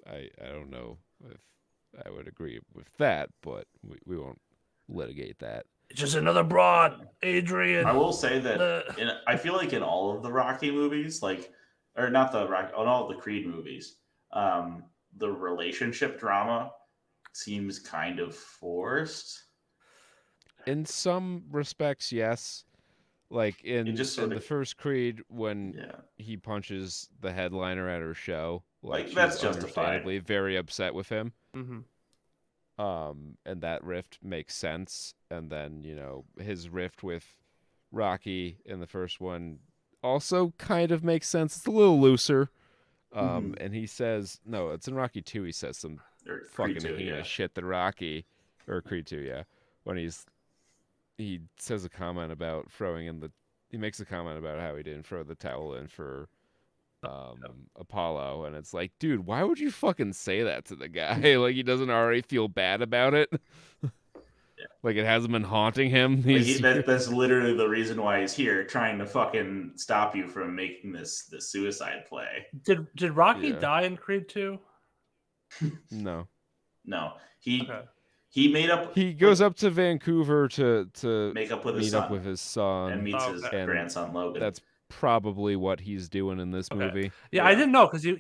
I don't know if I would agree with that, but we won't litigate that. It's just another broad, Adrian. I will say that I feel like in all of the Rocky movies, or not the Rocky, on all the Creed movies, the relationship drama seems kind of forced. In some respects, yes. Like in the first Creed, when he punches the headliner at her show, like that's she's understandably very upset with him. And that rift makes sense. And then, his rift with Rocky in the first one also kind of makes sense. It's a little looser. And he says, no, it's in Rocky 2. He says some fucking heinous shit to Rocky, or Creed 2, yeah. When he says a comment about he makes a comment about how he didn't throw the towel in for Apollo, and it's like, dude, why would you fucking say that to the guy? Like, he doesn't already feel bad about it. Like, it hasn't been haunting him. That's literally the reason why he's here, trying to fucking stop you from making this suicide play. Did Rocky die in Creed 2? No. He made up. He goes up to Vancouver to make up with meet up with his son and meets his grandson Logan. That's probably what he's doing in this movie. Yeah, I didn't know because he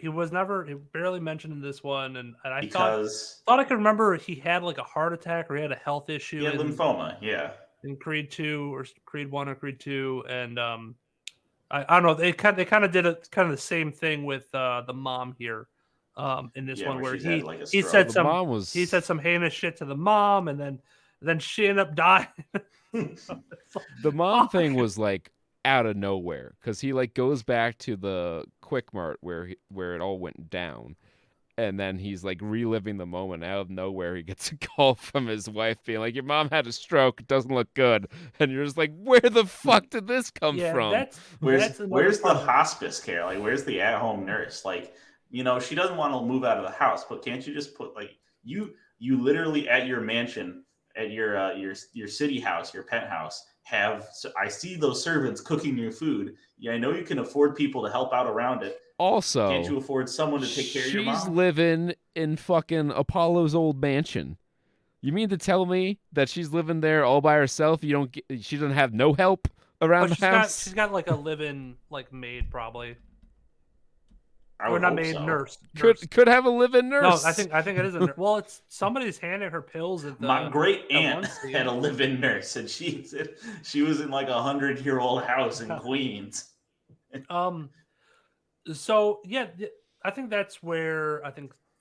barely mentioned in this one, and I thought I could remember he had like a heart attack or he had a health issue. He had lymphoma, in Creed 2 or Creed 1 or Creed 2, and I don't know. They kind of did the same thing with the mom here. In this one where he said some heinous shit to the mom, and then she ended up dying. The mom thing was like out of nowhere because he like goes back to the Quick Mart where it all went down, and then he's like reliving the moment. Out of nowhere, he gets a call from his wife being like, "Your mom had a stroke. It doesn't look good." And you're just like, "Where the fuck did this come from?" Where's the hospice care? Like, where's the at-home nurse? Like, you know, she doesn't want to move out of the house, but can't you just put like you literally at your mansion, at your city house, your penthouse, I see those servants cooking your food. Yeah, I know you can afford people to help out around it. Also, can't you afford someone to take care of your mom? She's living in fucking Apollo's old mansion. You mean to tell me that she's living there all by herself? She doesn't have no help around the house? She's got like a live-in like maid probably. Or not maid, so. Nurse. Could have a live-in nurse. No, I think it is a nurse. Well, it's somebody's handing her pills at the. My great aunt had a live-in nurse, and she was in like a 100-year-old house in Queens. So yeah, I think that's where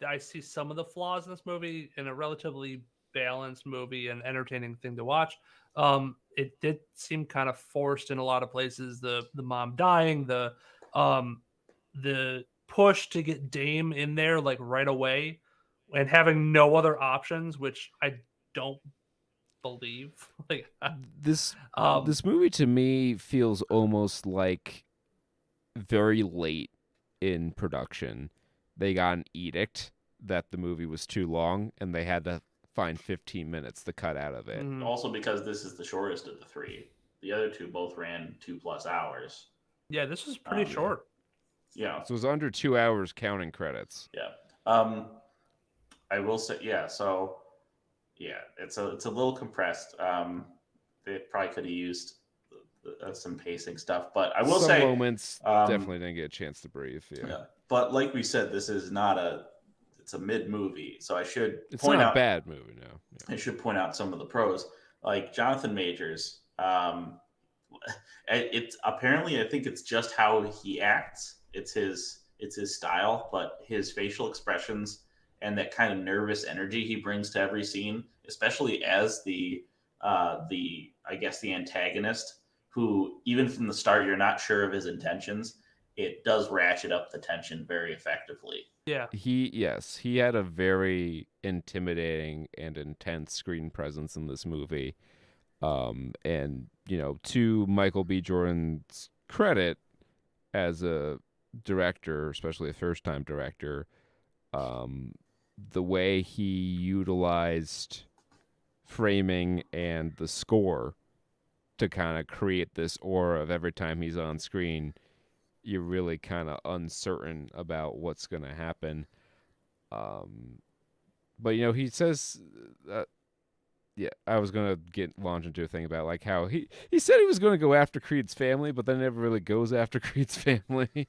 I see some of the flaws in this movie. In a relatively balanced movie and entertaining thing to watch. It did seem kind of forced in a lot of places. The mom dying, the push to get Dame in there like right away and having no other options, which I don't believe. Like this movie to me feels almost like very late in production. They got an edict that the movie was too long and they had to find 15 minutes to cut out of it. Also because this is the shortest of the three. The other two both ran 2+ hours. Yeah, this was pretty short. Yeah. So it was under 2 hours counting credits. Yeah. I will say, so it's a little compressed. They probably could have used some pacing stuff, but I will say some moments definitely didn't get a chance to breathe. Yeah. But like we said, this is it's a mid movie, so I should it's point not out a bad movie. No, I should point out some of the pros, like Jonathan Majors. It's apparently I think it's just how he acts. It's his style, but his facial expressions and that kind of nervous energy he brings to every scene, especially as the I guess the antagonist, who even from the start you're not sure of his intentions. It does ratchet up the tension very effectively. Yeah. He had a very intimidating and intense screen presence in this movie. And to Michael B. Jordan's credit as a director, especially a first-time director, the way he utilized framing and the score to kind of create this aura of every time he's on screen, you're really kind of uncertain about what's going to happen. But he says I was going to launch into a thing about like how he said he was going to go after Creed's family, but then never really goes after Creed's family.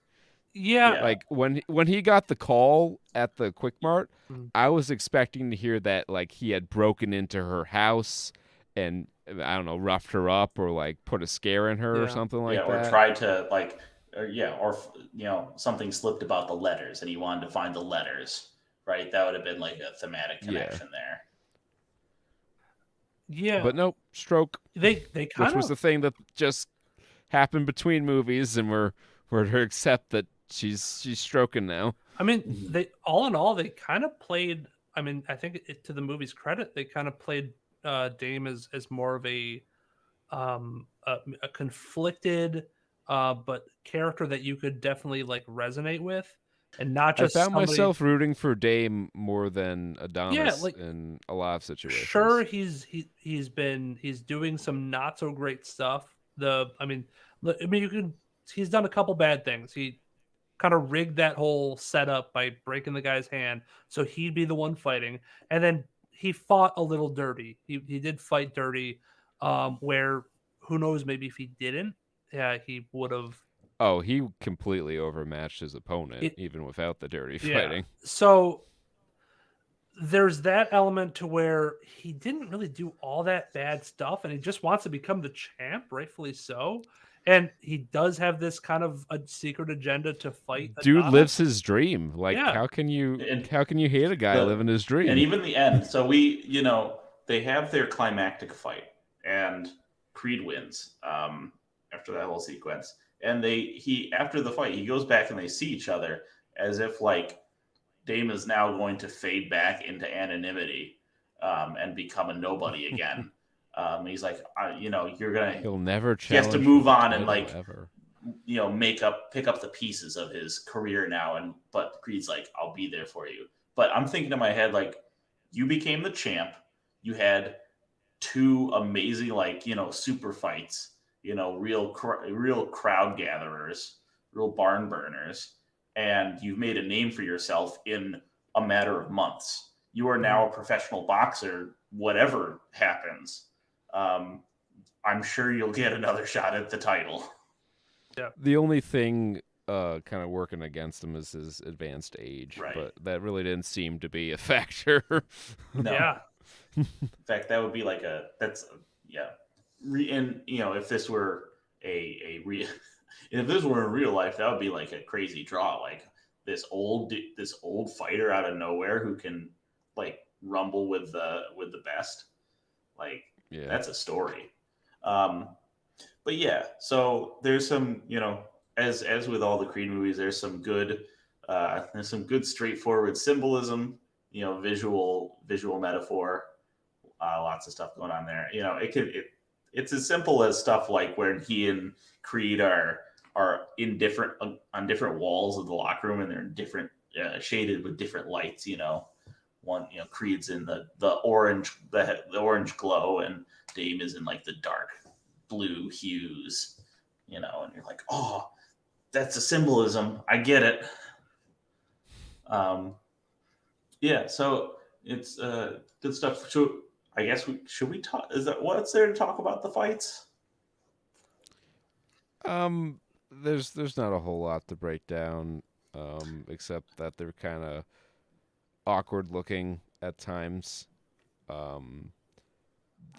Yeah. Like when he got the call at the Quick Mart, I was expecting to hear that like he had broken into her house and I don't know, roughed her up or like put a scare in her or something like that. Or tried to like or something slipped about the letters and he wanted to find the letters, right? That would have been like a thematic connection there. Yeah. But nope, stroke. They kind which was the thing that just happened between movies, and we're to accept that she's stroking now. I mean, they all in all, they kind of played. I mean, I think to the movie's credit, they kind of played Dame as more of a conflicted, but character that you could definitely like resonate with, and not I just found somebody. myself rooting for Dame more than Yeah, Adonis like in a lot of situations. sure he's doing some not so great stuff. You can he's done a couple bad things. He kind of rigged that whole setup by breaking the guy's hand so he'd be the one fighting, and then he fought a little dirty. He did fight dirty, where who knows, maybe if he didn't, yeah, he would have. Oh, he completely overmatched his opponent, It even without the dirty Yeah. fighting. So there's that element to where he didn't really do all that bad stuff and he just wants to become the champ, rightfully so. And he does have this kind of a secret agenda to fight Dude lives Adonis. his dream. Like, Yeah. how can you And hate a guy living his dream? And even the end. So they have their climactic fight, and Creed wins after that whole sequence. And he after the fight, he goes back and they see each other as if like Dame is now going to fade back into anonymity and become a nobody again. He's like, you're gonna. He'll never He has challenge to move for the on and title like ever. pick up the pieces of his career now. But Creed's like, I'll be there for you. But I'm thinking in my head, like, you became the champ. You had two amazing, like, super fights, real crowd gatherers, real barn burners. And you've made a name for yourself in a matter of months. You are now a professional boxer, whatever happens. I'm sure you'll get another shot at the title. Yeah. The only thing kind of working against him is his advanced age, Right. but that really didn't seem to be a factor. No. Yeah. In fact, that would be like and if this were if this were in real life, that would be like a crazy draw. Like this old fighter out of nowhere who can like rumble with the best. Like Yeah. that's a story. But yeah, so there's some, as with all the Creed movies, there's some good straightforward symbolism, visual metaphor, lots of stuff going on there. It's as simple as stuff like when he and Creed are in different on different walls of the locker room, and they're different shaded with different lights. One, Creed's in the orange glow, and Dame is in like the dark blue hues. And you're like, oh, that's a symbolism. I get it. Yeah, so it's good stuff. So I guess should we talk? Is that what's there to talk about the fights? There's not a whole lot to break down, except that they're kind of awkward looking at times.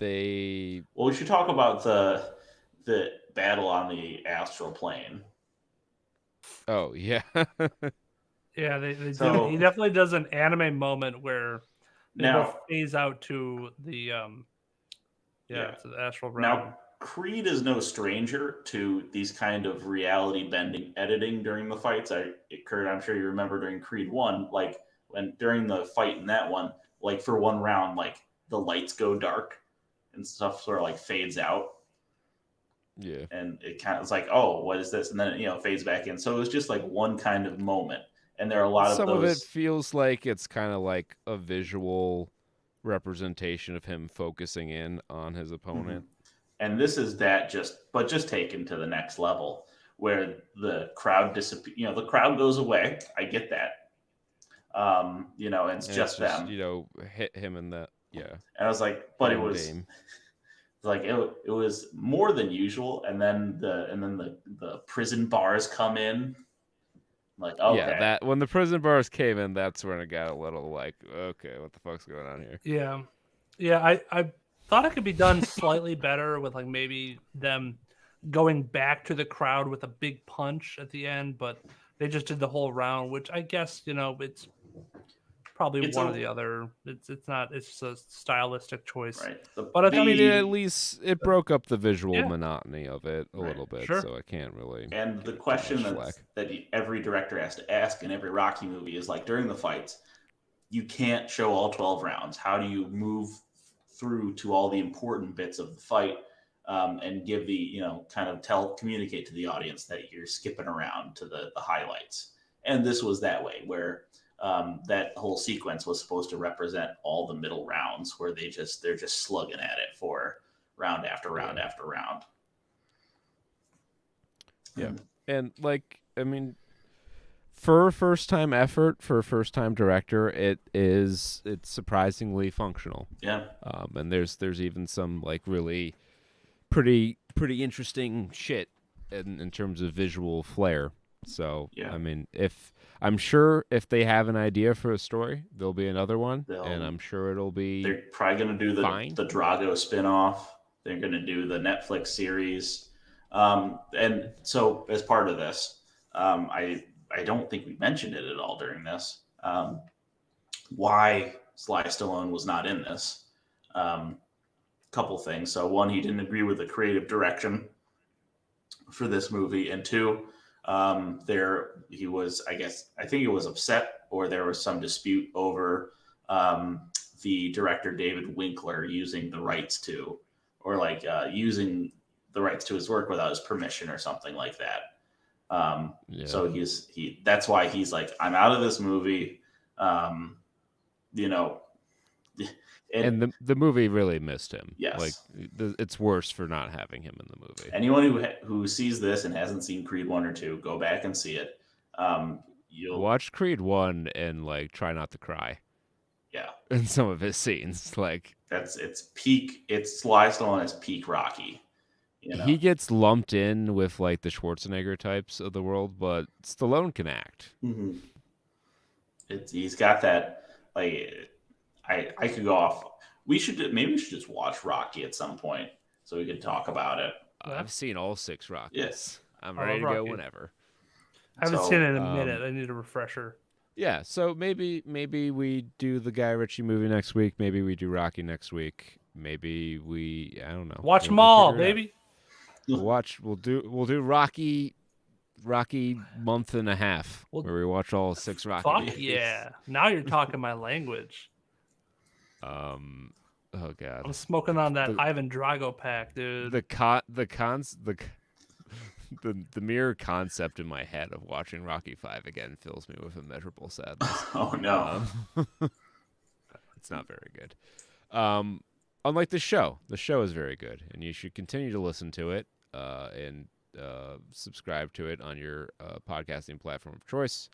We should talk about the battle on the astral plane. Oh yeah. Yeah, they So- do. He definitely does an anime moment where they Now- both phase out to the to the astral realm. Now, Creed is no stranger to these kind of reality bending editing during the fights. Kurt, I'm sure you remember during Creed 1, like when during the fight in that one, like for one round, like the lights go dark and stuff sort of like fades out. Yeah. And it kind of is like, oh, what is this? And then it fades back in. So it was just like one kind of moment. And there are a lot Some of of those. it feels like it's kind of like a visual representation of him focusing in on his opponent. And this is that just taken to the next level where the crowd disappears. The crowd goes away. I get that. And it's just them. Hit him in the yeah. And I was like, but it and was Dame. like it was more than usual. And then the prison bars come in. Like, okay. Yeah, that when the prison bars came in, that's when it got a little like, okay, what the fuck's going on here? Yeah. I thought it could be done slightly better with like maybe them going back to the crowd with a big punch at the end, but they just did the whole round, which I guess it's probably one or the other. It's not. It's just a stylistic choice. Right. But I mean, at least it broke up the visual monotony of it a little bit, Sure. so I can't really. And the question that every director has to ask in every Rocky movie is like during the fights, you can't show all 12 rounds. How do you move through to all the important bits of the fight and give the kind of communicate to the audience that you're skipping around to the highlights. And this was that way, where that whole sequence was supposed to represent all the middle rounds, where they're just slugging at it for round after round after round. Yeah, and for a first-time effort, for a first-time director, it's surprisingly functional. Yeah. And there's even some really pretty interesting shit in terms of visual flair. So yeah. I'm sure if they have an idea for a story, there'll be another one, and I'm sure it'll be. They're probably going to do the Drago spinoff. They're going to do the Netflix series, and so as part of this, I don't think we mentioned it at all during this. Why Sly Stallone was not in this? Couple things. So one, he didn't agree with the creative direction for this movie, and two, he was, I think it was upset, or there was some dispute over the director David Winkler using the rights to, or using the rights to his work without his permission or something like that. So that's why he's like, I'm out of this movie. And the movie really missed him. Yes. It's worse for not having him in the movie. Anyone who sees this and hasn't seen Creed 1 or 2, go back and see it. You'll watch Creed 1 and try not to cry. Yeah. In some of his scenes, it's Sly Stallone is peak Rocky. He gets lumped in with the Schwarzenegger types of the world, but Stallone can act. Mm-hmm. He's got that. I could go off. Maybe we should just watch Rocky at some point so we could talk about it. I've seen all 6 Rockies. Yes. I'm ready to go whenever. I haven't seen it in a minute. I need a refresher. Yeah, so maybe we do the Guy Ritchie movie next week. Maybe we do Rocky next week. Maybe I don't know. Watch them all, baby. We'll do Rocky month and a half where we watch all 6 Rocky movies. Yeah. Now you're talking my language. Oh god. I'm smoking on that Ivan Drago pack, dude. The mere concept in my head of watching Rocky 5 again fills me with immeasurable sadness. Oh no. It's not very good. Unlike the show is very good, and you should continue to listen to it and subscribe to it on your podcasting platform of choice.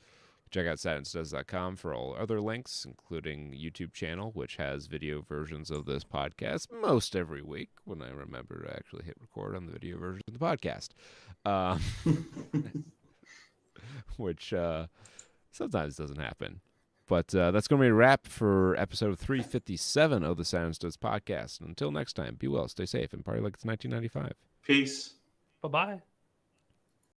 Check out saturnstuds.com for all other links, including YouTube channel, which has video versions of this podcast most every week when I remember to actually hit record on the video version of the podcast, which sometimes doesn't happen. But that's going to be a wrap for episode 357 of the Saturn Studs Podcast. And until next time, be well, stay safe, and party like it's 1995. Peace. Bye-bye.